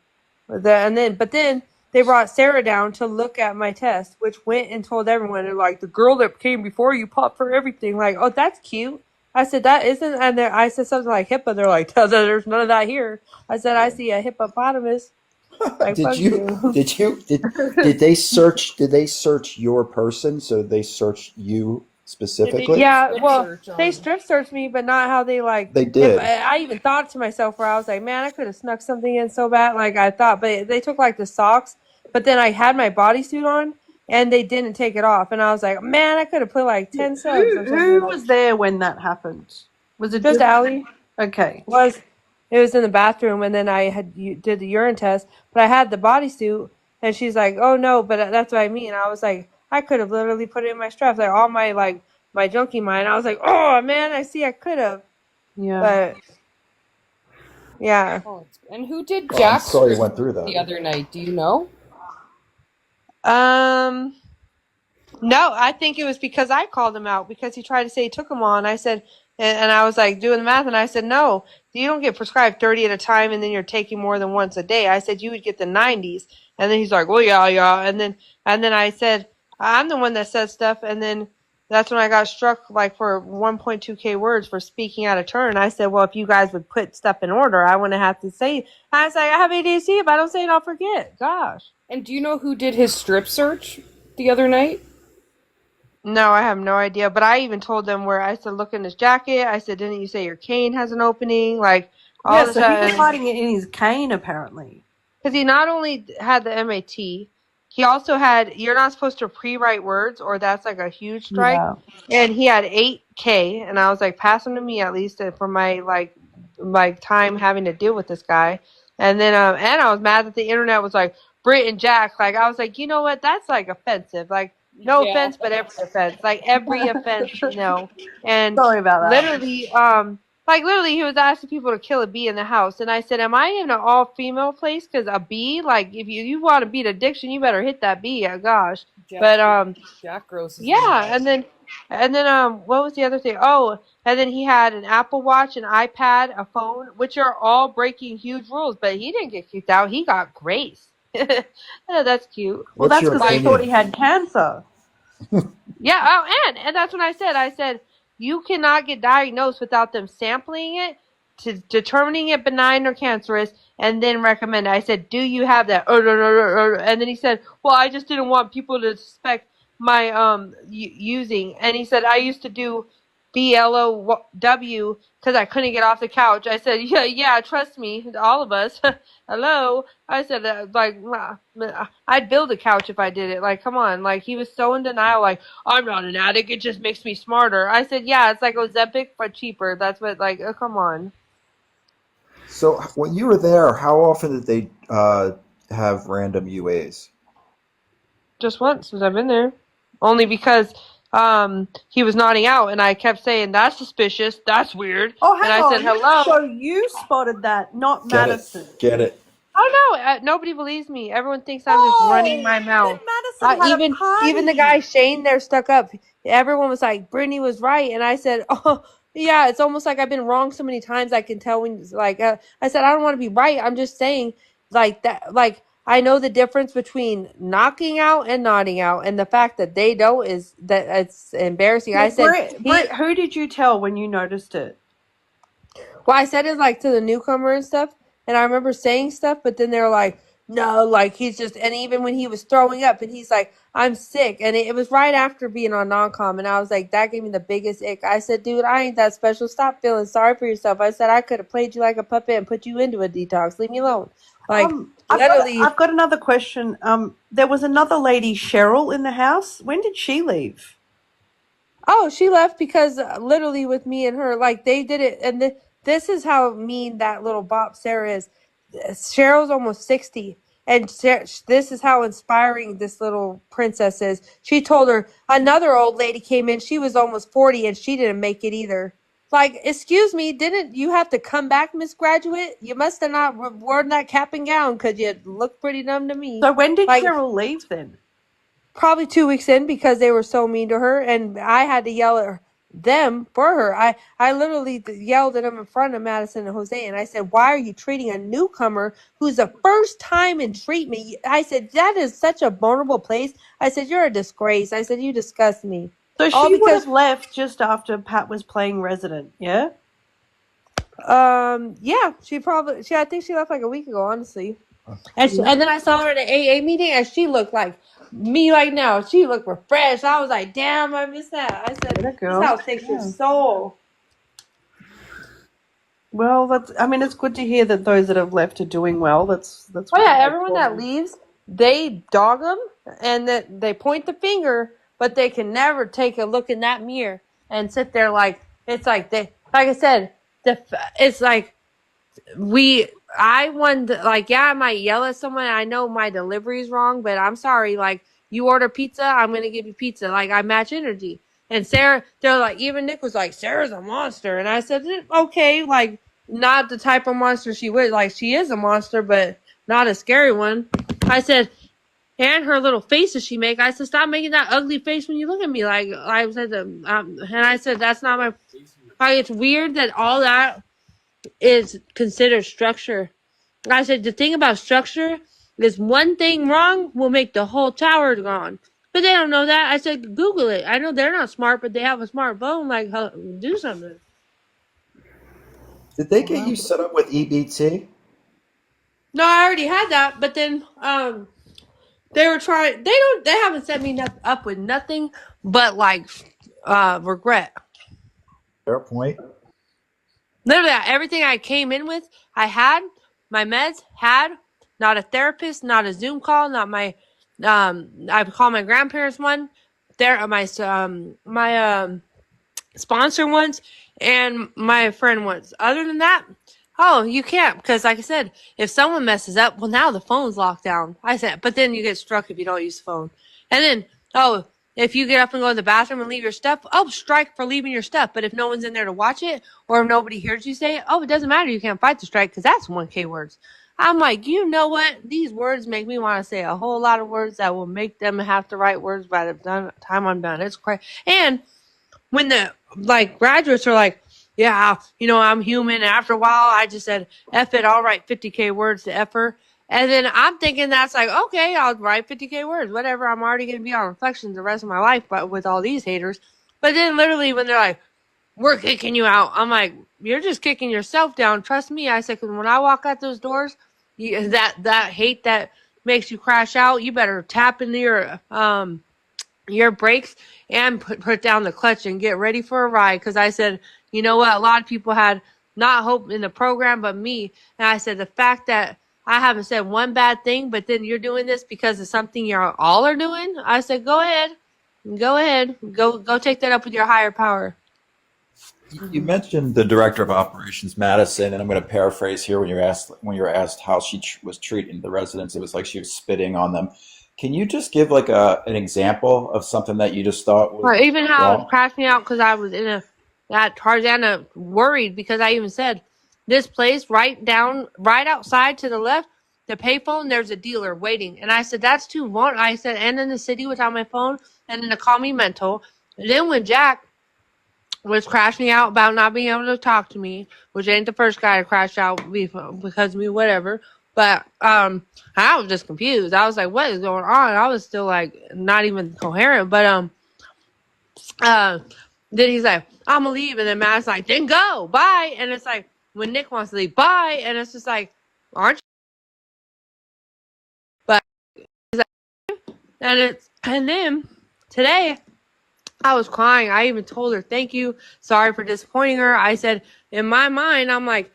but then they brought Sarah down to look at my test, which went and told everyone. They're like, the girl that came before you popped for everything. Like, oh, that's cute. I said, that isn't, and then I said something like HIPAA. They're like, there's none of that here. I said, I see a hippopotamus. Like, Did they search your person? So they searched you specifically? Yeah, well, they strip searched me, but not how they like. They did. I even thought to myself where I was like, man, I could have snuck something in so bad. Like, I thought, but they took like the socks, but then I had my bodysuit on and they didn't take it off. And I was like, man, I could have put like 10 subs or something. Who was there when that happened? Was it just Allie? Okay. It was in the bathroom, and then I did the urine test, but I had the bodysuit, and she's like, oh no, but that's what I mean. I was like, I could have literally put it in my straps, like all my like my junkie mind. I was like, oh man, I could have. Yeah. But yeah. And who did Jack sorry you went through that the other night? Do you know? No, I think it was because I called him out because he tried to say he took them all, and I said, and I was like doing the math, and I said, no, you don't get prescribed 30 at a time, and then you're taking more than once a day. I said you would get the 90s, and then he's like, well, yeah, and then I said, I'm the one that said stuff, and then that's when I got struck like for 1.2K words for speaking out of turn. I said, well, if you guys would put stuff in order, I wouldn't have to say. I was like, I have ADHD. If I don't say it, I'll forget. Gosh. And do you know who did his strip search the other night? No, I have no idea. But I even told them where I said, look in his jacket. I said, didn't you say your cane has an opening? Like all Yeah, this so he was stuff. hiding it in his cane, apparently. Because he not only had the MAT, he also had, you're not supposed to pre-write words or that's like a huge strike. Yeah. And he had 8K. And I was like, pass them to me at least for my like time having to deal with this guy. And then, and I was mad that the internet was like, Britt and Jack. Like, I was like, you know what? That's like offensive. Like, no offense, but every offense. Like, every offense, And Sorry about that. literally, literally, he was asking people to kill a bee in the house, and I said, "Am I in an all-female place? Because a bee, like, if you want to beat addiction, you better hit that bee. Oh, gosh." Jack Gross. Yeah, and then, what was the other thing? Oh, and then he had an Apple Watch, an iPad, a phone, which are all breaking huge rules. But he didn't get kicked out; he got grace. Yeah, that's cute. Well, that's because they thought he had cancer. Yeah, oh, and that's what I said. I said, you cannot get diagnosed without them sampling it, to determining it benign or cancerous, and then recommend it. I said, do you have that? And then he said, well, I just didn't want people to suspect my using. And he said, I used to do BLOW because I couldn't get off the couch. I said, yeah, trust me, all of us. Hello. I said, I'd build a couch if I did it. Like, come on. Like, he was so in denial. Like, I'm not an addict. It just makes me smarter. I said, yeah, it's like Ozempic, but cheaper. That's what, like, oh, come on. So when you were there, how often did they have random UAs? Just once since I've been there. Only because he was nodding out, and I kept saying, that's suspicious. That's weird. Oh, hang and I on. said, hello. So you spotted that, not Madison. Get it. Oh no! Nobody believes me. Everyone thinks I'm just running my mouth. Madison had a party. Even the guy Shane there stuck up. Everyone was like, "Brittany was right," and I said, "Oh yeah, it's almost like I've been wrong so many times. I can tell when like I said I don't want to be right. I'm just saying like that. Like I know the difference between knocking out and nodding out, and the fact that they don't is that it's embarrassing." Well, I said, Britt, who did you tell when you noticed it? Well, I said it like to the newcomer and stuff. And I remember saying stuff, but then they were like, no, like he's just, and even when he was throwing up and he's like, I'm sick. And it was right after being on non-com. And I was like, that gave me the biggest ick. I said, dude, I ain't that special. Stop feeling sorry for yourself. I said, I could have played you like a puppet and put you into a detox. Leave me alone. Like, literally. I've got another question. There was another lady, Cheryl, in the house. When did she leave? Oh, she left because literally with me and her, like they did it. And this is how mean that little bop Sarah is. Cheryl's almost 60. And this is how inspiring this little princess is. She told her another old lady came in. She was almost 40 and she didn't make it either. Like, excuse me, didn't you have to come back, Miss Graduate? You must have not worn that cap and gown because you look pretty dumb to me. So when did Cheryl leave then? Probably 2 weeks in because they were so mean to her. And I had to yell at them for her. I literally yelled at them in front of Madison and Jose, and I said, why are you treating a newcomer who's the first time in treatment? I said, that is such a vulnerable place. I said, you're a disgrace. I said, you disgust me. So she would have left just after Pat was playing Resident, yeah? Yeah, I think she left like a week ago, honestly. And then I saw her at an AA meeting, and she looked like me right now. She looked refreshed. I was like, damn, I miss that. I said, this house takes your soul. Well, it's good to hear that those that have left are doing well. That's. Oh yeah, everyone that leaves, they dog them, and that they point the finger, but they can never take a look in that mirror and sit there like, it's like they, like I said, it's like I wonder, like, yeah, I might yell at someone. I know my delivery's wrong, but I'm sorry. Like, you order pizza, I'm going to give you pizza. Like, I match energy. And Sarah, they're like, even Nick was like, Sarah's a monster. And I said, okay, like, not the type of monster she would. Like, she is a monster, but not a scary one. I said, and her little faces she make. I said, stop making that ugly face when you look at me. Like, I said, and I said, that's not my, like, it's weird that all that is considered structure. I said, the thing about structure is one thing wrong will make the whole tower gone. But they don't know that. I said, Google it. I know they're not smart, but they have a smartphone. Like, do something. Did they get you set up with EBT? No, I already had that. But then They were trying. They haven't set me up with nothing but like regret. Fair point. Literally, everything I came in with, I had my meds, had not a therapist, not a Zoom call, not my. I called my grandparents one. There, my sponsor once, and my friend once. Other than that, oh, you can't, because like I said, if someone messes up, well, now the phone's locked down. I said, but then you get struck if you don't use the phone. And then, oh, if you get up and go to the bathroom and leave your stuff, oh, strike for leaving your stuff. But if no one's in there to watch it, or if nobody hears you say it, oh, it doesn't matter. You can't fight the strike, because that's 1K words. I'm like, you know what? These words make me want to say a whole lot of words that will make them have to write words by the time I'm done. It's crazy. And when the graduates are like, yeah, I'm human. After a while, I just said, F it, I'll write 50K words to F her. And then I'm thinking that's like, okay, I'll write 50K words, whatever. I'm already going to be on Reflections the rest of my life, but with all these haters. But then literally when they're like, we're kicking you out, I'm like, you're just kicking yourself down. Trust me. I said, because when I walk out those doors, that hate that makes you crash out, you better tap into your brakes and put down the clutch and get ready for a ride. Because I said, you know what? A lot of people had not hope in the program, but me. And I said, the fact that I haven't said one bad thing, but then you're doing this because of something you all are doing. I said, go ahead, go take that up with your higher power. You mentioned the director of operations, Madison, and I'm going to paraphrase here. When you were asked how she was treating the residents, it was like she was spitting on them. Can you just give like an example of something that you just thought was or even how wrong? it crashed me out because I was at Tarzana worried because I even said, this place right outside to the left, the payphone, there's a dealer waiting. And I said, that's too vulnerable. I said, and in the city without my phone, and then to call me mental. And then when Jack was crashing out about not being able to talk to me, which ain't the first guy to crash out because of me, whatever. But I was just confused. I was like, what is going on? I was still like not even coherent. But then he's like, I'm gonna leave, and then Matt's like, then go, bye. And it's like when Nick wants to leave, bye, and it's just like, aren't you? But he's like, and then today I was crying. I even told her, thank you, sorry for disappointing her. I said, in my mind, I'm like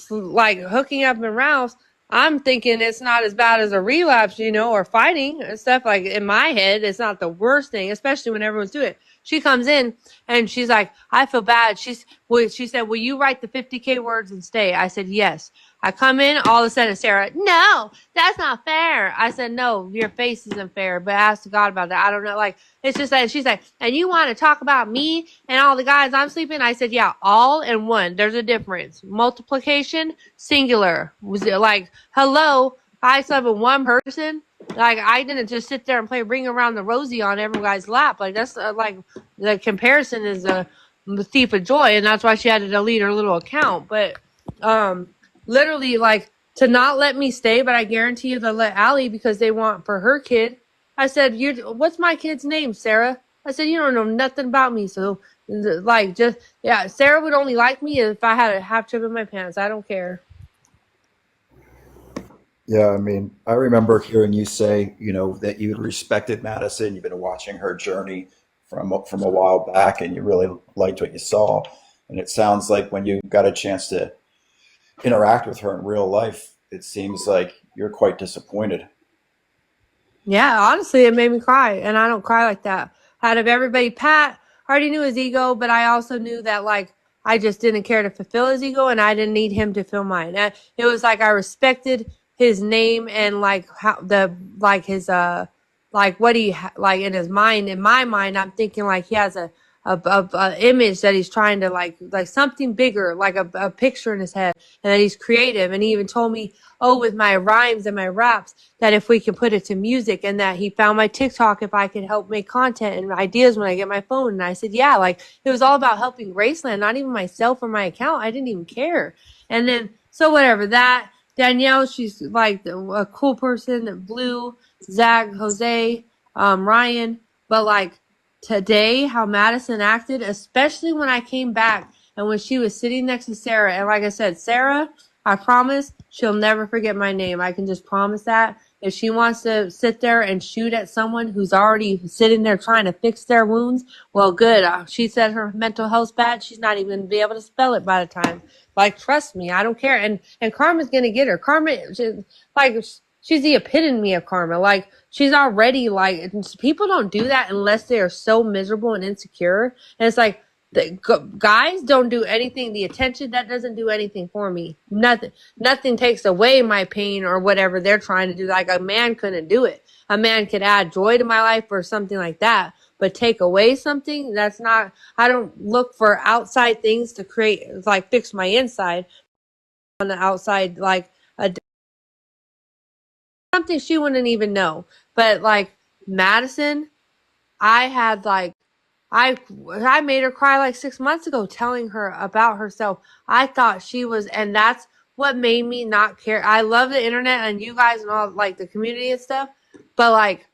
hooking up in Ralph's, I'm thinking it's not as bad as a relapse, or fighting and stuff. Like in my head, it's not the worst thing, especially when everyone's doing it. She comes in and she's like, I feel bad. She said, will you write the 50K words and stay? I said, yes. I come in, all of a sudden, Sarah, no, that's not fair. I said, no, your face isn't fair, but ask God about that. I don't know. Like, it's just that she's like, and you want to talk about me and all the guys I'm sleeping? I said, yeah, all and one. There's a difference. Multiplication, singular. Was it like, hello, I slept with one person? Like, I didn't just sit there and play Ring Around the Rosie on every guy's lap. Like, that's like, the comparison is a thief of joy, and that's why she had to delete her little account. But, literally, like, to not let me stay, but I guarantee you they'll let Allie because they want for her kid. I said, what's my kid's name, Sarah? I said, you don't know nothing about me. So, like, Sarah would only like me if I had a half chip in my pants. I don't care. Yeah, I mean, I remember hearing you say, that you respected Madison. You've been watching her journey from a while back, and you really liked what you saw. And it sounds like when you got a chance to interact with her in real life, it seems like you're quite disappointed. Yeah, honestly, it made me cry, and I don't cry like that. Out of everybody, Pat already knew his ego, but I also knew that, like, I just didn't care to fulfill his ego, and I didn't need him to fill mine. It was like I respected his name and like how his what he like in his mind. In my mind, I'm thinking like he has a image that he's trying to like something bigger, like a picture in his head, and that he's creative. And he even told me, oh, with my rhymes and my raps, that if we can put it to music, and that he found my TikTok if I could help make content and ideas when I get my phone. And I said, yeah, like it was all about helping Graceland, not even myself or my account. I didn't even care. And then, so whatever, that Danielle, she's like a cool person, Blue, Zach, Jose, Ryan, but like today, how Madison acted, especially when I came back and when she was sitting next to Sarah. And like I said, Sarah, I promise she'll never forget my name. I can just promise that. if she wants to sit there and shoot at someone who's already sitting there trying to fix their wounds, well, good. She said her mental health's bad. She's not even going to be able to spell it by the time. Like, trust me, I don't care. And Karma's going to get her. Karma, she's the epitome of karma. Like, she's already like, people don't do that unless they are so miserable and insecure. And it's like, guys don't do anything. The attention, that doesn't do anything for me. Nothing takes away my pain or whatever they're trying to do. Like, a man couldn't do it. A man could add joy to my life or something like that, but take away something, that's not, I don't look for outside things to create, like, fix my inside on the outside, like something she wouldn't even know. But like Madison, I had like, I made her cry like 6 months ago telling her about herself. I thought she was, and that's what made me not care. I love the internet and you guys and all, like, the community and stuff, but like,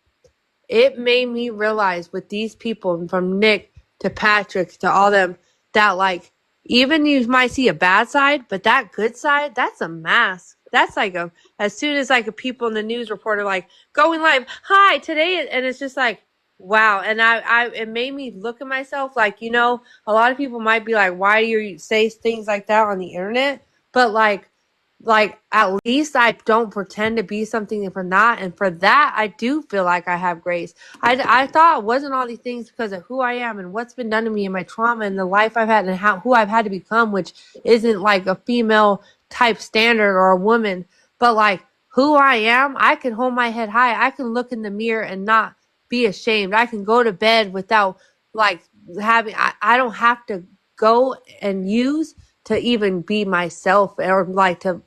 it made me realize with these people, from Nick to Patrick to all them, that like, even you might see a bad side, but that good side, that's a mask. That's like as soon as like a people in the news reporter like going live, hi today, and it's just like, wow. And it made me look at myself like, a lot of people might be like, why do you say things like that on the internet? But like at least I don't pretend to be something if I'm not, and for that I do feel like I have grace. I thought it wasn't all these things because of who I am and what's been done to me and my trauma and the life I've had and who I've had to become, which isn't like a female type standard or a woman, but like who I am. I can hold my head high. I can look in the mirror and not be ashamed. I can go to bed without like having, I don't have to go and use to even be myself or like to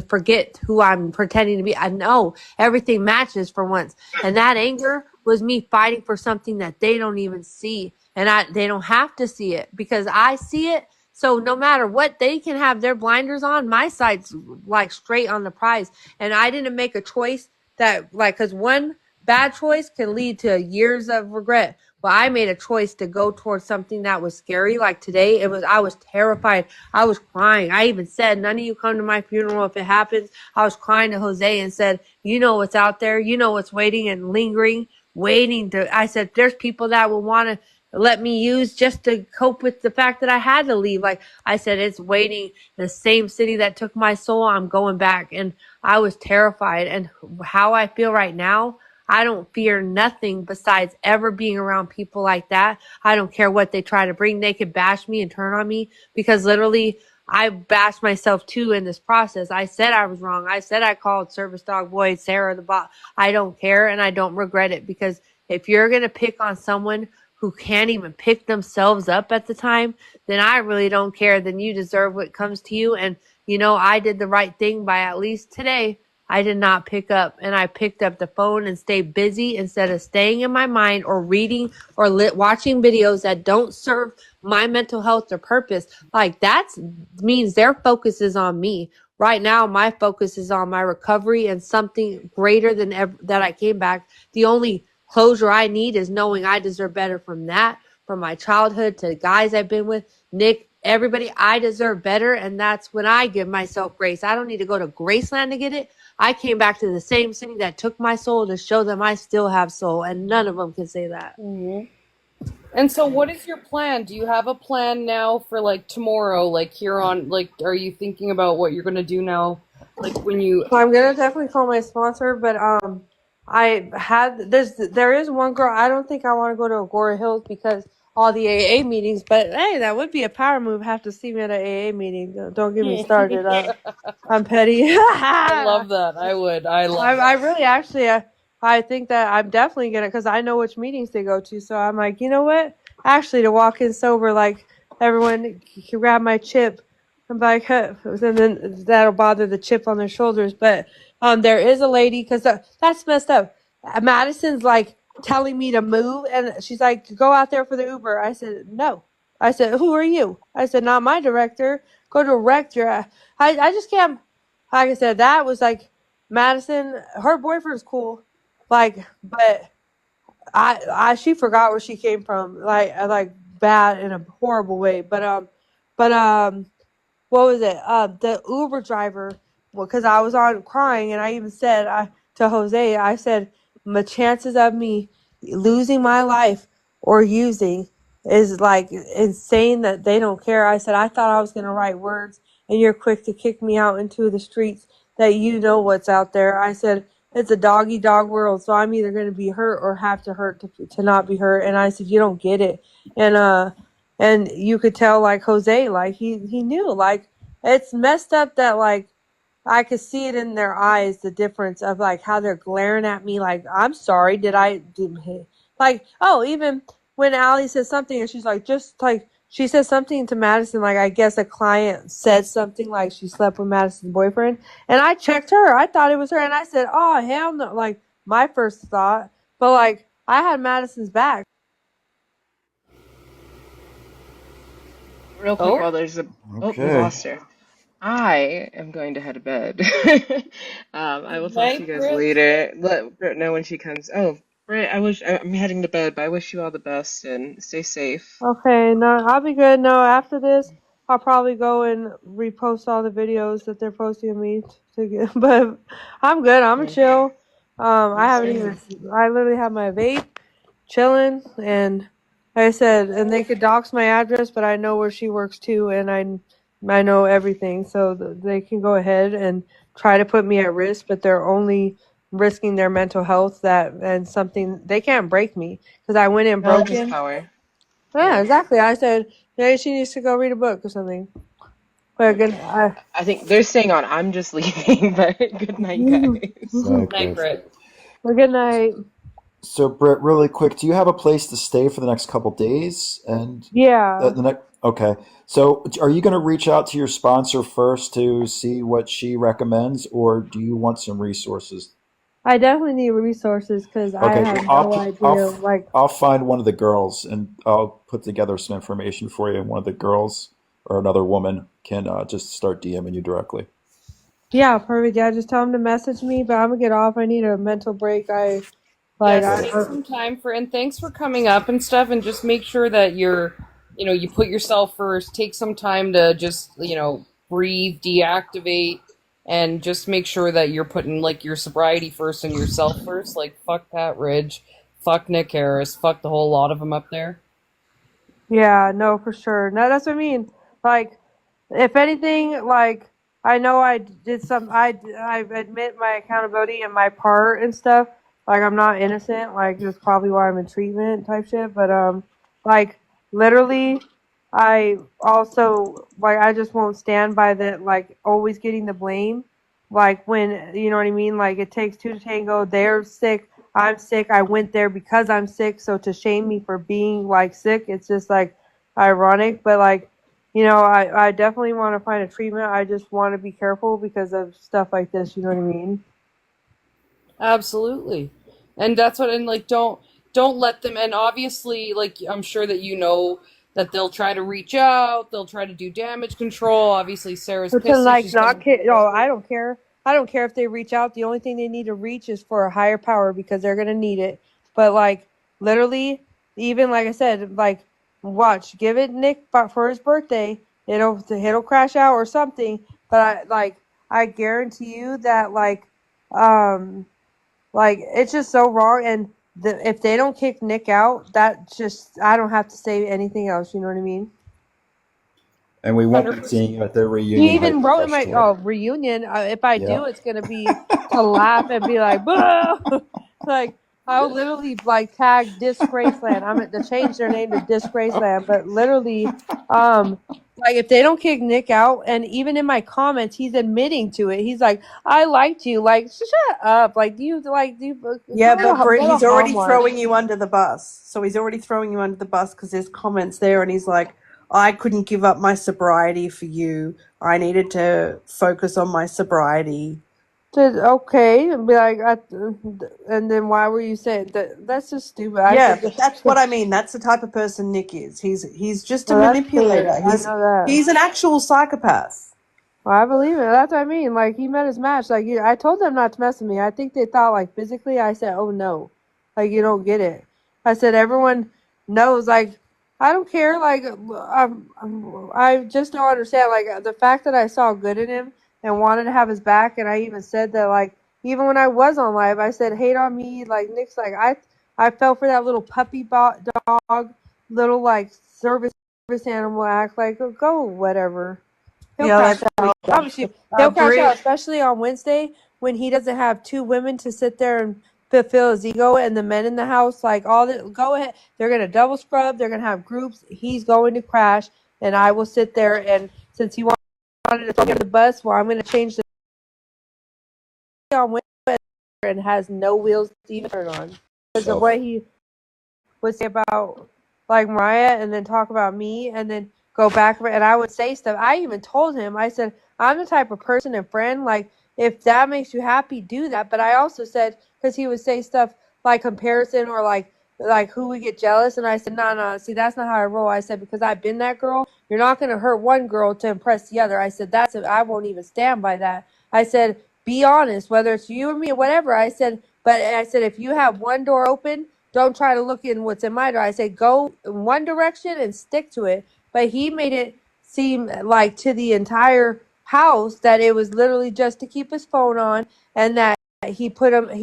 forget who I'm pretending to be. I know everything matches for once. And that anger was me fighting for something that they don't even see. And they don't have to see it because I see it. So no matter what, they can have their blinders on. My side's like straight on the prize. And I didn't make a choice that like, cause one bad choice can lead to years of regret. But I made a choice to go towards something that was scary. Like today, I was terrified. I was crying. I even said, none of you come to my funeral if it happens. I was crying to Jose and said, you know what's out there. You know what's waiting and lingering, I said, there's people that will want to let me use just to cope with the fact that I had to leave. Like I said, it's waiting. The same city that took my soul, I'm going back. And I was terrified. And how I feel right now, I don't fear nothing besides ever being around people like that. I don't care what they try to bring. They could bash me and turn on me because literally I bashed myself too in this process. I said I was wrong. I said I called Service Dog Boy, Sarah the bot. I don't care and I don't regret it because if you're going to pick on someone who can't even pick themselves up at the time, then I really don't care. Then you deserve what comes to you. And, I did the right thing by at least today. I did not pick up, and I picked up the phone and stayed busy instead of staying in my mind or reading or watching videos that don't serve my mental health or purpose. Like that means their focus is on me. Right now, my focus is on my recovery and something greater than ever that I came back. The only closure I need is knowing I deserve better from that, from my childhood to the guys I've been with, Nick, everybody. I deserve better, and that's when I give myself grace. I don't need to go to Graceland to get it. I came back to the same city that took my soul to show them I still have soul, and none of them can say that. Mm-hmm. And so what is your plan? Do you have a plan now for like tomorrow, like here on, like, are you thinking about what you're going to do now? Like when you... I'm going to definitely call my sponsor, but there is one girl, I don't think I want to go to Agora Hills because all the AA meetings, but hey, that would be a power move. Have to see me at an AA meeting. Don't get me started. I'm petty. I love that. I would. I really actually, I think that I'm definitely going to, because I know which meetings they go to. So I'm like, you know what? Actually, to walk in sober, like everyone can grab my chip and be like, huh, and then that'll bother the chip on their shoulders. But there is a lady, because that's messed up. Madison's like telling me to move, and she's like, go out there for the Uber. I said, no. I said, who are you? I said, not my director. Go direct your... I just can't... Like I said, that was like Madison. Her boyfriend's cool, like, but she forgot where she came from, like bad in a horrible way. But what was it? The Uber driver, because I was on crying, and I even said to Jose, I said, the chances of me losing my life or using is like insane that they don't care. I said, I thought I was going to write words and you're quick to kick me out into the streets that you know what's out there. I said, it's a dog world, so I'm either going to be hurt or have to hurt to not be hurt. And I said, you don't get it. And you could tell, like, Jose, like, he knew, like, it's messed up that, like, I could see it in their eyes, the difference of, like, how they're glaring at me, like, I'm sorry, like, oh, even when Allie says something, and she's like, just, like, she said something to Madison, like, I guess a client said something, like, she slept with Madison's boyfriend, and I checked her, I thought it was her, and I said, oh, hell no, like, my first thought, but, like, I had Madison's back. Real quick, while there's a we lost her. I am going to head to bed. I will talk to you guys later. Let Britt know when she comes. Oh, Britt, I'm heading to bed, but I wish you all the best and stay safe. Okay, no, I'll be good. No, after this, I'll probably go and repost all the videos that they're posting of me to get. But I'm good. I'm chill. I literally have my vape, chilling, and like I said, and they could dox my address, but I know where she works too, and I know everything, so they can go ahead and try to put me at risk, but they're only risking their mental health and something they can't break me because I went in broken. Power. Yeah, exactly. I said maybe she needs to go read a book or something. But good, I think they're staying on. I'm just leaving, but good night, guys. Good night, Britt. Well, good night. So, Britt, really quick, do you have a place to stay for the next couple days? And yeah. Okay. So, are you going to reach out to your sponsor first to see what she recommends, or do you want some resources? I definitely need resources because I have no idea. I'll find one of the girls and I'll put together some information for you. And one of the girls or another woman can just start DMing you directly. Yeah, perfect. Yeah, just tell them to message me. But I'm gonna get off. I need a mental break. Take some time and thanks for coming up and stuff. And just make sure that you put yourself first. Take some time to just breathe, deactivate. And just make sure that you're putting, like, your sobriety first and yourself first. Like, fuck Pat Ridge, fuck Nick Harris, fuck the whole lot of them up there. Yeah, no, for sure. No, that's what I mean. Like, if anything, like, I know I did I admit my accountability and my part and stuff. Like, I'm not innocent. Like, that's probably why I'm in treatment type shit. But, like, literally, I also, like, I just won't stand by that, like, always getting the blame. Like, when, you know what I mean? Like, it takes two to tango. They're sick. I'm sick. I went there because I'm sick. So to shame me for being, like, sick, it's just, like, ironic. But, like, I definitely want to find a treatment. I just want to be careful because of stuff like this. You know what I mean? Absolutely. And that's don't let them, and obviously, like, I'm sure that that they'll try to reach out, they'll try to do damage control. Obviously, Sarah's pissed. I don't care. I don't care if they reach out. The only thing they need to reach is for a higher power because they're gonna need it. But, like, literally, even like I said, like, watch, give it Nick for his birthday. It'll crash out or something. But I guarantee you that like it's just so wrong. And if they don't kick Nick out, I don't have to say anything else. You know what I mean? And we won't be seeing you at the reunion. He even wrote in my reunion. If I do, it's gonna be to laugh and be like, like, I'll literally like tag Disgraceland. I'm to change their name to Disgraceland, but literally, like, if they don't kick Nick out, and even in my comments, he's admitting to it. He's like, "I liked you." Like, shut up. Like, do you? Yeah, but Britt, he's already throwing you under the bus. So he's already throwing you under the bus because there's comments there, and he's like, I couldn't give up my sobriety for you. I needed to focus on my sobriety. Okay, and be like, and then why were you saying that? That's just stupid. But that's what I mean. That's the type of person Nick is. He's just a manipulator. I know that. He's an actual psychopath. Well, I believe it. That's what I mean. Like, he met his match. Like, I told them not to mess with me. I think they thought, like, physically. I said, oh no, like, you don't get it. I said, everyone knows. Like, I don't care. Like, I just don't understand. Like, the fact that I saw good in him and wanted to have his back, and I even said that, like, even when I was on live, I said, hate on me. Like, Nick's like, I fell for that little puppy dog, little, like, service animal act. Like, go whatever. He'll Yeah, crash out. I promise you, he'll crash out, especially on Wednesday when he doesn't have two women to sit there and fulfill his ego and the men in the house. Like, all the, go ahead. They're going to double scrub. They're going to have groups. He's going to crash, and I will sit there. And since he wanted to throw me on the bus, well, I'm going to change the on Wednesday and has no wheels to even turn on. Because of what he would say about, like, Mariah, and then talk about me, and then go back, and I would say stuff. I even told him, I said, I'm the type of person and friend, like, if that makes you happy, do that. But I also said, because he would say stuff like comparison or like who would get jealous, and I said, no, see, that's not how I roll. I said, because I've been that girl. You're not going to hurt one girl to impress the other. I said, I won't even stand by that. I said, be honest, whether it's you or me or whatever. I said, if you have one door open, don't try to look in what's in my door. I said, go in one direction and stick to it. But he made it seem like to the entire house that it was literally just to keep his phone on, and that he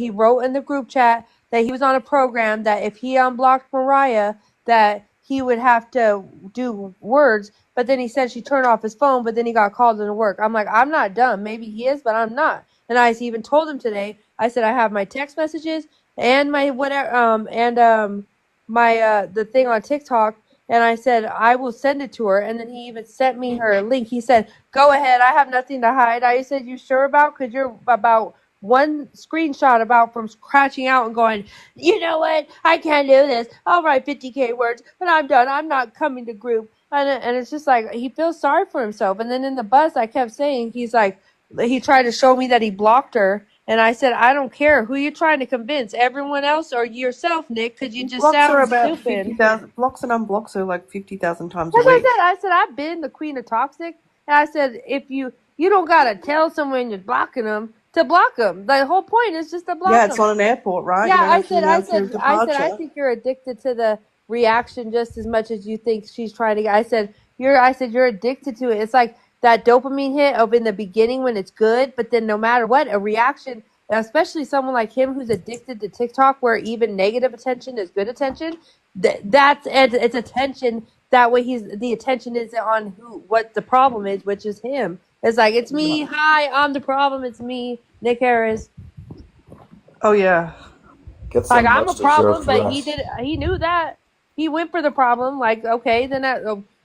wrote in the group chat that he was on a program that if he unblocked Mariah, that he would have to do words. But then he said she turned off his phone, but then he got called into work. I'm like, I'm not dumb. Maybe he is, but I'm not. And I even told him today, I said, I have my text messages and my whatever, my the thing on TikTok, and I said I will send it to her, and then he even sent me her link. He said, "Go ahead, I have nothing to hide." I said, "You sure about? Because you're about one screenshot about from scratching out and going, you know what? I can't do this. I'll write 50K words, but I'm done. I'm not coming to group." And it's just like he feels sorry for himself. And then in the bus, I kept saying, he's like, he tried to show me that he blocked her. And I said, I don't care. Who you trying to convince? Everyone else or yourself, Nick? Because you just blocks her sound about stupid. 50,000. Blocks and unblocks her like 50,000 times That's a week. what I said. I've been the queen of toxic. And I said, if you don't got to tell someone you're blocking them to block them. The whole point is just to block them. Yeah, it's on an airport, right? Yeah, I said, I think you're addicted to the reaction just as much as you think she's trying to. I said, you're addicted to it. It's like that dopamine hit of in the beginning when it's good, but then no matter what, a reaction, especially someone like him who's addicted to TikTok, where even negative attention is good attention. It's attention. That way, the attention is on what the problem is, which is him. It's like, it's me. Hi, I'm the problem. It's me, Nick Harris. Oh yeah. Like, I'm a problem, but he knew that. He went for the problem. Like, okay, then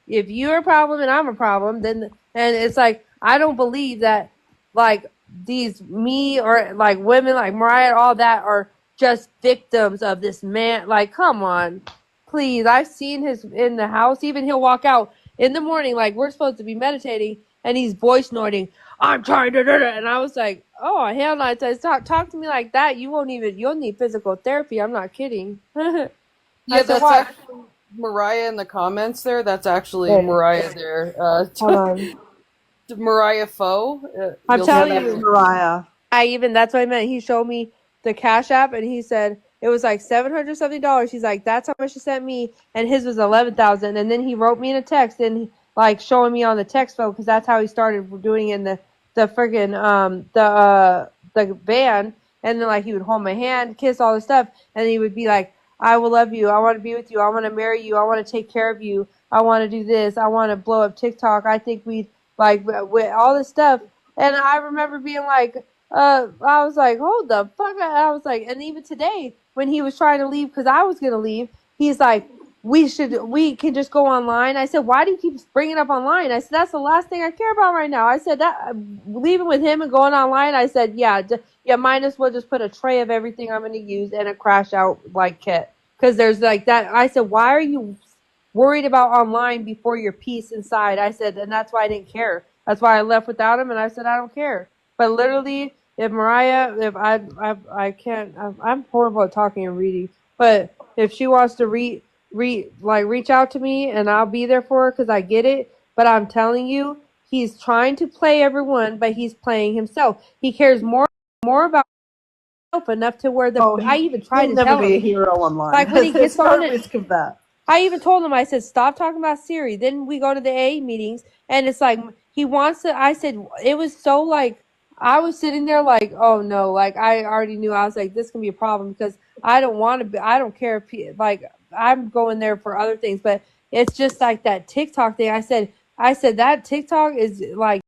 if you're a problem and I'm a problem, then, and it's like, I don't believe that, like, these me or like women like Mariah, all that are just victims of this man. Like, come on, please. I've seen his in the house. Even he'll walk out in the morning, like we're supposed to be meditating, and he's voice noting, I'm trying to, and I was like, oh, hell no. I said, talk to me like that. You'll need physical therapy. I'm not kidding. Yeah, that's actually Mariah in the comments there. That's actually Mariah there. Hold on. Mariah Foe. I'm telling you, Mariah. That's what I meant. He showed me the Cash App, and he said it was like $700 something. He's like, that's how much he sent me, and his was 11,000. And then he wrote me in a text, and like showing me on the text phone, because that's how he started doing in the freaking the van. And then like he would hold my hand, kiss, all this stuff, and he would be like, I will love you. I want to be with you. I want to marry you. I want to take care of you. I want to do this. I want to blow up TikTok. I think we'd like with all this stuff. And I remember being like, I was like, hold the fuck. I was like, and even today when he was trying to leave, because I was going to leave, he's like, we can just go online. I said, why do you keep bringing up online? I said, that's the last thing I care about right now. I said, that leaving with him and going online. I said, yeah, might as well just put a tray of everything I'm going to use and a crash out like kit. Because there's like that. I said, why are you worried about online before your peace inside? I said, and that's why I didn't care. That's why I left without him. And I said, I don't care. But literally, if Mariah, if I can't, I'm horrible at talking and reading. But if she wants to reach out to me, and I'll be there for her, because I get it. But I'm telling you, he's trying to play everyone, but he's playing himself. He cares more about himself enough to where I even tried to tell him. He'll never be a hero online. Like when he gets on it, risk of that. I even told him, I said, stop talking about Siri. Then we go to the AA meetings, and it's like he wants to. I said, it was so like, I was sitting there like, oh no, like I already knew. I was like, this can be a problem because I don't want to be. I don't care if like I'm going there for other things, but it's just like that TikTok thing. I said that TikTok is like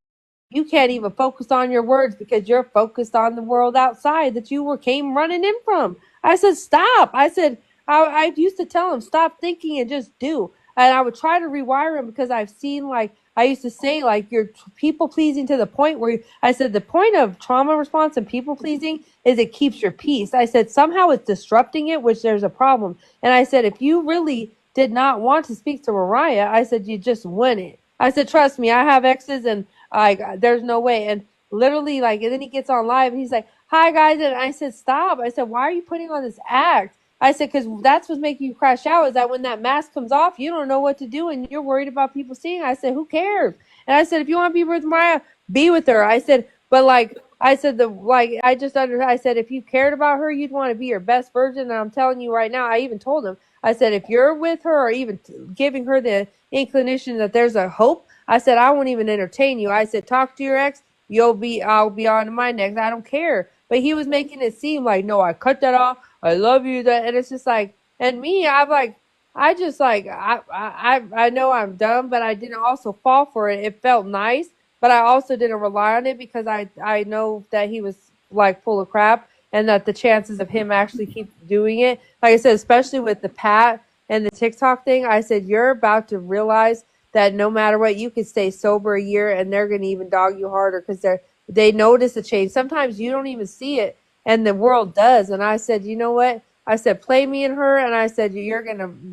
you can't even focus on your words because you're focused on the world outside that you came running in from. I said, stop. I used to tell him, stop thinking and just do. And I would try to rewire him because I've seen, like, I used to say, like, you're people pleasing to the point where I said the point of trauma response and people pleasing is it keeps your peace. I said somehow it's disrupting it, which there's a problem. And I said, if you really did not want to speak to Mariah, I said, you just wouldn't. I said, trust me, I have exes and like, there's no way. And literally, like, and then he gets on live and he's like, hi, guys. And I said, stop. I said, why are you putting on this act? I said, because that's what's making you crash out is that when that mask comes off, you don't know what to do and you're worried about people seeing. I said, who cares? And I said, if you want to be with Mariah, be with her. I said, but like, I said, I said, if you cared about her, you'd want to be your best version. And I'm telling you right now, I even told him, I said, if you're with her or even giving her the inclination that there's a hope, I said, I won't even entertain you. I said, talk to your ex. I'll be on to my next. I don't care. But he was making it seem like, no, I cut that off. I love you. And it's just like, and me, I'm like, I just like, I know I'm dumb, but I didn't also fall for it. It felt nice, but I also didn't rely on it because I know that he was like full of crap and that the chances of him actually keep doing it, like I said, especially with the Pat and the TikTok thing, I said, you're about to realize that no matter what, you could stay sober a year and they're going to even dog you harder because they notice a change. Sometimes you don't even see it and the world does. And I said, you know what? I said, play me and her. And I said,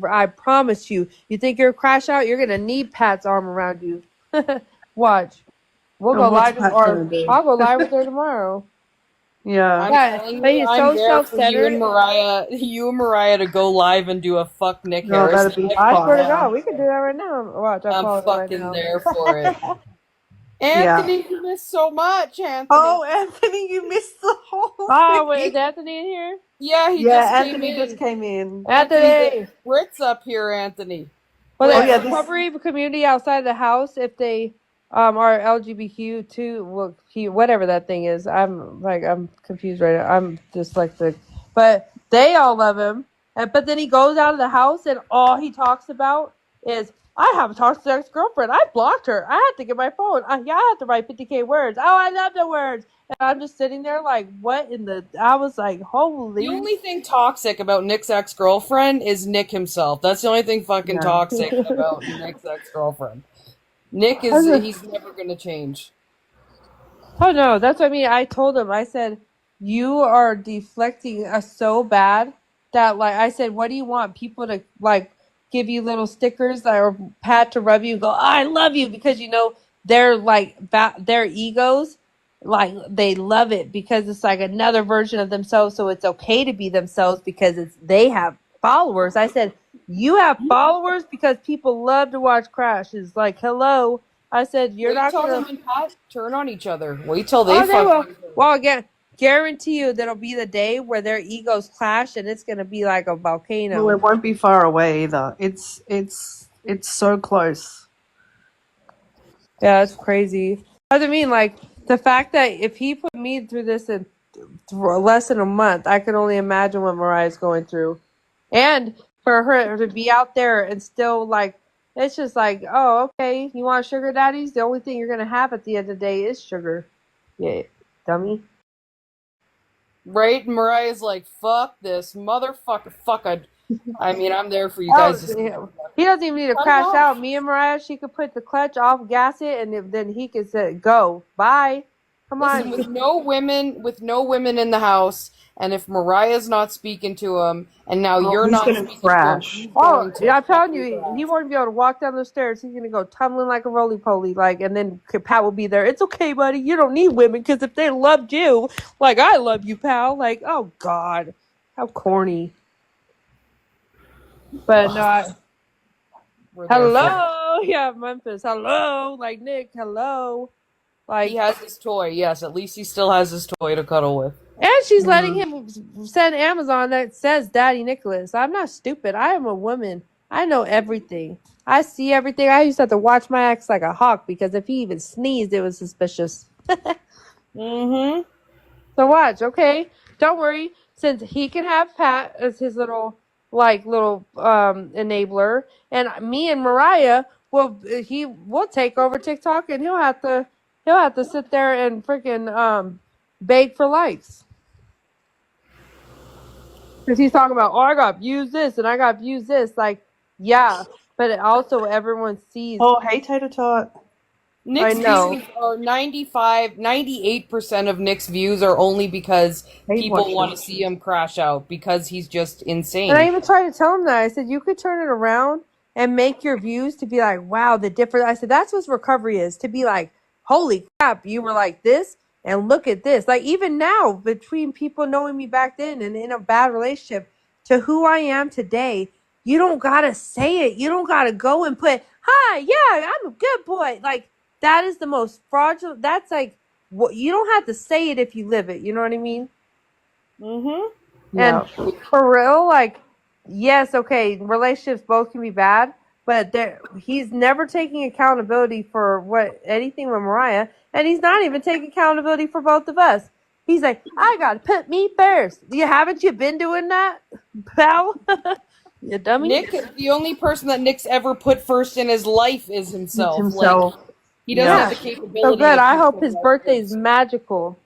I promise you, you think you're a crash out? You're going to need Pat's arm around you. Watch. We'll go live or I'll go live with her tomorrow. Yeah. I'm telling but you, he's I'm so there for you and self-centered. Mariah to go live and do a fuck Nick No, Harris. that'd be I fun. swear to God, we could do that right now. Watch, I'm it right fucking now. there for it. Yeah. Anthony, you missed so much, Anthony. Oh, Anthony, you missed the whole Oh, thing. wait, is Anthony in here? Yeah, Anthony just came in. Anthony! Britt's up here, Anthony. Well, Oh, yeah, the recovery community outside the house, if they are LGBTQ too, well, whatever that thing is, I'm confused right now. I'm dyslexic, but they all love him. But then he goes out of the house and all he talks about is, I haven't talked to his ex-girlfriend. I blocked her. I had to get my phone. I had to write 50K words. Oh, I love the words. And I'm just sitting there like, what in the? I was like, holy. The only thing toxic about Nick's ex-girlfriend is Nick himself. That's the only thing fucking toxic about Nick's ex-girlfriend. Nick he's never going to change. Oh no, that's what I mean. I told him, I said, you are deflecting us so bad that like, I said, what do you want? People to like give you little stickers or pat to rub you and go, I love you, because you know, they're like, their egos, like they love it because it's like another version of themselves. So it's okay to be themselves because they have followers. I said, you have followers because people love to watch crashes. Like, hello. I said, you're Wait not till going them and Pat turn on each other. Wait till they they will. fucking... Well, again, guarantee you that'll be the day where their egos clash and it's going to be like a volcano. Well, it won't be far away either. It's so close. Yeah, it's crazy. I mean, like, the fact that if he put me through this in less than a month, I can only imagine what Mariah's going through. And for her to be out there and still, like, it's just like, oh, okay, you want sugar daddies? The only thing you're going to have at the end of the day is sugar. Yeah, dummy. Right? Mariah's like, fuck this motherfucker. I mean, I'm there for you guys. He doesn't even need to crash out. Me and Mariah, she could put the clutch off, gas it, and then he could say, go. Bye. Come on. With no women in the house, and if Mariah's not speaking to him, and now you're not speaking crash. to him, I'm telling you, he won't be able to walk down the stairs. He's gonna go tumbling like a roly-poly, like, and then Pat will be there. It's okay, buddy. You don't need women, because if they loved you, like I love you, pal. Like, oh God, how corny. But no, hello, yeah, Memphis. Hello, like Nick. Hello, like he has his toy. Yes, at least he still has his toy to cuddle with. And she's letting him send Amazon that says Daddy Nicholas. I'm not stupid. I am a woman. I know everything. I see everything. I used to have to watch my ex like a hawk because if he even sneezed, it was suspicious. Mm-hmm. So watch, okay? Don't worry. Since he can have Pat as his little enabler, and me and Mariah will take over TikTok, and he'll have to sit there and freaking beg for likes. Because he's talking about, oh, I got views this and I got views this. Like, yeah, but it also everyone sees. Oh, hey, Tater Tot. Nick's I know. views are 98% of Nick's views are only because people want to see him crash out because he's just insane. And I even tried to tell him that. I said, you could turn it around and make your views to be like, wow, the difference. I said, that's what recovery is. To be like, holy crap, you were like this and look at this. Like even now, between people knowing me back then and in a bad relationship to who I am today, you don't got to say it. You don't got to go and put, hi, yeah, I'm a good boy. Like that is the most fraudulent. That's like, what you don't have to say it if you live it. You know what I mean? Mm-hmm. And for real, like, yes, okay, relationships both can be bad, but he's never taking accountability for anything with Mariah, and he's not even taking accountability for both of us. He's like, I gotta put me first. Haven't you been doing that, pal? You dummy. Nick, the only person that Nick's ever put first in his life is himself. Like, he doesn't have the capability. So good. I hope his birthday is magical,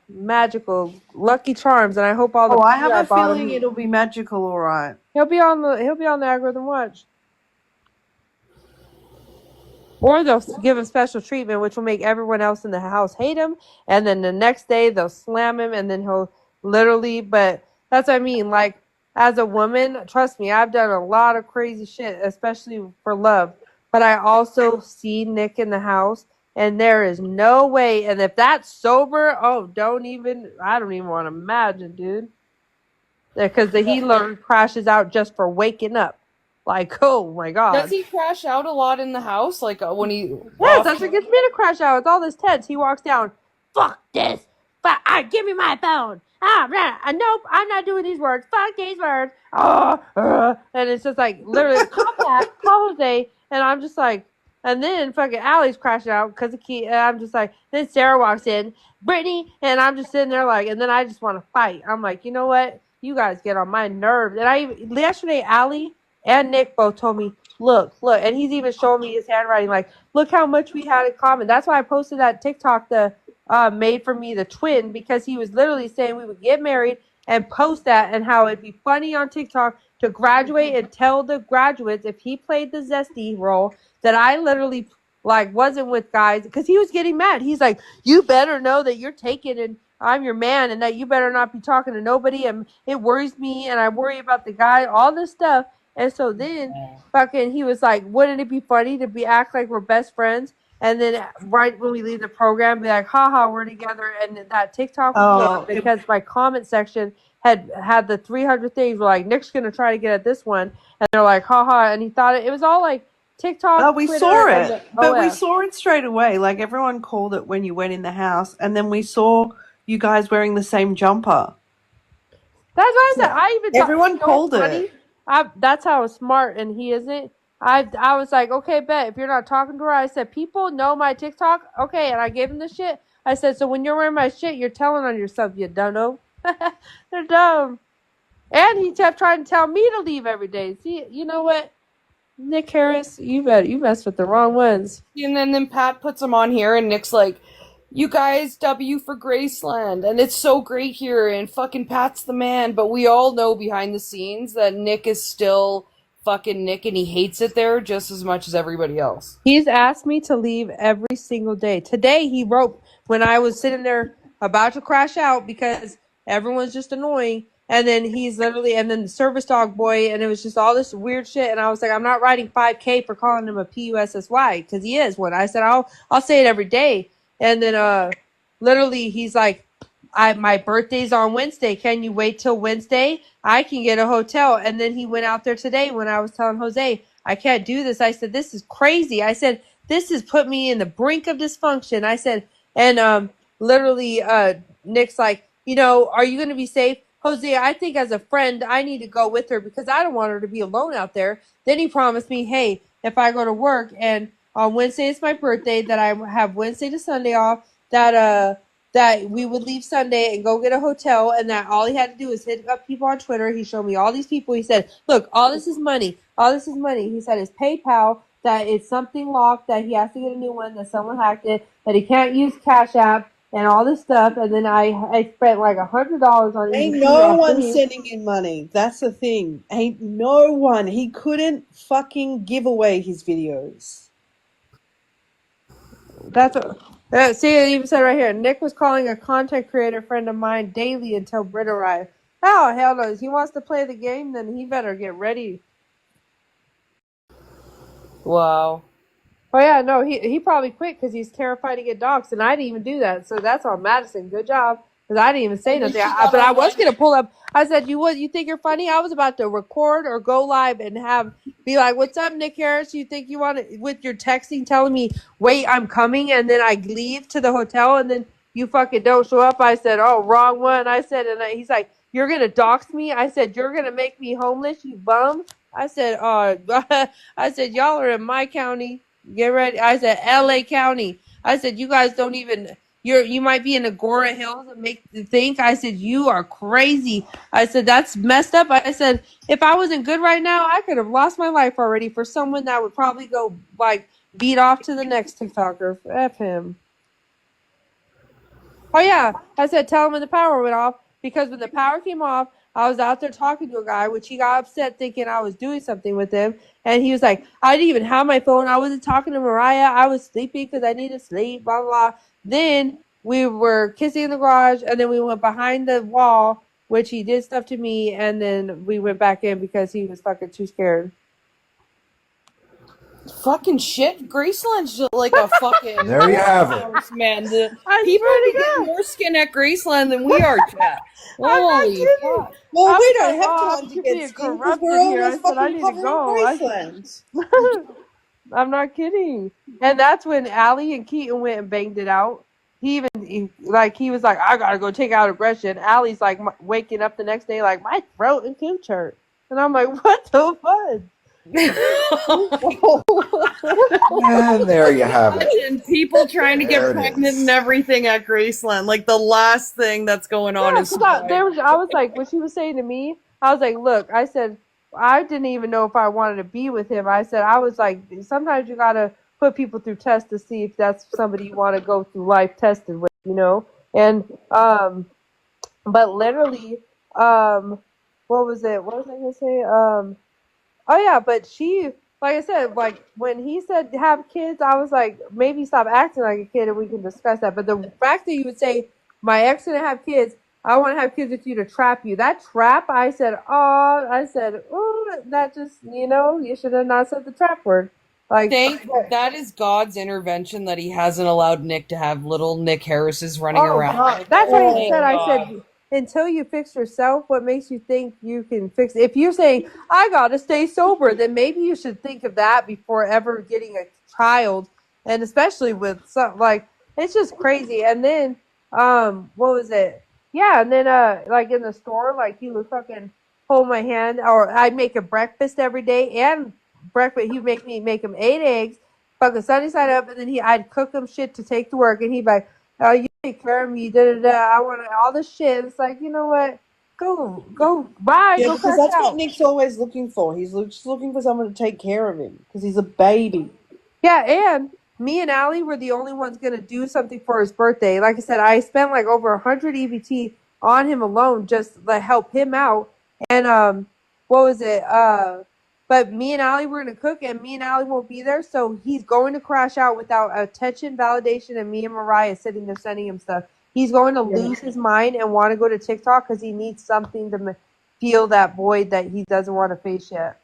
Lucky Charms, and I hope all the. Oh, I have a feeling it'll be magical. All right. He'll be on the algorithm watch. Or they'll give him special treatment, which will make everyone else in the house hate him, and then the next day they'll slam him, and then he'll literally. But that's what I mean. Like as a woman, trust me, I've done a lot of crazy shit, especially for love. But I also see Nick in the house. And there is no way. And if that's sober, I don't even want to imagine, dude. Because the healer crashes out just for waking up. Like, oh my God. Does he crash out a lot in the house? Like when he... Yes, that's what gets me to crash out. With all this tense, he walks down, fuck this. Give me my phone. Nope, I'm not doing these words. Fuck these words. And it's just like, literally, call Jose. And I'm just like, and then fucking Allie's crashing out because of Key. And I'm just like, then Sarah walks in, Brittany, and I'm just sitting there like, and then I just want to fight. I'm like, you know what? You guys get on my nerves. And yesterday, Allie and Nick both told me, look, and he's even showing me his handwriting, like, look how much we had in common. That's why I posted that TikTok, the made for me the twin, because he was literally saying we would get married and post that, and how it'd be funny on TikTok to graduate and tell the graduates if he played the zesty role that I literally like wasn't with guys, because he was getting mad. He's like, you better know that you're taken and I'm your man, and that you better not be talking to nobody, and it worries me, and I worry about the guy, all this stuff. And so then fucking he was like, wouldn't it be funny to act like we're best friends? And then right when we leave the program, be like, haha, we're together. And that TikTok was because my comment section had the 300 things were like, Nick's going to try to get at this one. And they're like, haha. And he thought it was all like TikTok. Oh, we Twitter, saw it. But we saw it straight away. Like everyone called it when you went in the house. And then we saw you guys wearing the same jumper. That's what I said. I even everyone called it. That's how smart, and he isn't. I was like, okay, bet if you're not talking to her, I said, people know my TikTok, okay, and I gave him the shit. I said, so when you're wearing my shit, you're telling on yourself, you dunno. They're dumb. And he kept trying to tell me to leave every day. See, you know what, Nick Harris, you messed with the wrong ones. And then Pat puts him on here, and Nick's like, you guys, W for Graceland, and it's so great here, and fucking Pat's the man, but we all know behind the scenes that Nick is still fucking Nick, and he hates it there just as much as everybody else. He's asked me to leave every single day. Today, he wrote, when I was sitting there about to crash out because everyone's just annoying, and then he's literally, and then the service dog boy, and it was just all this weird shit, and I was like, I'm not writing 5K for calling him a PUSSY, because he is one. I said, I'll say it every day. And then literally he's like, my birthday's on Wednesday. Can you wait till Wednesday? I can get a hotel. And then he went out there today when I was telling Jose, I can't do this. I said, this is crazy. I said, this has put me in the brink of dysfunction. I said, and literally Nick's like, are you going to be safe? Jose, I think as a friend, I need to go with her because I don't want her to be alone out there. Then he promised me, hey, if I go to work and on Wednesday is my birthday, that I have Wednesday to Sunday off, that that we would leave Sunday and go get a hotel, and that all he had to do was hit up people on Twitter. He showed me all these people. He said, look, all this is money. All this is money. He said his PayPal, that it's something locked, that he has to get a new one, that someone hacked it, that he can't use Cash App, and all this stuff. And then I spent like $100 on Ain't EBT no on one food. sending in money. That's the thing. Ain't no one. He couldn't fucking give away his videos. That's what, see, it even said right here, Nick was calling a content creator friend of mine daily until Britt arrived. Oh, hell no. If he wants to play the game, then he better get ready. Wow. Oh, yeah, no, he probably quit because he's terrified to get doxxed, and I didn't even do that. So that's on Madison. Good job. Because I didn't even say nothing. But I was going to pull up. I said, you think you're funny? I was about to record or go live and be like, what's up, Nick Harris? You think you want to, with your texting telling me, wait, I'm coming, and then I leave to the hotel, and then you fucking don't show up. I said, oh, wrong one. I said, he's like, you're going to dox me? I said, you're going to make me homeless, you bum? I said, I said, y'all are in my county. Get ready. I said, LA County. I said, you guys don't even, you might be in Agora Hills and make you think. I said, you are crazy. I said, that's messed up. I said, if I wasn't good right now, I could have lost my life already for someone that would probably go like beat off to the next TikToker. F him. Oh yeah, I said tell him when the power went off, because when the power came off, I was out there talking to a guy, which he got upset thinking I was doing something with him, and he was like, I didn't even have my phone. I wasn't talking to Mariah. I was sleeping because I needed sleep. Blah blah blah. Then we were kissing in the garage, and then we went behind the wall, which he did stuff to me, and then we went back in because he was fucking too scared. Fucking shit. Graceland's just like a fucking There you have it. man. The people get more skin at Graceland than we are, chat. Holy fuck. Well, we I'm don't like, have oh, time I'm to being get skin because corrupted we're here. I almost said, I fucking need to covering go. Graceland. I'm not kidding. And that's when Allie and Keaton went and banged it out. He was like, I gotta go take out aggression. Allie's like waking up the next day like, my throat and cooch hurt. And I'm like, what the fuck? And there you have it. And people trying to get There it pregnant is. and everything at Graceland. Like the last thing that's going on is I was like, what she was saying to me, I was like, look, I said, I didn't even know if I wanted to be with him. I said, I was like, sometimes you gotta put people through tests to see if that's somebody you want to go through life tested with, you know? And, but literally, what was it? What was I gonna say? Oh yeah, but she, like I said, like when he said have kids, I was like, maybe stop acting like a kid and we can discuss that. But the fact that you would say my ex gonna have kids, I want to have kids with you to trap you. That trap, I said, oh, that just, you should have not said the trap word. Like, that is God's intervention that he hasn't allowed Nick to have little Nick Harris's running around. God. That's what he said. I said, until you fix yourself, what makes you think you can fix it? If you're saying, I gotta stay sober, then maybe you should think of that before ever getting a child. And especially with something like, it's just crazy. And then, what was it? Yeah, and then, like in the store, like he would fucking hold my hand, or I'd make a breakfast every day, and breakfast, he'd make him 8 eggs, fucking sunny side up, and then I'd cook him shit to take to work, and he'd be like, oh, you take care of me, I want all this shit. It's like, you know what? Go, bye. Yeah, go because that's what Nick's always looking for. He's just looking for someone to take care of him because he's a baby. Yeah, and me and Allie were the only ones going to do something for his birthday. Like I said, I spent like over 100 EBT on him alone just to help him out. And what was it? But me and Allie were going to cook, and me and Allie won't be there, so he's going to crash out without attention, validation, and me and Mariah sitting there sending him stuff. He's going to lose his mind and want to go to TikTok because he needs something to feel that void that he doesn't want to face yet.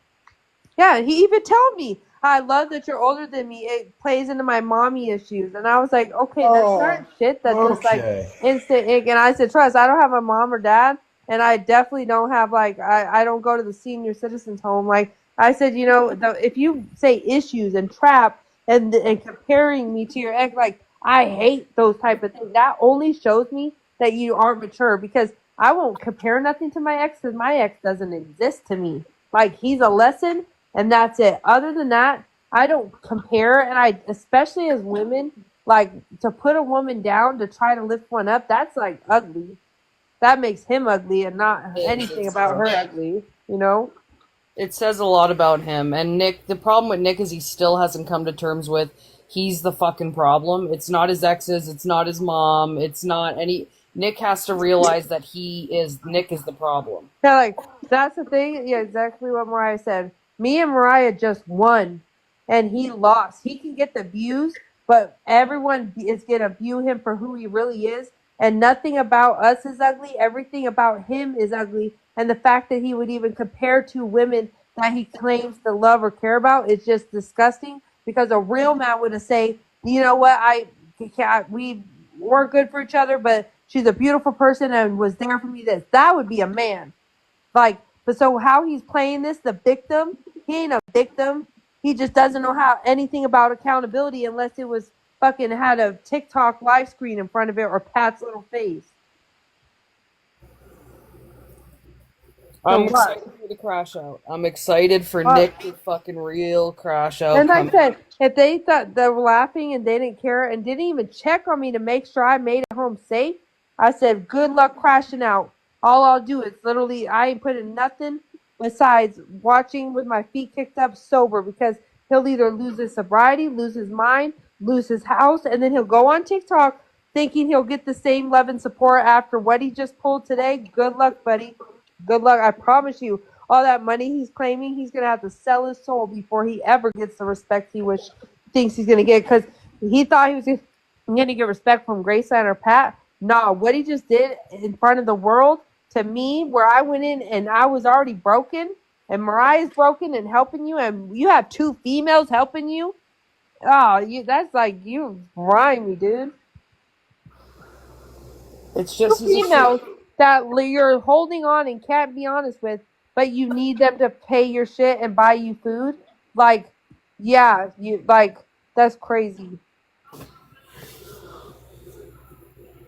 Yeah, he even told me, I love that you're older than me. It plays into my mommy issues. And I was like, okay, that's not shit. That's just like instant ink. And I said, trust, I don't have a mom or dad. And I definitely don't have I don't go to the senior citizens home. Like I said, if you say issues and trap and comparing me to your ex, like I hate those type of things. That only shows me that you aren't mature, because I won't compare nothing to my ex because my ex doesn't exist to me. Like he's a lesson. And that's it. Other than that, I don't compare. And especially as women, like to put a woman down to try to lift one up, that's like ugly. That makes him ugly and not anything about her ugly, you know? It says a lot about him. And Nick, the problem with Nick is he still hasn't come to terms with he's the fucking problem. It's not his exes, it's not his mom, it's not any... Nick has to realize that Nick is the problem. Yeah, like, that's the thing. Yeah, exactly what Mariah said. Me and Mariah just won, and he lost. He can get the views, but everyone is going to view him for who he really is, and nothing about us is ugly. Everything about him is ugly, and the fact that he would even compare two women that he claims to love or care about is just disgusting, because a real man would have say, you know what, we weren't good for each other, but she's a beautiful person and was there for me. That would be a man. Like, but so how he's playing this, the victim, he ain't a victim. He just doesn't know anything about accountability unless it was fucking had a TikTok live screen in front of it or Pat's little face. I'm excited for the crash out. I'm excited for Nick to fucking real crash out. And like I said, if they thought they were laughing and they didn't care and didn't even check on me to make sure I made it home safe, I said, good luck crashing out. All I'll do is literally, I ain't putting nothing besides watching with my feet kicked up sober, because he'll either lose his sobriety, lose his mind, lose his house, and then he'll go on TikTok thinking he'll get the same love and support after what he just pulled today. Good luck, buddy. Good luck. I promise you, all that money he's claiming, he's going to have to sell his soul before he ever gets the respect he thinks he's going to get, because he thought he was going to get respect from Graceland or Pat. No, what he just did in front of the world to me, where I went in and I was already broken, and Mariah's broken and helping you, and you have two females helping you. Oh, that's like, you grimy, dude. It's just two females that you're holding on and can't be honest with, but you need them to pay your shit and buy you food. Like, yeah, that's crazy.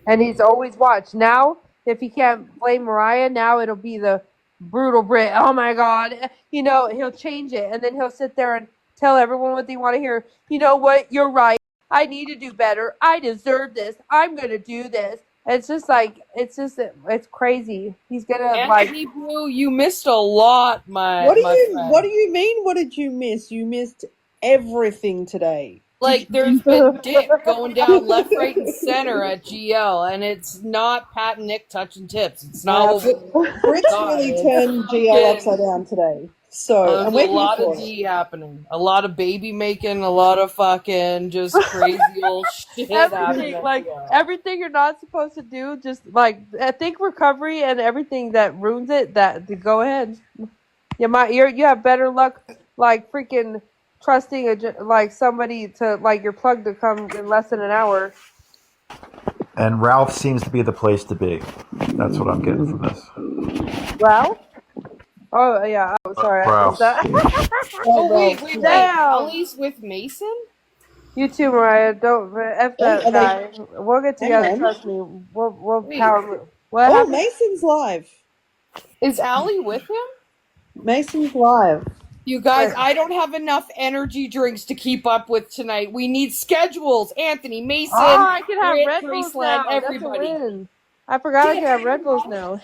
And he's always watched. Now, if he can't blame Mariah, now it'll be the brutal Britt. Oh my God. You know, he'll change it. And then he'll sit there and tell everyone what they want to hear. You know what? You're right. I need to do better. I deserve this. I'm going to do this. It's just like, it's crazy. He's going to Anthony Blue, you missed a lot, my friend. What do you mean? What did you miss? You missed everything today. Like, there's been dick going down left, right, and center at GL, and it's not Pat and Nick touching tips. It's not Britt's really turned GL upside down today. So, there's a lot of D happening. A lot of baby making, a lot of fucking just crazy old shit happening. Like, everything you're not supposed to do, just, like, I think recovery and everything that ruins it, go ahead. You have better luck, like, freaking trusting somebody to, like, your plug to come in less than an hour. And Ralph seems to be the place to be. That's what I'm getting from this. Ralph? Oh, yeah. Oh, sorry. Ralph. Oh, wait. Ellie's with Mason? You too, Mariah. Don't F that guy. We'll get together. Trust me. We'll power. What happened? Mason's live. Is Allie with him? Mason's live. You guys, I don't have enough energy drinks to keep up with tonight. We need schedules. Anthony, Mason, I can have Britt, Red Bulls now. everybody. I forgot I can have Red Bulls now.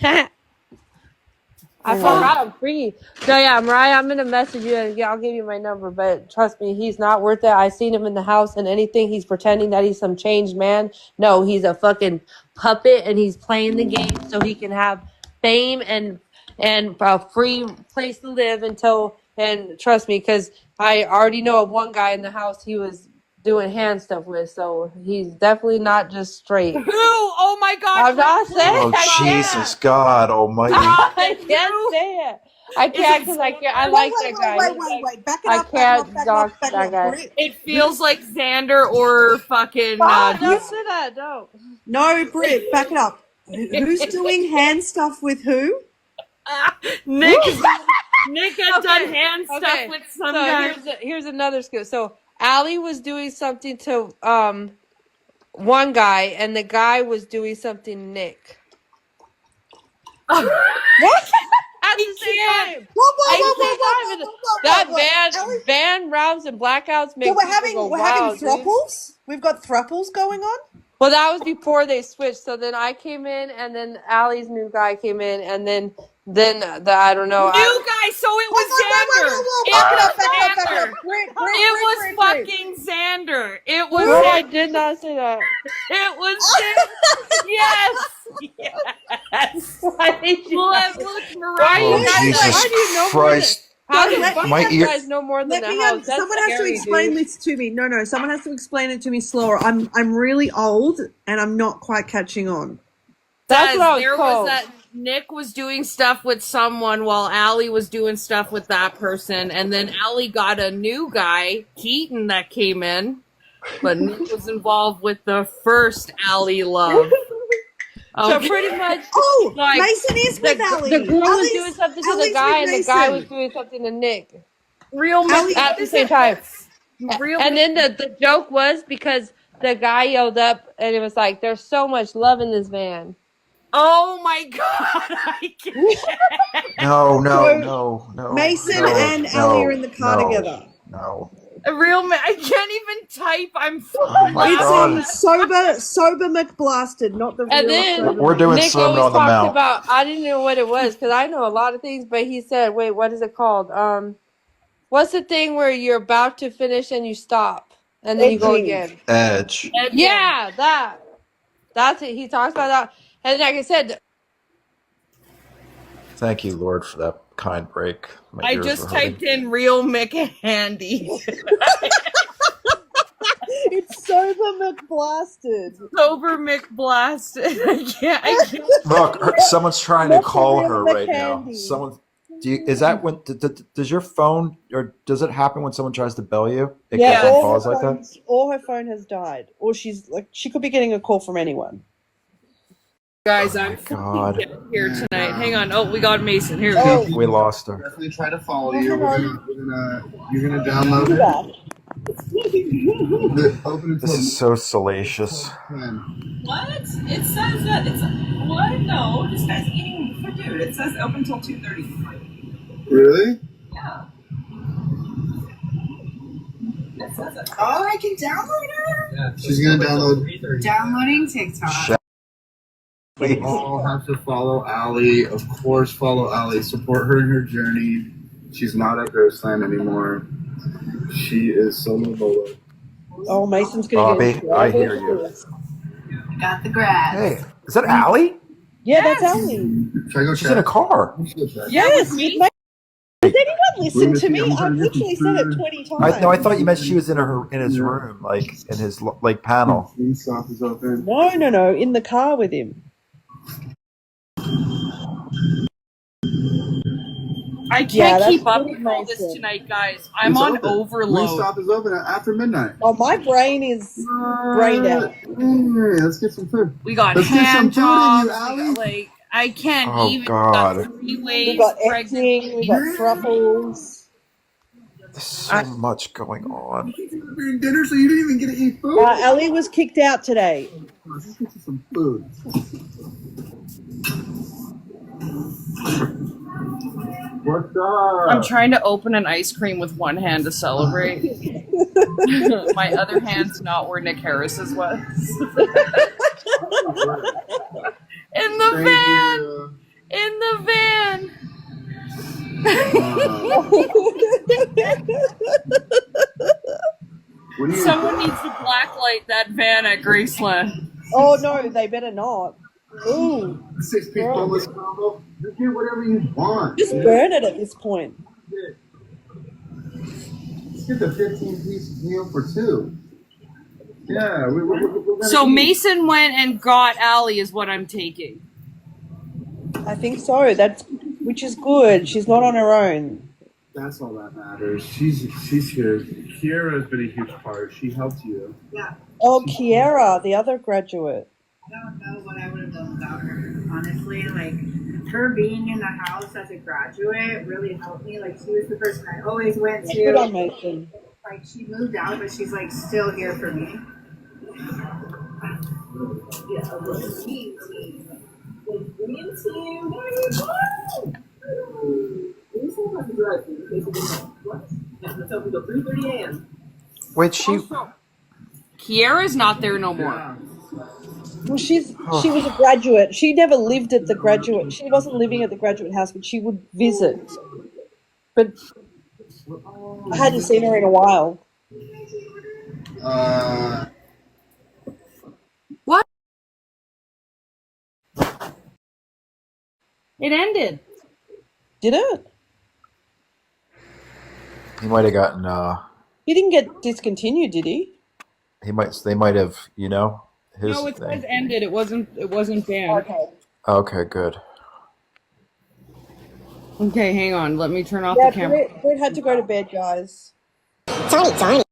I forgot I'm free. No, yeah, Mariah, I'm going to message you and I'll give you my number, but trust me, he's not worth it. I seen him in the house and anything. He's pretending that he's some changed man. No, he's a fucking puppet and he's playing the game so he can have fame and a free place to live and trust me, because I already know of one guy in the house he was doing hand stuff with, so he's definitely not just straight. Who? Oh my God! I'm not saying. Oh Jesus, God Almighty! I can't say it. I can't because I can't. I like that guy. Wait! Back it up. I can't dox that guy. It feels like Xander or fucking. Don't say that. Don't. No, Britt, back it up. Who's doing hand stuff with who? Nick has done hand stuff with some guy. Here's another skill. So Allie was doing something to one guy, and the guy was doing something to Nick. What? at the same time. That van rounds and blackouts make So people go we're having wild, dude. throuples. We've got throuples going on. Well, that was before they switched. So then I came in, and then Allie's new guy came in, and then I don't know. New guy, so it was Xander. It was fucking Xander. It was. No, I did not say that. It was Xander. Yes. Yes. Why did you? Mariah. Oh, Jesus Christ. How the fuck My you ear. guys know more than the house? That's Someone has to scary, explain dude. this to me. No, someone has to explain it to me slower. I'm really old and I'm not quite catching on. That's what I was There told. was that Nick was doing stuff with someone while Allie was doing stuff with that person, and then Allie got a new guy, Keaton, that came in, but Nick was involved with the first Allie love. So pretty much, like, Mason is with Allie. The girl was doing something to the guy, and the guy was doing something to Nick. At the same time. And then the joke was because the guy yelled up, and it was like, "There's so much love in this van." Oh my god! I can't. No. Mason and Allie are in the car together. No. I can't even type. I'm It's sober McBlasted, not the and real. then We're doing Nick Sermon always on the talks Mount. about. I didn't know what it was because I know a lot of things, but he said, "Wait, what is it called? What's the thing where you're about to finish and you stop and then you go again?" Edge. Yeah, that's it. He talks about that, and like I said, Thank you, Lord, for that kind break. My I ears just were typed hurting. in real Mick Handy. It's sober McBlasted. Sober McBlasted. I can't. Look, someone's trying to call her right now. Candy. Someone. Is that when? Does your phone, or does it happen when someone tries to bell you? It goes on pause like that. Or her phone has died, or she could be getting a call from anyone. Guys, I'm God. here tonight. Hang on. Oh, we got Mason. Here we go. We lost her. Definitely try to follow you. You're gonna download it. This is so salacious. What? It says that it's what? No, this guy's eating for dude. It says open till 2:30. Really? Yeah. It says it. Oh, I can download her. Yeah, she's gonna download. Downloading TikTok. We all have to follow Allie. Of course, follow Allie. Support her in her journey. She's not at Ghostland anymore. She is solo bolo. Oh, Mason's gonna Bobby, get I hear you. Got the grass. Hey, is that Allie? Yeah, that's Allie. Should I go She's in a car. Yes. Did anyone listen to me? I've literally said it 20 times. I thought you meant she was in his room, like in his panel. Stop is open. No, in the car with him. I can't keep up with all this tonight, guys. I'm on overload. Wingstop is open after midnight. Oh, my brain is brained out. Hey, let's get some food. We got Let's ham get some food in jobs. you, Allie. Like I can't Oh, even. God. Got 3 ways. We got acting, we got truffles. There's so much going on. You're in dinner, so you didn't even get to eat food. Ellie was kicked out today. Let's get you some food. What's up? I'm trying to open an ice cream with one hand to celebrate. My other hand's not where Nick Harris's was. In the van! In the van! Someone needs to blacklight that van at Graceland. Oh no, they better not. Ooh. 6-piece boneless combo. You get whatever you want. Just burn it at this point. Let's get the 15-piece meal for 2. Yeah. We're So Mason went and got Allie is what I'm taking. I think so. Which is good. She's not on her own. That's all that matters. She's here. Kiara has been a huge part. She helped you. Yeah. Oh, Kiara, the other graduate. I don't know what I would have done without her. Honestly, like her being in the house as a graduate really helped me. Like she was the person I always went to. Good on Mason. Like she moved out, but she's like still here for me. Yeah, Wait, she. Kiara's not there no more. Well, she was a graduate. She never lived at the graduate. She wasn't living at the graduate house, but she would visit. But I hadn't seen her in a while. What? It ended. Did it? He might have gotten. He didn't get discontinued, did he? They might have. You know. His No, it thing. says ended. It wasn't banned. Okay, good. Okay, hang on. Let me turn off the camera. Britt had to go to bed, guys. Tony.